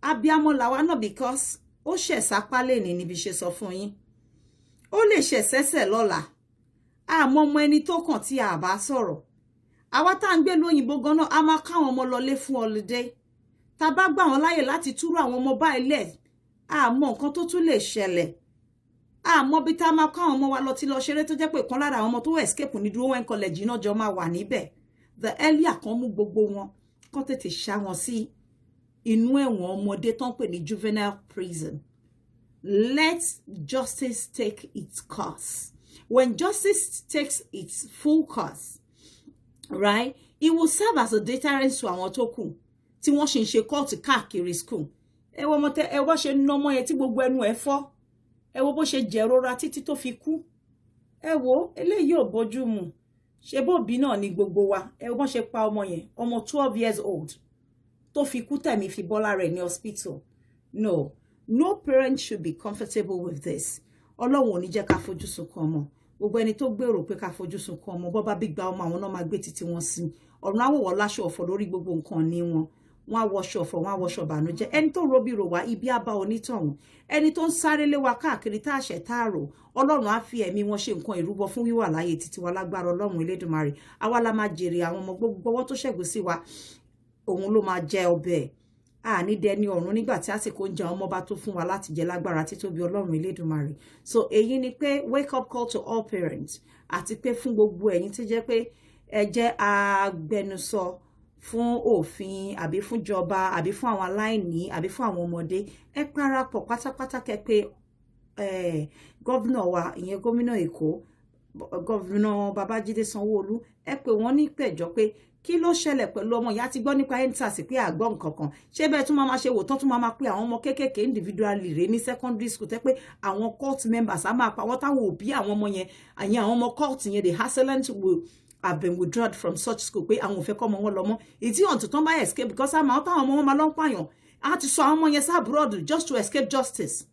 abiyamọ làwa náà because ó ṣe sápá lẹ́ni níbi ṣe sọ fún yín. Ó lè ṣe sẹ́sẹ̀ lọ́la. Àmọ́ ọmọ ẹni tó kàn tí a bá sọ̀rọ̀. Àwa tá ń gbé lóyìnbó gan-an a máa káwọn ọmọ lọlé fún holiday. Tá bá gbà wọ́n láyè láti túrú àwọn ọmọ báyìí lẹ̀. Àmọ́ nǹkan tó tún lè ṣẹlẹ̀. Àmọ́ bí tá máa káwọn ọmọ wa lọ tí lọ ṣeré tó jẹ́ pé kan lára àwọn ọmọ tó escape ní Dowen College náà jọ máa wà níbẹ̀. The earlier kan mú gbogbo wọn kán tètè ṣá wọn sí inú ẹ̀wọ̀n ọmọdé tán pè ní juvenile prison. Let justice take its course. When justice takes its full course, right, it will serve as a deterrent to àwọn tó kù tí wọ́n ṣe ń ṣe court káàkiri school. Ẹ wo ọmọ ẹ wá ṣe ná ọmọ yẹn tí gbogbo ẹnu ẹ fọ́. Ẹ wo bó ṣe jẹ̀rora títí tó fi kú. Ẹ wo eléyìí ò bójú mu. Ṣé bóbi náà ni gbogbo wa. Ẹ wo bó ṣe pa ọmọ yẹn, ọmọ 12 years old. Tó fi kú tẹ̀mí fi bọ́lá rẹ̀ ní hospital. No parent should be comfortable with this. Ọlọ́run ò ní jẹ́ ká fojú sunkún ọmọ. Gbogbo ẹni tó gbèrò pé ká fojú sunkún ọmọ bó bá bí gba ọmọ àwọn náà máa gbé títí wọn sí. Ọ̀run àwòwọ̀ láṣọ ọ̀fọ̀ lórí gbogbo nǹkan ní wọn. Wọ́n á wọṣọ ọ̀fọ̀, wọ́n á wọṣọ ìbànújẹ́. Ẹni tó robi rò wá ibi á bá onítọ̀hún. Ẹni tó ń sáré lé wa káàkiri tá àṣẹ tá àrò. Ọlọ́run á fi ẹ̀mí wọn ṣe nǹkan ìrúbọ fún wíwà láyé títí wa lágbára Ọlọ́run Elédùmarè. Àwa la máa jèrè àwọn ọmọ gbogbo ọwọ́ tó ṣẹ́gun sí wa. Òun ló máa jẹ ọbẹ̀. Ní dẹni ọ̀run nígbà tí àsìkò ń jẹ ọmọ bá tó fún wa láti jẹ lágbára títóbi Ọlọ́run Elédùmarè. So èyí ni pé wake up call to all parents àti pé fún gbogbo ẹ̀yin tí jẹ́ pé ẹ jẹ́ agbẹnusọ fún òfin àbí fún ìjọba àbí fún àwọn aláìní àbí fún àwọn ọmọdé ẹ parapọ̀ pátápátá kẹ́ pé gọ́vnà wa ìyẹn gómìnà Èkó gọ́vnà Babájídé Sanwó-Olú ẹ pé wọ́n ní ìpẹ̀jọ́ pé kí ló ṣẹlẹ̀ pẹ̀lú ọmọ ìyá ti gbọ́ nípa endsars pé àgbọ̀ nǹkan kan ṣé bẹ́ẹ̀ tún máa ṣe wò tán tún máa pé àwọn ọmọ kéékèèké individually rè ní secondary school tẹ́ pé àwọn court members á máa pa wọ́n táwọn òbí àwọn ọmọ yẹn àyìn àwọn ọmọ court yẹn the assailant will have been withdrawn from such school pé àwọn ò fẹ́ kọ́ ọmọ wọn lọ mọ́ ìdí ọ̀n tuntun bá escape because àmọ́ táwọn ọmọ wọn máa lọ ń pààyàn á ti sọ àwọn ọmọ yẹn sá abroad just to escape justice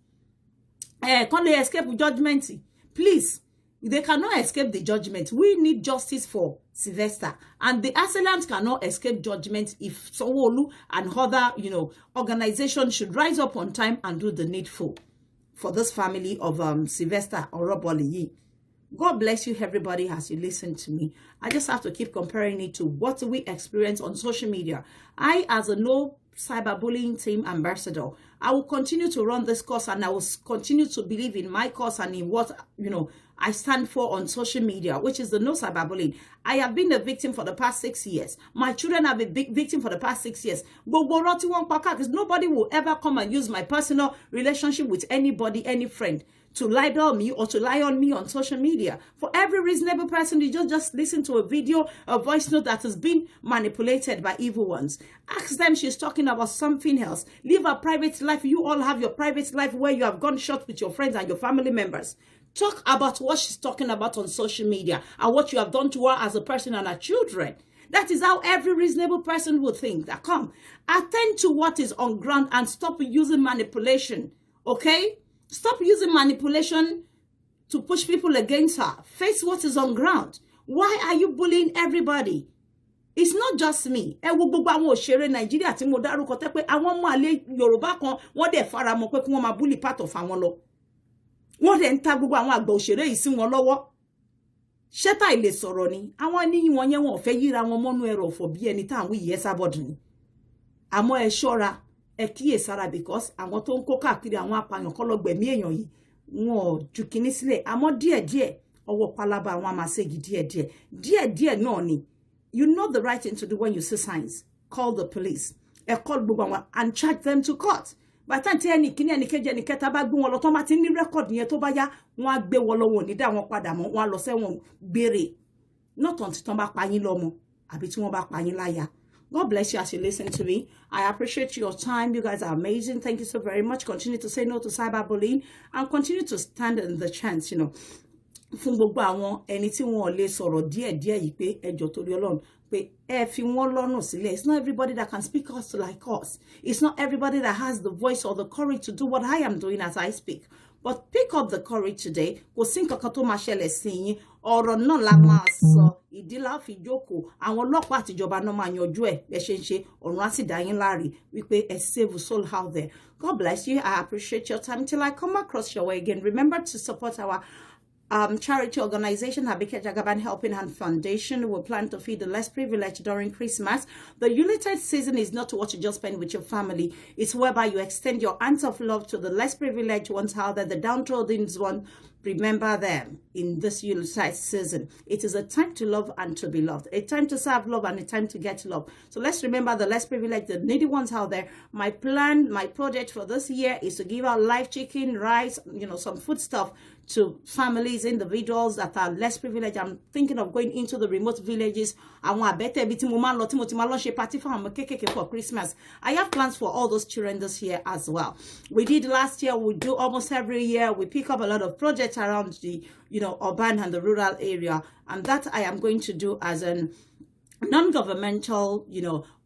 kàn lè escape judgment please. They cannot escape the judgment. We need justice for Sylvester. And the assailants cannot escape judgment if Sanwo-Olu and other, organizations should rise up on time and do the needful for this family of Sylvester Oroboli. God bless you, everybody, as you listen to me. I just have to keep comparing it to what we experience on social media. I, as a no cyberbullying team ambassador. I will continue to run this course, and I will continue to believe in my cause and in what, I stand for on social media, which is the no cyberbullying. I have been a victim for the past 6 years. My children have been big victim for the past 6 years. Because nobody will ever come and use my personal relationship with anybody, any friend, to libel me or to lie on me on social media. For every reasonable person, you just listen to a video, a voice note that has been manipulated by evil ones. Ask them she's talking about something else. Live a private life. You all have your private life where you have gone short with your friends and your family members. Talk about what she's talking about on social media and what you have done to her as a person and her children. That is how every reasonable person would think. That come, attend to what is on ground and stop using manipulation. Okay? Stop using manipulation to push people against her. Face what is on ground. Why are you bullying everybody? It's not just me. Ẹ wo gbogbo àwọn òṣèré Nàìjíríà tí mo dárúkọ tẹ́ pé àwọn ọmọ àlè Yorùbá kan wọ́n dẹ̀ fara mọ́ pé kí wọ́n máa bully part of àwọn lọ. Wọ́n dẹ̀ ń ta gbogbo àwọn àgbà òṣèré yìí sí wọn lọ́wọ́. Ṣẹ́tà ilé sọ̀rọ̀ ni. Àwọn níyìn wọn yẹn wọn ò fẹ́ yíra wọn mọ́nú ẹ̀rọ ọ̀fọ̀ bí ẹni tá àwọn ìyẹ́ sábọ̀dù ni. Àmọ́ ẹ ṣọ́ra. Ẹ kíyèsára because àwọn tó ń kó káàkiri àwọn apààyàn kọ́ lọ gbẹ̀mí èèyàn yìí wọn ò ju kinní sílẹ̀ àmọ́ díẹ̀díẹ̀ ọwọ́ pálábá àwọn àmàṣẹ́gi díẹ̀díẹ̀ náà ni. You know the right thing to do when you see signs. Call the police. Ẹ call gbogbo àwọn and charge them to court. By the time tí ẹnì kíní ẹnì kejì ẹnì kẹta bá gbé wọn lọ tó bá ti ní rẹ́kọ̀dì yẹn tó bá yá wọn á gbé wọn lọ wọn ò ní dá wọn padà mọ́ wọn á lọ sẹ́wọ̀n gbére. Not until tí wọ́n bá pa yín lọ́mọ àbí tí wọ́n bá pa yín láyà. God bless you as you listen to me. I appreciate your time. You guys are amazing. Thank you so very much. Continue to say no to cyberbullying and continue to stand in the chance, Fún gbogbo àwọn ẹni tí wọn lè sọ̀rọ̀ díẹ̀díẹ̀ yìí pé ẹjọ́ torí Ọlọ́run pé ẹ fi wọ́n lọ́nà sílẹ̀. It's not everybody that can speak us like us. It's not everybody that has the voice or the courage to do what I am doing as I speak. But pick up the courage today. Kò sí nǹkan kan tó máa ṣẹlẹ̀ sí yín. Ọ̀rọ̀ náà la máa sọ. Ìdí la fi jókòó. Àwọn ọlọ́pàá àtijọba náà máa yanjú ẹ̀ bẹ́ẹ̀ ṣe ń ṣe. Ọ̀run á sì dá yín láre wípé ẹ save soul out there. God bless you. I appreciate your time. Till I come across your way again. Remember to support our charity organization, Abike Jagaban Helping Hand Foundation. We plan to feed the less privileged during Christmas. The Yuletide season is not what you just spend with your family. It's whereby you extend your hands of love to the less privileged ones out there, the downtrodden ones. Remember them in this Yuletide season. It is a time to love and to be loved. A time to serve love and a time to get love. So let's remember the less privileged, the needy ones out there. My plan, my project for this year is to give out live chicken, rice, some food stuff to families, individuals that are less privileged. I'm thinking of going into the remote villages. For Christmas. I have plans for all those children this year as well. We did last year. We do almost every year. We pick up a lot of projects around the, urban and the rural area. And that I am going to do as a non-governmental,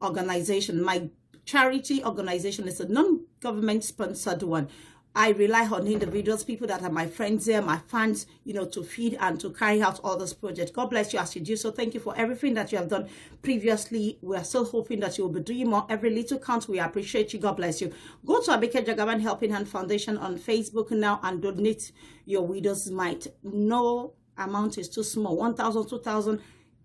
organization. My charity organization is a non-government sponsored one. I rely on individuals, people that are my friends there, my fans, to feed and to carry out all this project. God bless you as you do so. Thank you for everything that you have done previously. We are still hoping that you will be doing more. Every little counts. We appreciate you. God bless you. Go to Abike Jagaban Helping Hand Foundation on Facebook now and donate your widow's mite. No amount is too small. 1,000, 2,000.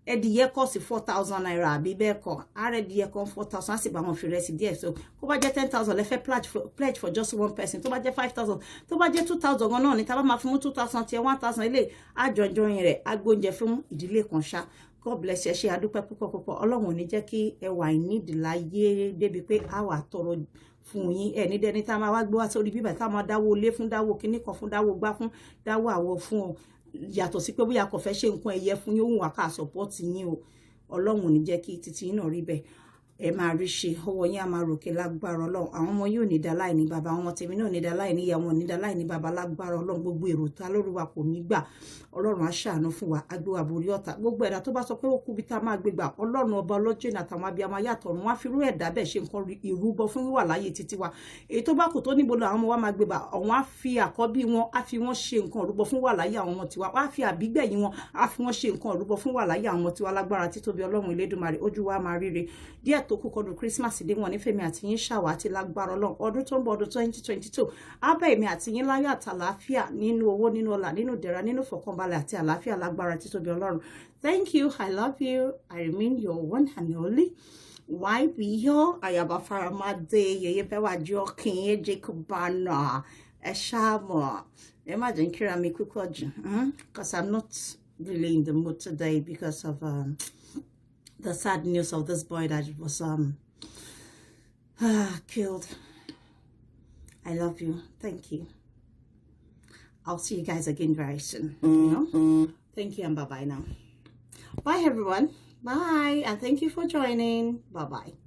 The year cost 4,000 naira. Bibeko. The year cost 4,000. I see by one there. So, go buy 10,000. Let's pledge for just one person. To buy 5,000. To buy 2,000. Go on. It have my 2,000. 1,000. I join it. I go in the film. Delay consha. God bless you. She adu pepu kokopo. Ọlọ́run ní jẹ́ kí ẹ wà ní ìdíláyé débi pé a wà tọrọ fún yín. Ẹ ní dẹni tá máa wá gbé wá sórí bíbẹ̀ tá máa dáwó lé fún dáwó kíní kan fún dáwó gbá fún dáwó àwọ̀ fún o. Yàtọ̀ sí pé bóyá kò fẹ́ ṣe nǹkan ẹ̀yẹ fún yín òun wà ká support yín o. Ọlọ́run ní jẹ́ kí títí náà rí bẹ́ẹ̀. Ẹ máa rí ṣe ọwọ́ yín á máa ròkè lágbára Ọlọ́run. Àwọn ọmọ yóò ní dáláì ní bàbá, àwọn tèmi náà ní dáláì ní ìyá wọn ní dáláì ní bàbá lágbára Ọlọ́run. Gbogbo èrò ta lórí wa kò ní gbà. Ọlọ́run á ṣàánú fún wa, á gbé wa borí ọ̀tá. Gbogbo ẹ̀dá tó bá sọ pé ó kú bí tá máa gbé gbà. Ọlọ́run ọba ọlọ́jọ́ ìnà àtàwọn abiyamọ yàtọ̀ ọ̀run wá fi rú ẹ̀dá bẹ́ẹ̀ ṣe nǹkan ìrúbọ fún wíwà láyé títí wa. Èyí tó bá kù tó níbo làwọn ọmọ wa máa gbé gbà. Àwọn á fi àkọ́bí wọn, á fi wọ́n ṣe nǹkan ìrúbọ fún wà láyé àwọn ọmọ tiwa. Á fi àbígbẹ̀yìn wọn, á fi wọ́n ṣe nǹkan ìrúbọ fún wà láyé àwọn ọmọ tiwa lágbára títóbi Ọlọ́run Elédùmarè. Ojú wa máa ríre. Díẹ̀ tó kù kọdún Christmas dé wọn ní fèmí àti yín ṣàwátì lágbára Ọlọ́run. Ọdún tó ń bọ̀ ọdún 2022 abẹ́ èmi àti yín láyọ̀ àtàlàáfíà nínú owó nínú ọlà nínú ìdẹ̀ra nínú fọkànbalẹ̀ àti àlàáfíà lágbára títóbi Ọlọ́run. Thank you. I love you. I remain your one and only Why be here? I am a faramade, ye bewa joking, Jagabana, a shamo. Imagine Kira me quick because I'm not really in the mood today because of the sad news of this boy that was killed. I love you. Thank you. I'll see you guys again very soon. You know? Thank you and bye-bye now. Bye everyone. Bye and thank you for joining. Bye-bye.